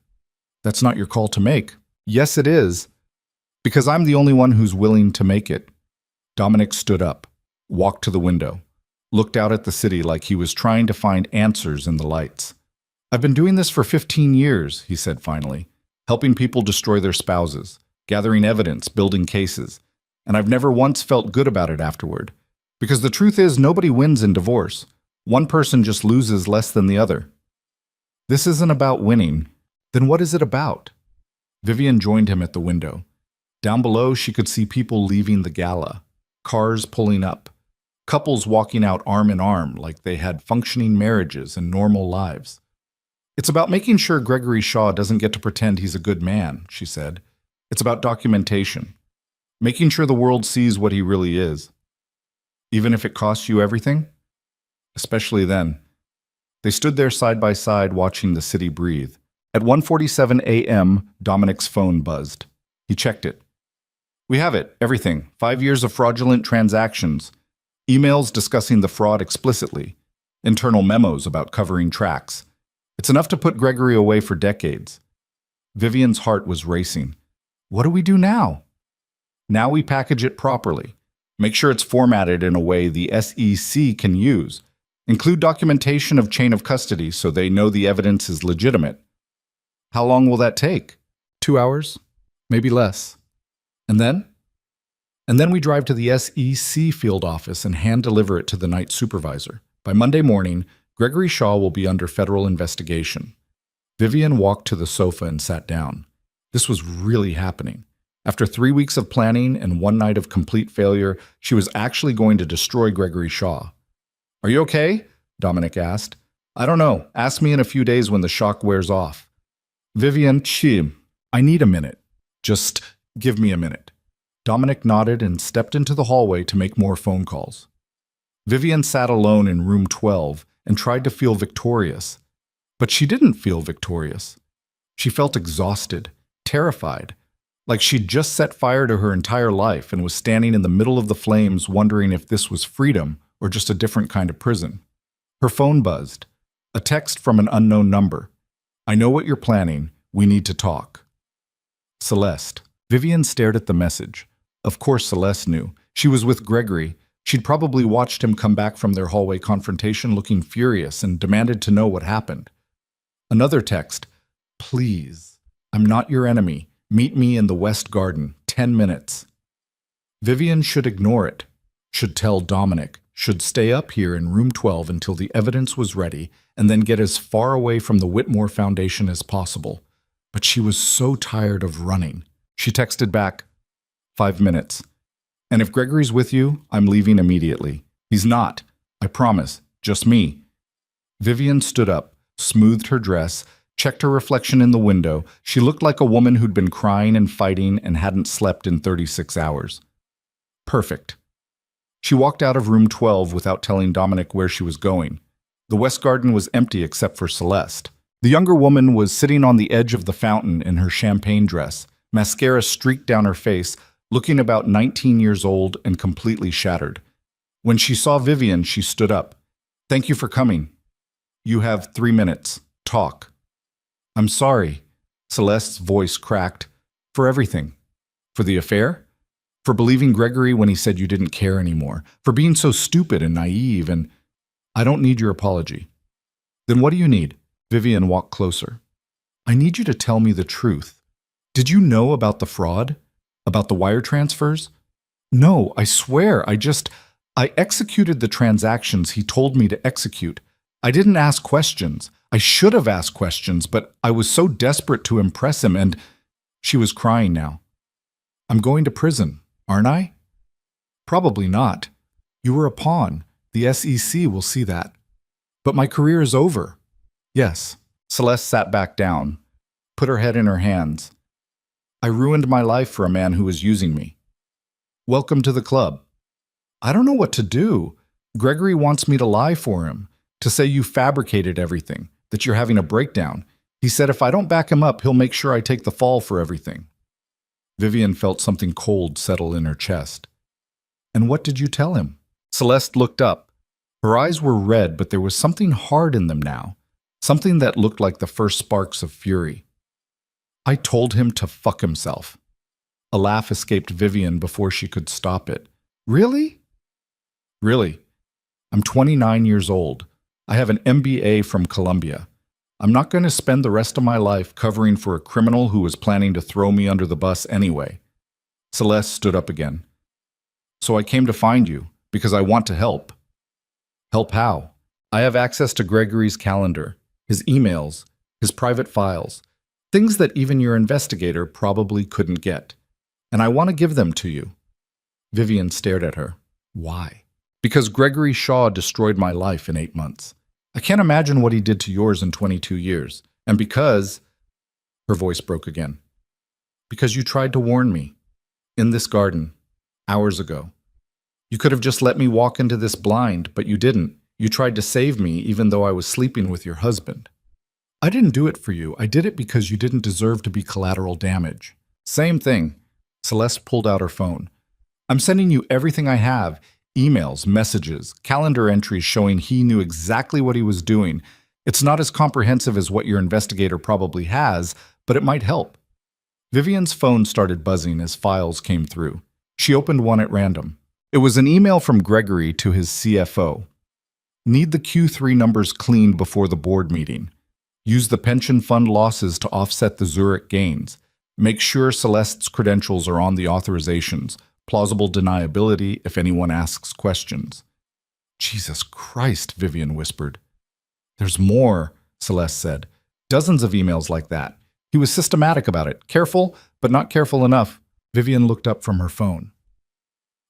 That's not your call to make. Yes, it is. Because I'm the only one who's willing to make it. Dominic stood up, walked to the window, looked out at the city like he was trying to find answers in the lights. I've been doing this for 15 years, he said finally, helping people destroy their spouses, gathering evidence, building cases, and I've never once felt good about it afterward. Because the truth is, nobody wins in divorce. One person just loses less than the other. This isn't about winning. Then what is it about? Vivian joined him at the window. Down below, she could see people leaving the gala, cars pulling up, couples walking out arm in arm like they had functioning marriages and normal lives. It's about making sure Gregory Shaw doesn't get to pretend he's a good man, she said. It's about documentation, making sure the world sees what he really is. Even if it costs you everything? Especially then. They stood there side by side watching the city breathe. At 1:47 a.m., Dominic's phone buzzed. He checked it. We have it, everything. 5 years of fraudulent transactions. Emails discussing the fraud explicitly. Internal memos about covering tracks. It's enough to put Gregory away for decades. Vivian's heart was racing. What do we do now? Now we package it properly. Make sure it's formatted in a way the SEC can use. Include documentation of chain of custody so they know the evidence is legitimate. How long will that take? 2 hours? Maybe less. And then? And then we drive to the SEC field office and hand-deliver it to the night supervisor. By Monday morning, Gregory Shaw will be under federal investigation. Vivian walked to the sofa and sat down. This was really happening. After 3 weeks of planning and 1 night of complete failure, she was actually going to destroy Gregory Shaw. Are you okay? Dominic asked. I don't know. Ask me in a few days when the shock wears off. Vivian, I need a minute. Just give me a minute. Dominic nodded and stepped into the hallway to make more phone calls. Vivian sat alone in room 12 and tried to feel victorious. But she didn't feel victorious. She felt exhausted, terrified, like she'd just set fire to her entire life and was standing in the middle of the flames wondering if this was freedom or just a different kind of prison. Her phone buzzed. A text from an unknown number. I know what you're planning. We need to talk. Celeste. Vivian stared at the message. Of course Celeste knew. She was with Gregory. She'd probably watched him come back from their hallway confrontation looking furious and demanded to know what happened. Another text. Please. I'm not your enemy. Meet me in the West Garden. 10 minutes. Vivian should ignore it. Should tell Dominic. Should stay up here in room 12 until the evidence was ready and then get as far away from the Whitmore Foundation as possible. But she was so tired of running. She texted back, 5 minutes. And if Gregory's with you, I'm leaving immediately. He's not. I promise. Just me. Vivian stood up, smoothed her dress, checked her reflection in the window. She looked like a woman who'd been crying and fighting and hadn't slept in 36 hours. Perfect. She walked out of room 12 without telling Dominic where she was going. The West Garden was empty except for Celeste. The younger woman was sitting on the edge of the fountain in her champagne dress, mascara streaked down her face, looking about 19 years old and completely shattered. When she saw Vivian, she stood up. "Thank you for coming. You have 3 minutes. Talk." "I'm sorry." Celeste's voice cracked. "For everything. For the affair? For believing Gregory when he said you didn't care anymore. For being so stupid and naive and... I don't need your apology." "Then what do you need?" Vivian walked closer. "I need you to tell me the truth. Did you know about the fraud? About the wire transfers?" "No, I swear, I executed the transactions he told me to execute. I didn't ask questions. I should have asked questions, but I was so desperate to impress him and..." She was crying now. "I'm going to prison, aren't I?" "Probably not. You were a pawn. The SEC will see that. But my career is over." "Yes." Celeste sat back down, put her head in her hands. "I ruined my life for a man who was using me. Welcome to the club." "I don't know what to do. Gregory wants me to lie for him, to say you fabricated everything, that you're having a breakdown. He said if I don't back him up, he'll make sure I take the fall for everything." Vivian felt something cold settle in her chest. "And what did you tell him?" Celeste looked up. Her eyes were red, but there was something hard in them now, something that looked like the first sparks of fury. "I told him to fuck himself." A laugh escaped Vivian before she could stop it. "Really?" "Really. I'm 29 years old. I have an MBA from Columbia. I'm not going to spend the rest of my life covering for a criminal who was planning to throw me under the bus anyway." Celeste stood up again. "So I came to find you, because I want to help." "Help how?" "I have access to Gregory's calendar, his emails, his private files, things that even your investigator probably couldn't get. And I want to give them to you." Vivian stared at her. "Why?" "Because Gregory Shaw destroyed my life in 8 months. I can't imagine what he did to yours in 22 years. And because..." Her voice broke again. "Because you tried to warn me. In this garden. Hours ago. You could have just let me walk into this blind, but you didn't. You tried to save me even though I was sleeping with your husband. I didn't do it for you. I did it because you didn't deserve to be collateral damage." "Same thing." Celeste pulled out her phone. "I'm sending you everything I have. Emails, messages, calendar entries showing he knew exactly what he was doing. It's not as comprehensive as what your investigator probably has, but it might help." Vivian's phone started buzzing as files came through. She opened one at random. It was an email from Gregory to his CFO. "Need the Q3 numbers cleaned before the board meeting. Use the pension fund losses to offset the Zurich gains. Make sure Celeste's credentials are on the authorizations. Plausible deniability if anyone asks questions." "Jesus Christ," Vivian whispered. "There's more," Celeste said. "Dozens of emails like that. He was systematic about it. Careful, but not careful enough." Vivian looked up from her phone.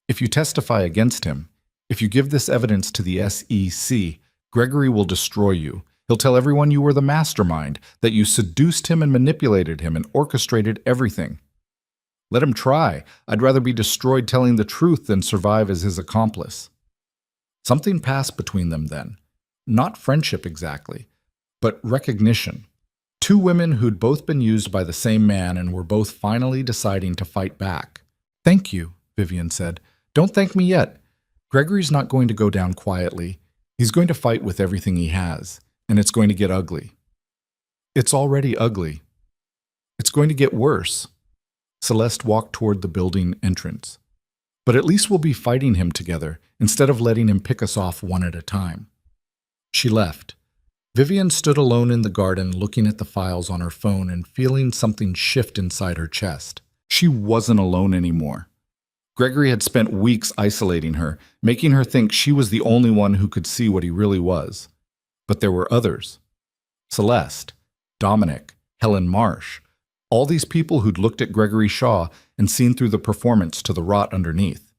"If you testify against him, if you give this evidence to the SEC, Gregory will destroy you. He'll tell everyone you were the mastermind, that you seduced him and manipulated him and orchestrated everything." "Let him try. I'd rather be destroyed telling the truth than survive as his accomplice." Something passed between them then. Not friendship exactly, but recognition. Two women who'd both been used by the same man and were both finally deciding to fight back. "Thank you," Vivian said. "Don't thank me yet. Gregory's not going to go down quietly. He's going to fight with everything he has, and it's going to get ugly. It's already ugly. It's going to get worse." Celeste walked toward the building entrance. "But at least we'll be fighting him together, instead of letting him pick us off one at a time." She left. Vivian stood alone in the garden looking at the files on her phone and feeling something shift inside her chest. She wasn't alone anymore. Gregory had spent weeks isolating her, making her think she was the only one who could see what he really was. But there were others. Celeste, Dominic, Helen Marsh, all these people who'd looked at Gregory Shaw and seen through the performance to the rot underneath.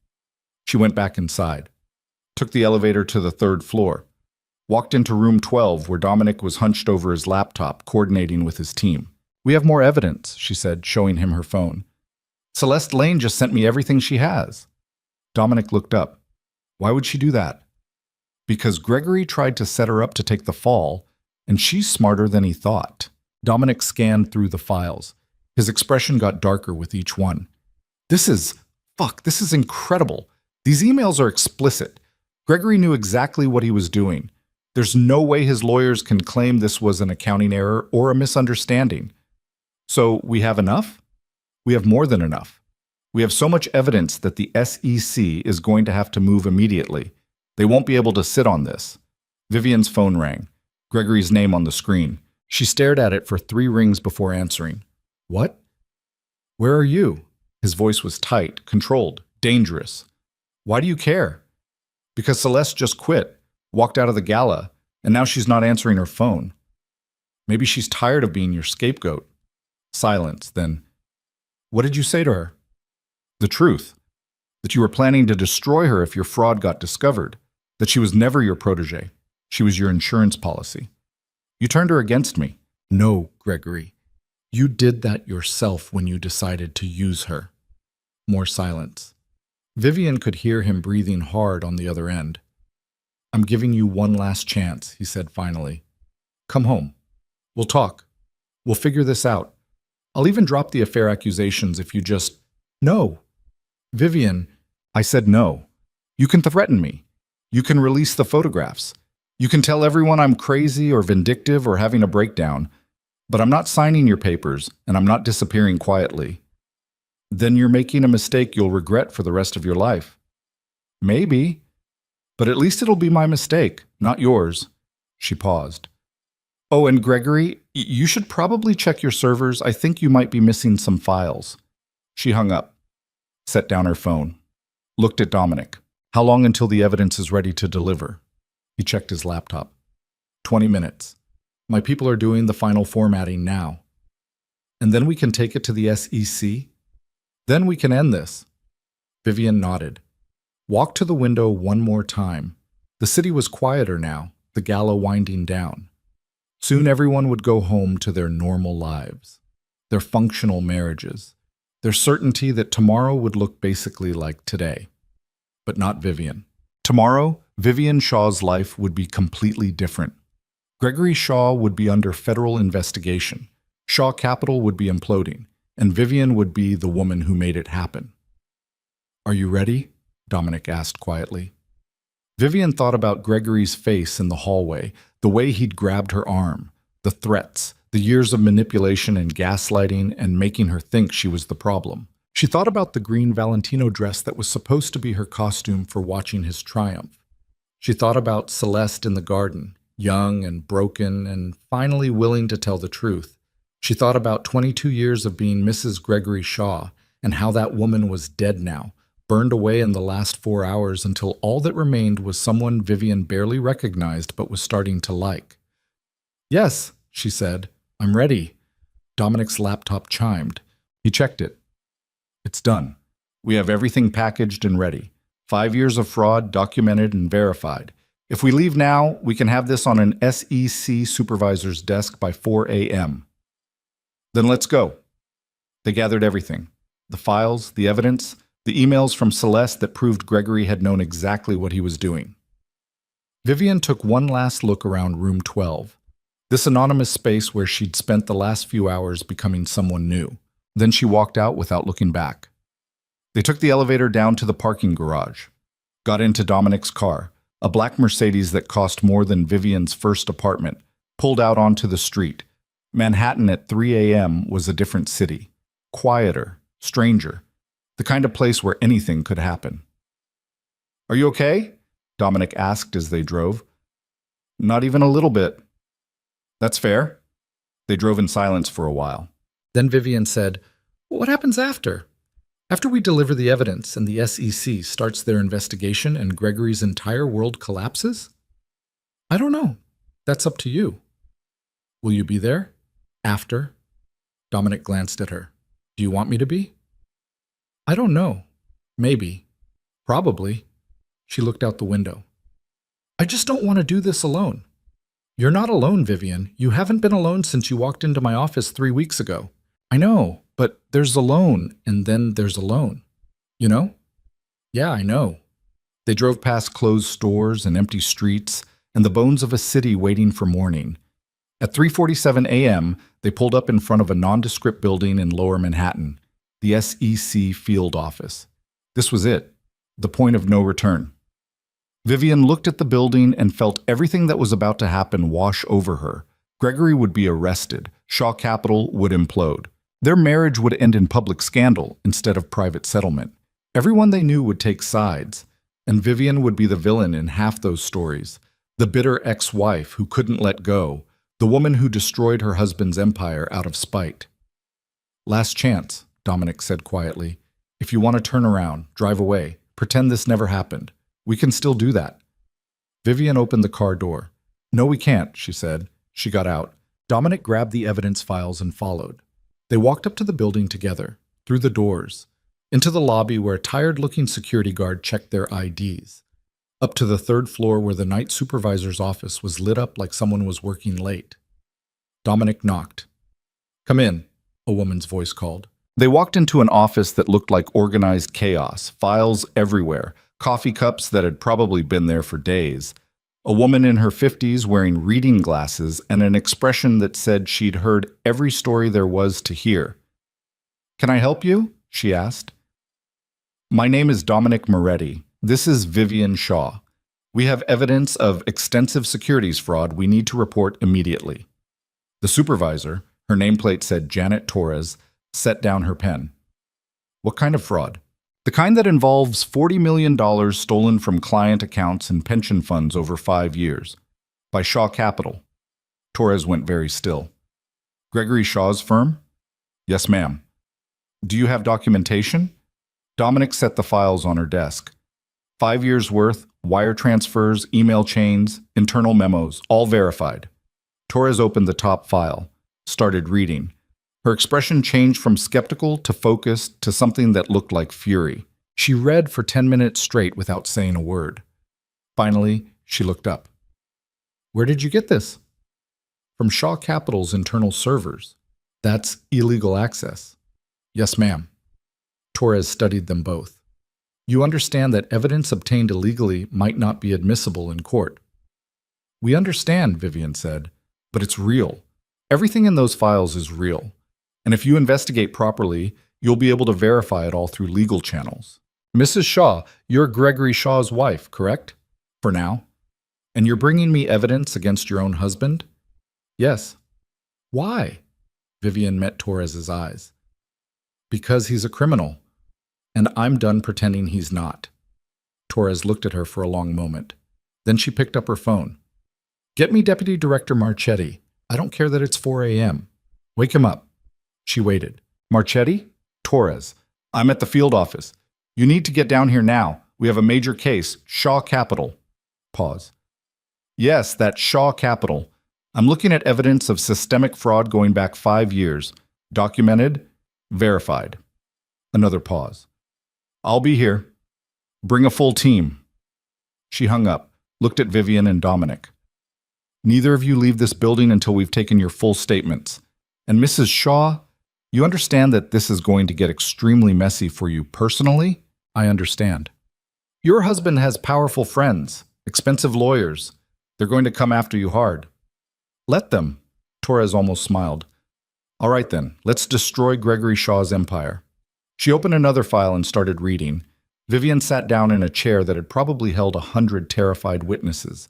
She went back inside, took the elevator to the 3rd floor, walked into room 12 where Dominic was hunched over his laptop, coordinating with his team. "We have more evidence," she said, showing him her phone. "Celeste Lane just sent me everything she has." Dominic looked up. "Why would she do that?" "Because Gregory tried to set her up to take the fall, and she's smarter than he thought." Dominic scanned through the files. His expression got darker with each one. This is incredible. These emails are explicit. Gregory knew exactly what he was doing. There's no way his lawyers can claim this was an accounting error or a misunderstanding. So we have enough? We have more than enough. We have so much evidence that the SEC is going to have to move immediately. They won't be able to sit on this. Vivian's phone rang. Gregory's name on the screen. She stared at it for 3 rings before answering. What? Where are you? His voice was tight, controlled, dangerous. Why do you care? Because Celeste just quit, walked out of the gala, and now she's not answering her phone. Maybe she's tired of being your scapegoat. Silence, then. What did you say to her? The truth. That you were planning to destroy her if your fraud got discovered. That she was never your protege. She was your insurance policy. You turned her against me. No, Gregory. You did that yourself when you decided to use her. More silence. Vivian could hear him breathing hard on the other end. I'm giving you one last chance, he said finally. Come home. We'll talk. We'll figure this out. I'll even drop the affair accusations if you just... No. Vivian, I said no. You can threaten me. You can release the photographs. You can tell everyone I'm crazy or vindictive or having a breakdown, but I'm not signing your papers and I'm not disappearing quietly. Then you're making a mistake you'll regret for the rest of your life. Maybe, but at least it'll be my mistake, not yours. She paused. Oh, and Gregory, you should probably check your servers. I think you might be missing some files. She hung up, set down her phone, looked at Dominic. How long until the evidence is ready to deliver? He checked his laptop. 20 minutes. My people are doing the final formatting now. And then we can take it to the SEC? Then we can end this. Vivian nodded. Walked to the window one more time. The city was quieter now, the gala winding down. Soon everyone would go home to their normal lives, their functional marriages, their certainty that tomorrow would look basically like today. But not Vivian. Tomorrow, Vivian Shaw's life would be completely different. Gregory Shaw would be under federal investigation. Shaw Capital would be imploding, and Vivian would be the woman who made it happen. Are you ready? Dominic asked quietly. Vivian thought about Gregory's face in the hallway, the way he'd grabbed her arm, the threats, the years of manipulation and gaslighting and making her think she was the problem. She thought about the green Valentino dress that was supposed to be her costume for watching his triumph. She thought about Celeste in the garden, young and broken and finally willing to tell the truth. She thought about 22 years of being Mrs. Gregory Shaw and how that woman was dead now, burned away in the last 4 hours until all that remained was someone Vivian barely recognized but was starting to like. Yes, she said, I'm ready. Dominic's laptop chimed. He checked it. It's done. We have everything packaged and ready. 5 years of fraud documented and verified. If we leave now, we can have this on an SEC supervisor's desk by 4 a.m. Then let's go. They gathered everything. The files, the evidence, the emails from Celeste that proved Gregory had known exactly what he was doing. Vivian took one last look around room 12, this anonymous space where she'd spent the last few hours becoming someone new. Then she walked out without looking back. They took the elevator down to the parking garage, got into Dominic's car, a black Mercedes that cost more than Vivian's first apartment, pulled out onto the street. Manhattan at 3 a.m. was a different city, quieter, stranger, the kind of place where anything could happen. Are you okay? Dominic asked as they drove. Not even a little bit. That's fair. They drove in silence for a while. Then Vivian said, what happens after? After we deliver the evidence and the SEC starts their investigation and Gregory's entire world collapses? I don't know. That's up to you. Will you be there? After? Dominic glanced at her. Do you want me to be? I don't know. Maybe. Probably. She looked out the window. I just don't want to do this alone. You're not alone, Vivian. You haven't been alone since you walked into my office 3 weeks ago. I know, but there's alone, and then there's alone. You know? Yeah, I know. They drove past closed stores and empty streets and the bones of a city waiting for morning. At 3:47 a.m., they pulled up in front of a nondescript building in Lower Manhattan, the SEC field office. This was it, the point of no return. Vivian looked at the building and felt everything that was about to happen wash over her. Gregory would be arrested. Shaw Capital would implode. Their marriage would end in public scandal instead of private settlement. Everyone they knew would take sides, and Vivian would be the villain in half those stories. The bitter ex-wife who couldn't let go, the woman who destroyed her husband's empire out of spite. "Last chance," Dominic said quietly. "If you want to turn around, drive away, pretend this never happened. We can still do that." Vivian opened the car door. "No, we can't," she said. She got out. Dominic grabbed the evidence files and followed. They walked up to the building together, through the doors, into the lobby where a tired-looking security guard checked their IDs, up to the third floor where the night supervisor's office was lit up like someone was working late. Dominic knocked. "Come in," a woman's voice called. They walked into an office that looked like organized chaos, files everywhere, coffee cups that had probably been there for days. A woman in her 50s wearing reading glasses and an expression that said she'd heard every story there was to hear. "Can I help you?" she asked. "My name is Dominic Moretti. This is Vivian Shaw. We have evidence of extensive securities fraud we need to report immediately." The supervisor, her nameplate said Janet Torres, set down her pen. "What kind of fraud?" "The kind that involves $40 million stolen from client accounts and pension funds over 5 years. By Shaw Capital." Torres went very still. "Gregory Shaw's firm?" "Yes, ma'am." "Do you have documentation?" Dominic set the files on her desk. 5 years' worth, wire transfers, email chains, internal memos, all verified. Torres opened the top file, started reading. Her expression changed from skeptical to focused to something that looked like fury. She read for 10 minutes straight without saying a word. Finally, she looked up. "Where did you get this?" "From Shaw Capital's internal servers." "That's illegal access." "Yes, ma'am." Torres studied them both. "You understand that evidence obtained illegally might not be admissible in court." "We understand," Vivian said, "but it's real. Everything in those files is real. And if you investigate properly, you'll be able to verify it all through legal channels." "Mrs. Shaw, you're Gregory Shaw's wife, correct?" "For now." "And you're bringing me evidence against your own husband?" "Yes." "Why?" Vivian met Torres's eyes. "Because he's a criminal, and I'm done pretending he's not." Torres looked at her for a long moment. Then she picked up her phone. "Get me Deputy Director Marchetti. I don't care that it's 4 a.m. Wake him up." She waited. "Marchetti?" "Torres. I'm at the field office. You need to get down here now. We have a major case. Shaw Capital." Pause. "Yes, that's Shaw Capital. I'm looking at evidence of systemic fraud going back 5 years. Documented, verified." Another pause. "I'll be here. Bring a full team." She hung up, looked at Vivian and Dominic. "Neither of you leave this building until we've taken your full statements. And Mrs. Shaw, you understand that this is going to get extremely messy for you personally?" "I understand." "Your husband has powerful friends, expensive lawyers. They're going to come after you hard." "Let them." Torres almost smiled. "All right then, let's destroy Gregory Shaw's empire." She opened another file and started reading. Vivian sat down in a chair that had probably held 100 terrified witnesses.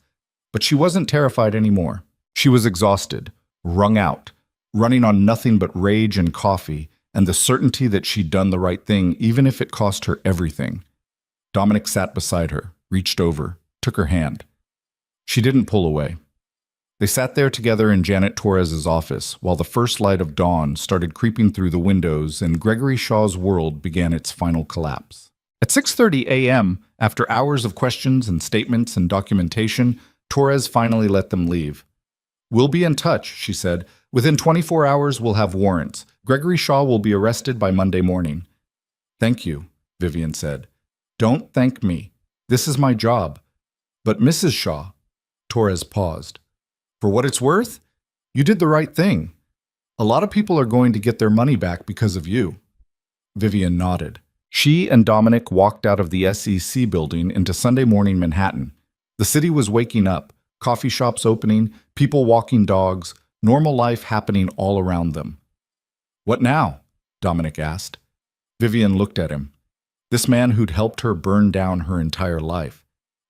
But she wasn't terrified anymore. She was exhausted, wrung out, running on nothing but rage and coffee, and the certainty that she'd done the right thing even if it cost her everything. Dominic sat beside her, reached over, took her hand. She didn't pull away. They sat there together in Janet Torres's office while the first light of dawn started creeping through the windows and Gregory Shaw's world began its final collapse. At 6:30 a.m., after hours of questions and statements and documentation, Torres finally let them leave. "We'll be in touch," she said. "Within 24 hours, we'll have warrants. Gregory Shaw will be arrested by Monday morning." "Thank you," Vivian said. "Don't thank me. This is my job." "But Mrs. Shaw," Torres paused. "For what it's worth, you did the right thing. A lot of people are going to get their money back because of you." Vivian nodded. She and Dominic walked out of the SEC building into Sunday morning Manhattan. The city was waking up, coffee shops opening, people walking dogs, normal life happening all around them. "What now?" Dominic asked. Vivian looked at him. This man who'd helped her burn down her entire life.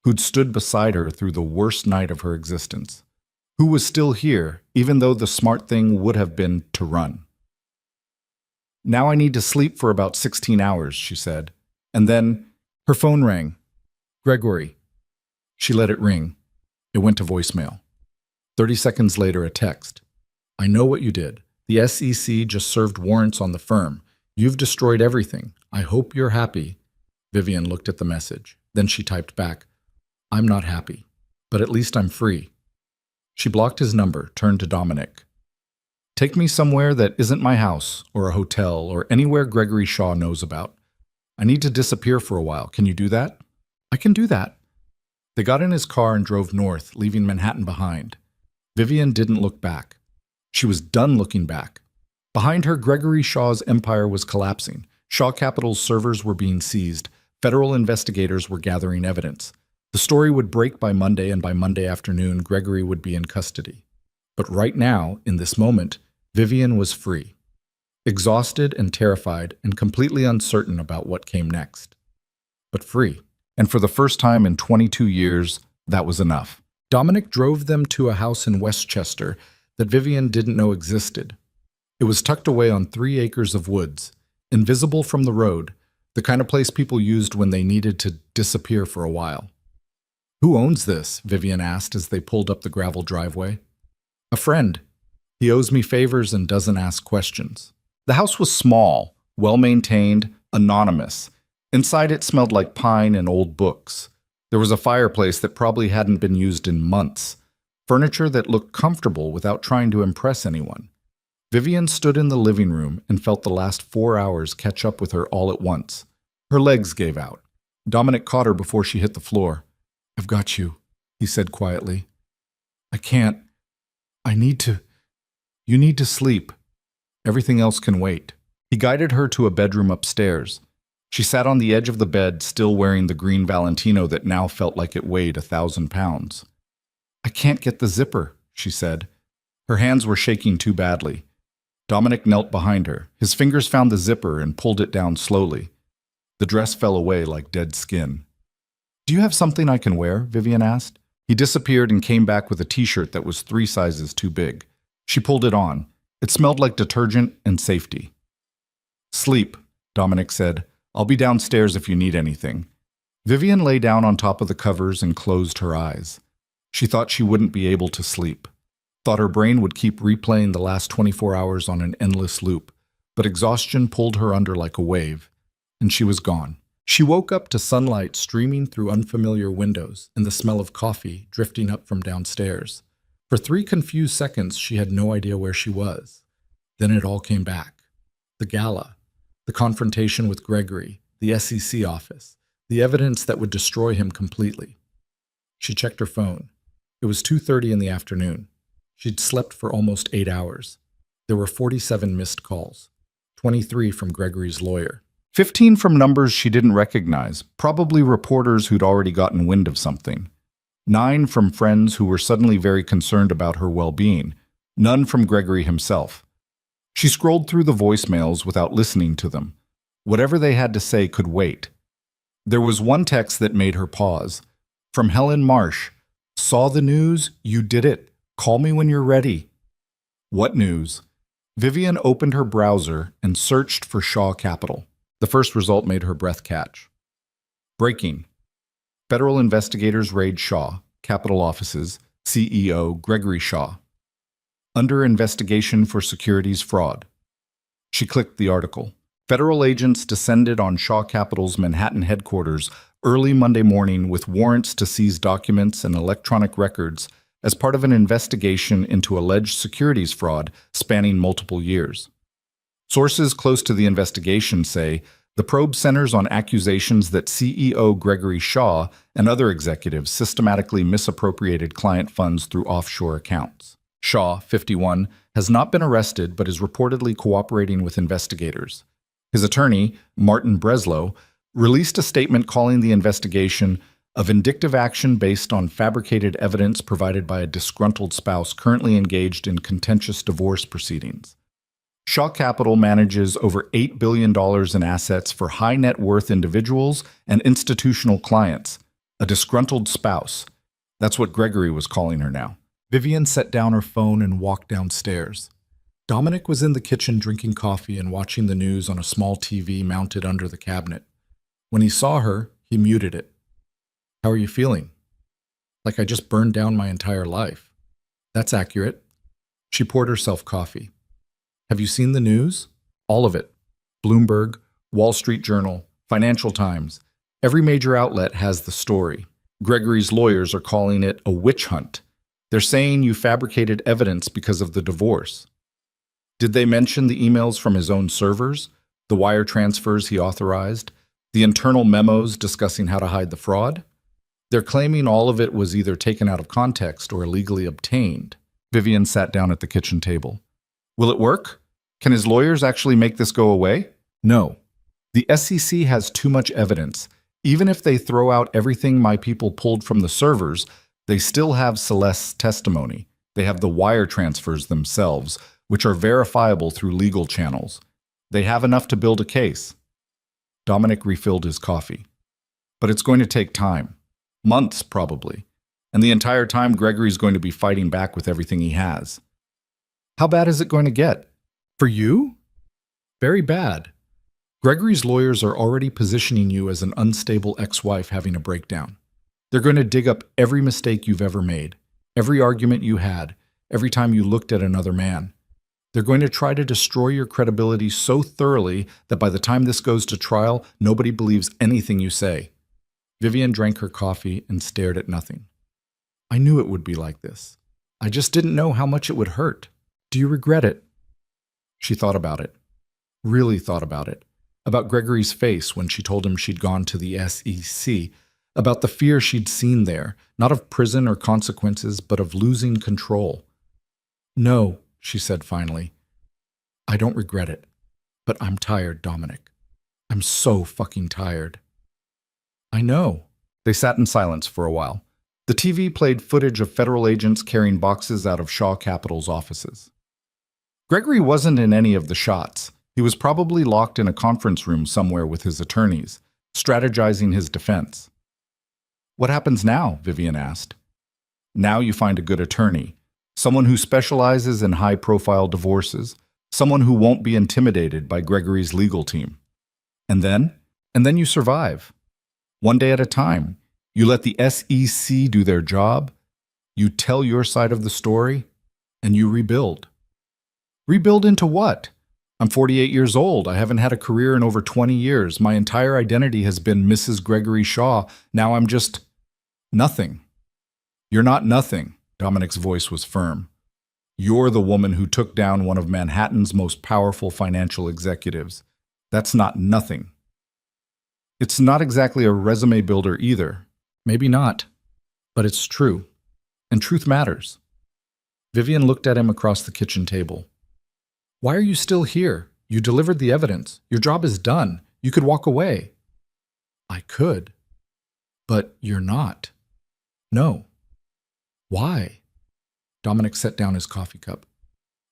who'd stood beside her through the worst night of her existence, who was still here, even though the smart thing would have been to run. "Now I need to sleep for about 16 hours, she said. And then her phone rang. "Gregory." She let it ring. It went to voicemail. 30 seconds later, a text. "I know what you did. The SEC just served warrants on the firm. You've destroyed everything. I hope you're happy." Vivian looked at the message. Then she typed back, "I'm not happy, but at least I'm free." She blocked his number, turned to Dominic. "Take me somewhere that isn't my house, or a hotel, or anywhere Gregory Shaw knows about. I need to disappear for a while. Can you do that?" "I can do that." They got in his car and drove north, leaving Manhattan behind. Vivian didn't look back. She was done looking back. Behind her, Gregory Shaw's empire was collapsing. Shaw Capital's servers were being seized. Federal investigators were gathering evidence. The story would break by Monday, and by Monday afternoon, Gregory would be in custody. But right now, in this moment, Vivian was free. Exhausted and terrified and completely uncertain about what came next. But free. And for the first time in 22 years, that was enough. Dominic drove them to a house in Westchester that Vivian didn't know existed. It was tucked away on 3 acres of woods, invisible from the road, the kind of place people used when they needed to disappear for a while. "Who owns this?" Vivian asked as they pulled up the gravel driveway. "A friend. He owes me favors and doesn't ask questions." The house was small, well-maintained, anonymous. Inside it smelled like pine and old books. There was a fireplace that probably hadn't been used in months. Furniture that looked comfortable without trying to impress anyone. Vivian stood in the living room and felt the last 4 hours catch up with her all at once. Her legs gave out. Dominic caught her before she hit the floor. "I've got you," he said quietly. "I can't. You need to sleep. Everything else can wait." He guided her to a bedroom upstairs. She sat on the edge of the bed, still wearing the green Valentino that now felt like it weighed 1,000 pounds. "I can't get the zipper," she said. Her hands were shaking too badly. Dominic knelt behind her. His fingers found the zipper and pulled it down slowly. The dress fell away like dead skin. "Do you have something I can wear?" Vivian asked. He disappeared and came back with a t-shirt that was 3 sizes too big. She pulled it on. It smelled like detergent and safety. "Sleep," Dominic said. "I'll be downstairs if you need anything." Vivian lay down on top of the covers and closed her eyes. She thought she wouldn't be able to sleep. Thought her brain would keep replaying the last 24 hours on an endless loop. But exhaustion pulled her under like a wave, and she was gone. She woke up to sunlight streaming through unfamiliar windows and the smell of coffee drifting up from downstairs. For 3 confused seconds, she had no idea where she was. Then it all came back. The gala, the confrontation with Gregory, the SEC office, the evidence that would destroy him completely. She checked her phone. It was 2:30 in the afternoon. She'd slept for almost 8 hours. There were 47 missed calls, 23 from Gregory's lawyer. 15 from numbers she didn't recognize, probably reporters who'd already gotten wind of something. 9 from friends who were suddenly very concerned about her well-being. None from Gregory himself. She scrolled through the voicemails without listening to them. Whatever they had to say could wait. There was one text that made her pause. From Helen Marsh. "Saw the news? You did it. Call me when you're ready." What news? Vivian opened her browser and searched for Shaw Capital. The first result made her breath catch. Breaking. Federal investigators raid Shaw Capital offices, CEO Gregory Shaw. Under investigation for securities fraud. She clicked the article. Federal agents descended on Shaw Capital's Manhattan headquarters early Monday morning with warrants to seize documents and electronic records as part of an investigation into alleged securities fraud spanning multiple years. Sources close to the investigation say the probe centers on accusations that CEO Gregory Shaw and other executives systematically misappropriated client funds through offshore accounts. Shaw, 51, has not been arrested but is reportedly cooperating with investigators. His attorney, Martin Breslow, released a statement calling the investigation a vindictive action based on fabricated evidence provided by a disgruntled spouse currently engaged in contentious divorce proceedings. Shaw Capital manages over $8 billion in assets for high net worth individuals and institutional clients, A disgruntled spouse. That's what Gregory was calling her now. Vivian set down her phone and walked downstairs. Dominic was in the kitchen drinking coffee and watching the news on a small TV mounted under the cabinet. When he saw her, he muted it. "How are you feeling?" "Like I just burned down my entire life." "That's accurate." She poured herself coffee. "Have you seen the news?" "All of it. Bloomberg, Wall Street Journal, Financial Times. Every major outlet has the story. Gregory's lawyers are calling it a witch hunt. They're saying you fabricated evidence because of the divorce." "Did they mention the emails from his own servers, the wire transfers he authorized, the internal memos discussing how to hide the fraud?" "They're claiming all of it was either taken out of context or illegally obtained." Vivian sat down at the kitchen table. "Will it work? Can his lawyers actually make this go away?" "No. The SEC has too much evidence. Even if they throw out everything my people pulled from the servers, they still have Celeste's testimony. They have the wire transfers themselves, which are verifiable through legal channels. They have enough to build a case." Dominic refilled his coffee. "But it's going to take time. Months, probably. And the entire time Gregory's going to be fighting back with everything he has." "How bad is it going to get? For you?" "Very bad. Gregory's lawyers are already positioning you as an unstable ex-wife having a breakdown. They're going to dig up every mistake you've ever made, every argument you had, every time you looked at another man. They're going to try to destroy your credibility so thoroughly that by the time this goes to trial, nobody believes anything you say." Vivian drank her coffee and stared at nothing. "I knew it would be like this. I just didn't know how much it would hurt. Do you regret it?" She thought about it. Really thought about it. About Gregory's face when she told him she'd gone to the SEC. About the fear she'd seen there, not of prison or consequences, but of losing control. "No," she said finally. "I don't regret it. But I'm tired, Dominic. I'm so fucking tired." "I know." They sat in silence for a while. The TV played footage of federal agents carrying boxes out of Shaw Capital's offices. Gregory wasn't in any of the shots. He was probably locked in a conference room somewhere with his attorneys, strategizing his defense. "What happens now?" Vivian asked. "Now you find a good attorney, someone who specializes in high-profile divorces, someone who won't be intimidated by Gregory's legal team. And then you survive. One day at a time. You let the SEC do their job, you tell your side of the story, and you rebuild." "Rebuild into what? I'm 48 years old. I haven't had a career in over 20 years. My entire identity has been Mrs. Gregory Shaw. Now I'm just nothing." "You're not nothing." Dominic's voice was firm. "You're the woman who took down one of Manhattan's most powerful financial executives. That's not nothing." "It's not exactly a resume builder either." "Maybe not, but it's true. And truth matters." Vivian looked at him across the kitchen table. "Why are you still here? You delivered the evidence. Your job is done. You could walk away." "I could. But you're not." "No." "Why?" Dominic set down his coffee cup.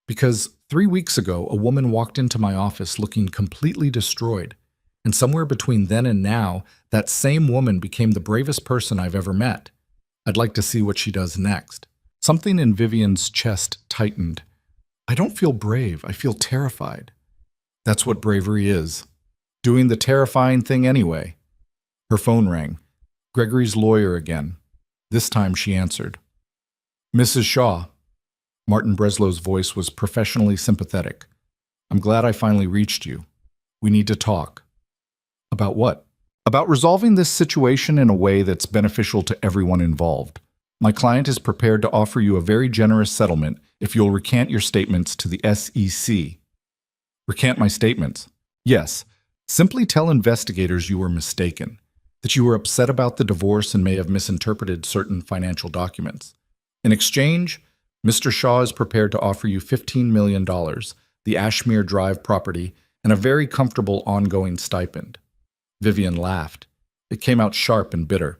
"Because 3 weeks ago, a woman walked into my office looking completely destroyed. And somewhere between then and now, that same woman became the bravest person I've ever met. I'd like to see what she does next." Something in Vivian's chest tightened. "I don't feel brave. I feel terrified." "That's what bravery is. Doing the terrifying thing anyway." Her phone rang. Gregory's lawyer again. This time she answered. "Mrs. Shaw." Martin Breslow's voice was professionally sympathetic. "I'm glad I finally reached you. We need to talk." "About what?" "About resolving this situation in a way that's beneficial to everyone involved. My client is prepared to offer you a very generous settlement if you'll recant your statements to the SEC." "Recant my statements?" "Yes. Simply tell investigators you were mistaken, that you were upset about the divorce and may have misinterpreted certain financial documents. In exchange, Mr. Shaw is prepared to offer you $15 million, the Ashmere Drive property, and a very comfortable ongoing stipend." Vivian laughed. It came out sharp and bitter.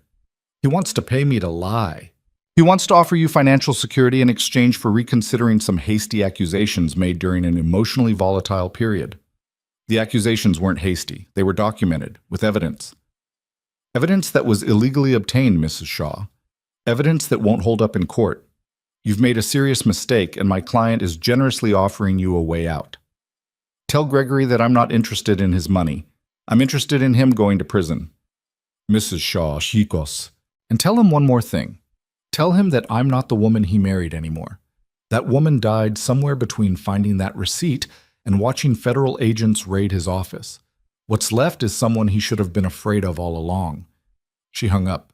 "He wants to pay me to lie. He wants to offer you financial security in exchange for reconsidering some hasty accusations made during an emotionally volatile period." "The accusations weren't hasty. They were documented, with evidence." Evidence that was illegally obtained, Mrs. Shaw. Evidence that won't hold up in court. You've made a serious mistake, and my client is generously offering you a way out. Tell Gregory that I'm not interested in his money. I'm interested in him going to prison. Mrs. Shaw, chicos. And tell him one more thing. Tell him that I'm not the woman he married anymore. That woman died somewhere between finding that receipt and watching federal agents raid his office. What's left is someone he should have been afraid of all along. She hung up.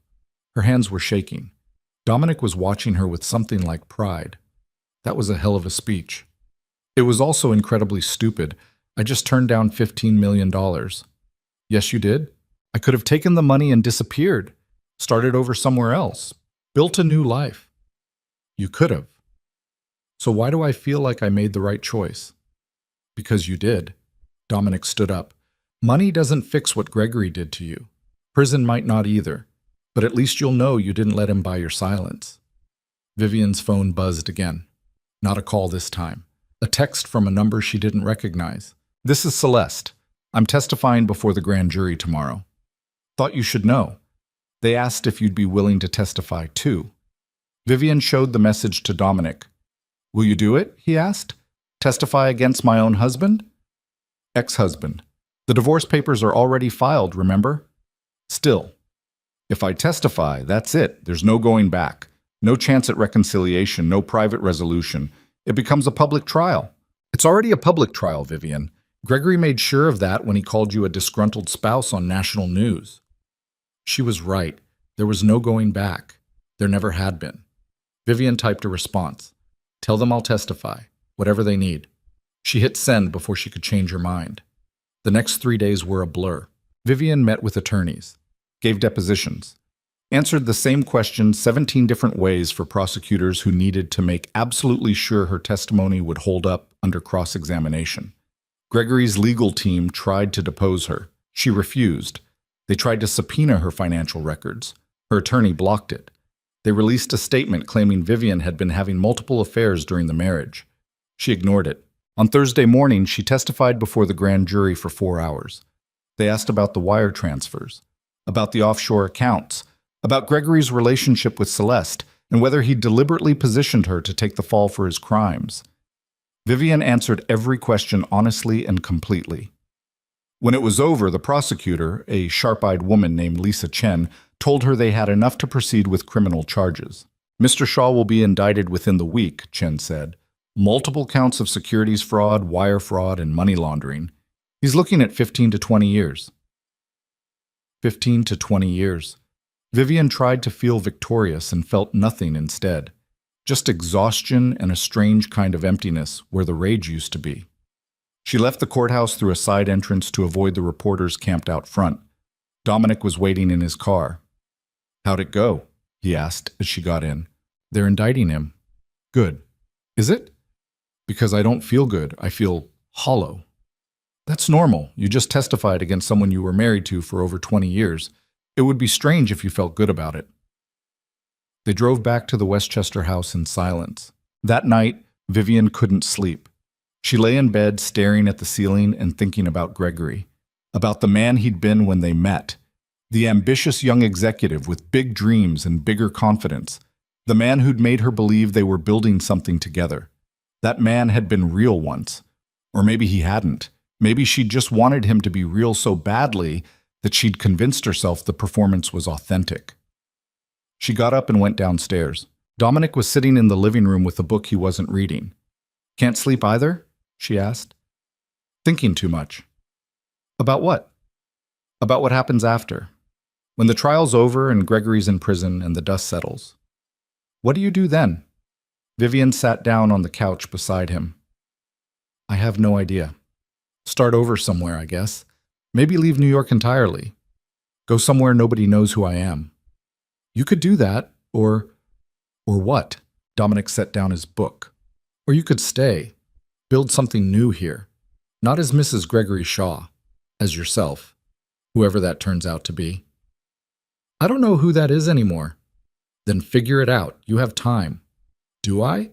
Her hands were shaking. Dominic was watching her with something like pride. That was a hell of a speech. It was also incredibly stupid. I just turned down $15 million. Yes, you did? I could have taken the money and disappeared, started over somewhere else, built a new life. You could have. So why do I feel like I made the right choice? Because you did. Dominic stood up. Money doesn't fix what Gregory did to you. Prison might not either. But at least you'll know you didn't let him buy your silence. Vivian's phone buzzed again. Not a call this time. A text from a number she didn't recognize. This is Celeste. I'm testifying before the grand jury tomorrow. Thought you should know. They asked if you'd be willing to testify too. Vivian showed the message to Dominic. Will you do it? He asked. Testify against my own husband? Ex-husband. The divorce papers are already filed, remember? Still. If I testify, that's it. There's no going back. No chance at reconciliation, no private resolution. It becomes a public trial. It's already a public trial, Vivian. Gregory made sure of that when he called you a disgruntled spouse on national news. She was right. There was no going back. There never had been. Vivian typed a response. Tell them I'll testify, whatever they need. She hit send before she could change her mind. The next 3 days were a blur. Vivian met with attorneys, gave depositions, answered the same questions 17 different ways for prosecutors who needed to make absolutely sure her testimony would hold up under cross-examination. Gregory's legal team tried to depose her. She refused. They tried to subpoena her financial records. Her attorney blocked it. They released a statement claiming Vivian had been having multiple affairs during the marriage. She ignored it. On Thursday morning, she testified before the grand jury for 4 hours. They asked about the wire transfers, about the offshore accounts, about Gregory's relationship with Celeste, and whether he deliberately positioned her to take the fall for his crimes. Vivian answered every question honestly and completely. When it was over, the prosecutor, a sharp-eyed woman named Lisa Chen, told her they had enough to proceed with criminal charges. Mr. Shaw will be indicted within the week, Chen said. Multiple counts of securities fraud, wire fraud, and money laundering. He's looking at 15 to 20 years. 15 to 20 years. Vivian tried to feel victorious and felt nothing instead. Just exhaustion and a strange kind of emptiness where the rage used to be. She left the courthouse through a side entrance to avoid the reporters camped out front. Dominic was waiting in his car. How'd it go? He asked as she got in. They're indicting him. Good. Is it? Because I don't feel good. I feel hollow. That's normal. You just testified against someone you were married to for over 20 years. It would be strange if you felt good about it. They drove back to the Westchester house in silence. That night, Vivian couldn't sleep. She lay in bed staring at the ceiling and thinking about Gregory, about the man he'd been when they met, the ambitious young executive with big dreams and bigger confidence, the man who'd made her believe they were building something together. That man had been real once. Or maybe he hadn't. Maybe she'd just wanted him to be real so badly that she'd convinced herself the performance was authentic. She got up and went downstairs. Dominic was sitting in the living room with a book he wasn't reading. Can't sleep either? She asked. Thinking too much. About what? About what happens after. When the trial's over and Gregory's in prison and the dust settles. What do you do then? Vivian sat down on the couch beside him. I have no idea. Start over somewhere, I guess. Maybe leave New York entirely. Go somewhere nobody knows who I am. You could do that, or what? Dominic set down his book. Or you could stay. Build something new here. Not as Mrs. Gregory Shaw. As yourself. Whoever that turns out to be. I don't know who that is anymore. Then figure it out. You have time. Do I?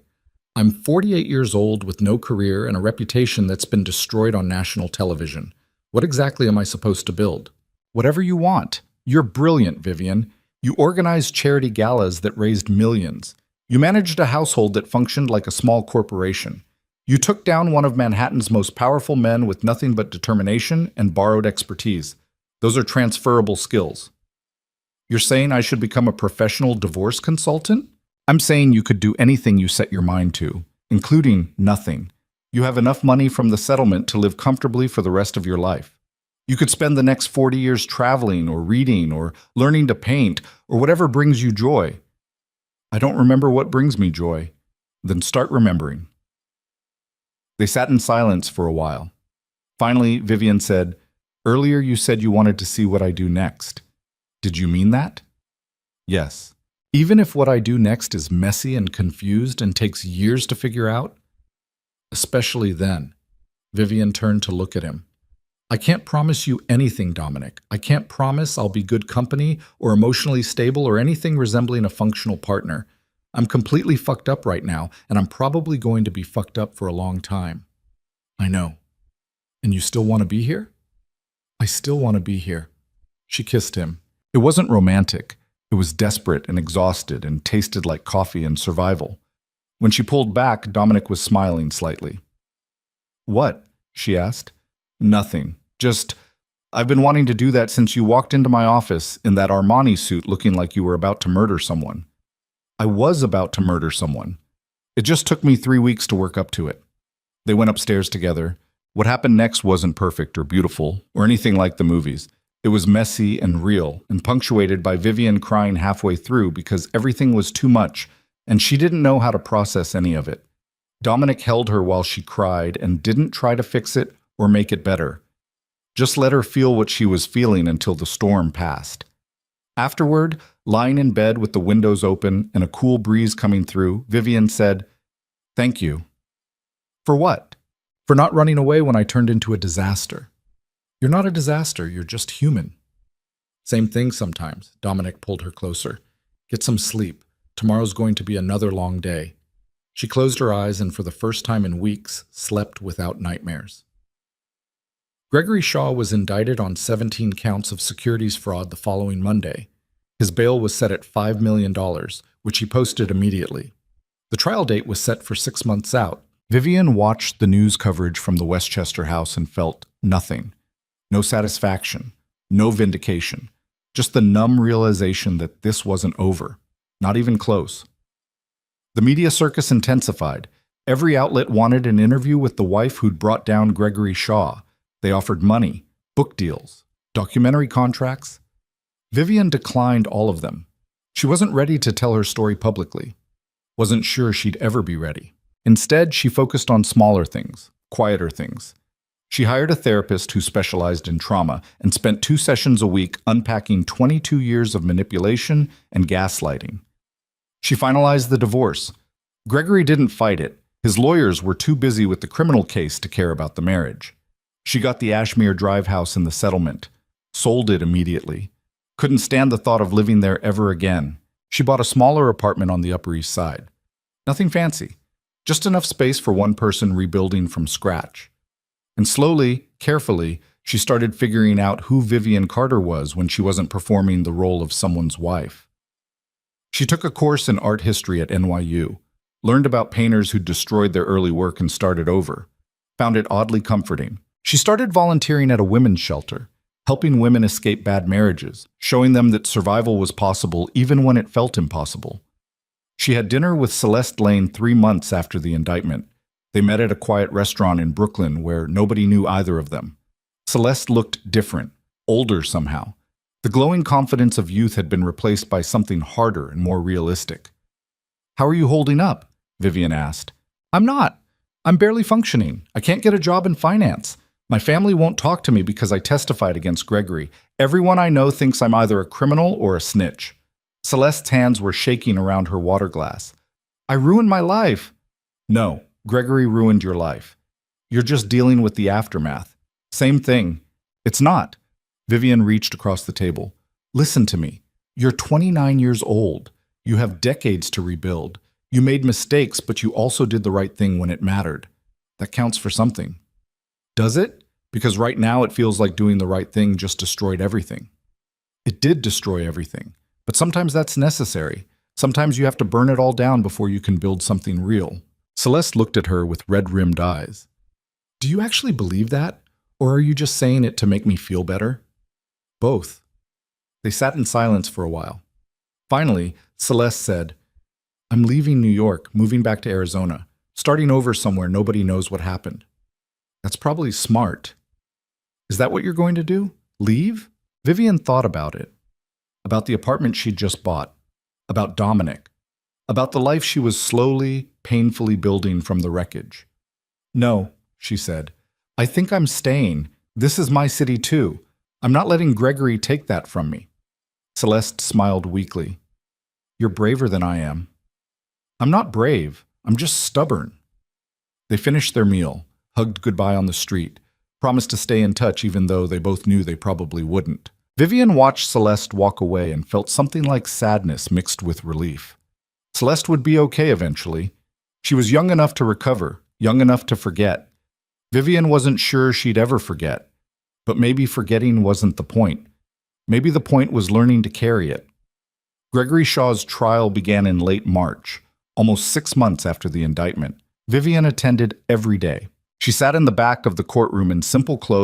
I'm 48 years old with no career and a reputation that's been destroyed on national television. What exactly am I supposed to build? Whatever you want. You're brilliant, Vivian. You organized charity galas that raised millions. You managed a household that functioned like a small corporation. You took down one of Manhattan's most powerful men with nothing but determination and borrowed expertise. Those are transferable skills. You're saying I should become a professional divorce consultant? I'm saying you could do anything you set your mind to, including nothing. You have enough money from the settlement to live comfortably for the rest of your life. You could spend the next 40 years traveling or reading or learning to paint or whatever brings you joy. I don't remember what brings me joy. Then start remembering. They sat in silence for a while. Finally, Vivian said, "Earlier you said you wanted to see what I do next. Did you mean that?" "Yes. Even if what I do next is messy and confused and takes years to figure out?" "Especially then." Vivian turned to look at him. "I can't promise you anything, Dominic. I can't promise I'll be good company or emotionally stable or anything resembling a functional partner. I'm completely fucked up right now, and I'm probably going to be fucked up for a long time." "I know. And you still want to be here?" "I still want to be here." She kissed him. It wasn't romantic. It was desperate and exhausted and tasted like coffee and survival. When she pulled back, Dominic was smiling slightly. "What?" she asked. "Nothing. Just, I've been wanting to do that since you walked into my office in that Armani suit looking like you were about to murder someone." "I was about to murder someone. It just took me 3 weeks to work up to it." They went upstairs together. What happened next wasn't perfect or beautiful or anything like the movies. It was messy and real and punctuated by Vivian crying halfway through because everything was too much and she didn't know how to process any of it. Dominic held her while she cried and didn't try to fix it or make it better. Just let her feel what she was feeling until the storm passed. Afterward, lying in bed with the windows open and a cool breeze coming through, Vivian said, "Thank you." "For what?" "For not running away when I turned into a disaster." "You're not a disaster, you're just human." "Same thing sometimes." Dominic pulled her closer. "Get some sleep. Tomorrow's going to be another long day." She closed her eyes and for the first time in weeks, slept without nightmares. Gregory Shaw was indicted on 17 counts of securities fraud the following Monday. His bail was set at $5 million, which he posted immediately. The trial date was set for 6 months out. Vivian watched the news coverage from the Westchester house and felt nothing. No satisfaction, no vindication, just the numb realization that this wasn't over, not even close. The media circus intensified. Every outlet wanted an interview with the wife who'd brought down Gregory Shaw. They offered money, book deals, documentary contracts. Vivian declined all of them. She wasn't ready to tell her story publicly. Wasn't sure she'd ever be ready. Instead, she focused on smaller things, quieter things. She hired a therapist who specialized in trauma and spent 2 sessions a week unpacking 22 years of manipulation and gaslighting. She finalized the divorce. Gregory didn't fight it. His lawyers were too busy with the criminal case to care about the marriage. She got the Ashmere Drive house in the settlement, sold it immediately. Couldn't stand the thought of living there ever again. She bought a smaller apartment on the Upper East Side. Nothing fancy, just enough space for one person rebuilding from scratch. And slowly, carefully, she started figuring out who Vivian Carter was when she wasn't performing the role of someone's wife. She took a course in art history at NYU, learned about painters who destroyed their early work and started over, found it oddly comforting. She started volunteering at a women's shelter, helping women escape bad marriages, showing them that survival was possible even when it felt impossible. She had dinner with Celeste Lane 3 months after the indictment. They met at a quiet restaurant in Brooklyn where nobody knew either of them. Celeste looked different, older somehow. The glowing confidence of youth had been replaced by something harder and more realistic. "How are you holding up?" Vivian asked. "I'm not. I'm barely functioning. I can't get a job in finance. My family won't talk to me because I testified against Gregory. Everyone I know thinks I'm either a criminal or a snitch." Celeste's hands were shaking around her water glass. "I ruined my life." "No, Gregory ruined your life. You're just dealing with the aftermath. Same thing." "It's not." Vivian reached across the table. "Listen to me. You're 29 years old. You have decades to rebuild. You made mistakes, but you also did the right thing when it mattered. That counts for something." "Does it? Because right now it feels like doing the right thing just destroyed everything." It did destroy everything, but sometimes that's necessary. Sometimes you have to burn it all down before you can build something real. Celeste looked at her with red-rimmed eyes. Do you actually believe that? Or are you just saying it to make me feel better? Both. They sat in silence for a while. Finally, Celeste said, I'm leaving New York, moving back to Arizona, starting over somewhere nobody knows what happened. That's probably smart. Is that what you're going to do? Leave? Vivian thought about it. About the apartment she'd just bought. About Dominic. About the life she was slowly, painfully building from the wreckage. No, she said. I think I'm staying. This is my city too. I'm not letting Gregory take that from me. Celeste smiled weakly. You're braver than I am. I'm not brave. I'm just stubborn. They finished their meal, hugged goodbye on the street, promised to stay in touch even though they both knew they probably wouldn't. Vivian watched Celeste walk away and felt something like sadness mixed with relief. Celeste would be okay eventually. She was young enough to recover, young enough to forget. Vivian wasn't sure she'd ever forget, but maybe forgetting wasn't the point. Maybe the point was learning to carry it. Gregory Shaw's trial began in late March, almost 6 months after the indictment. Vivian attended every day. She sat in the back of the courtroom in simple clothes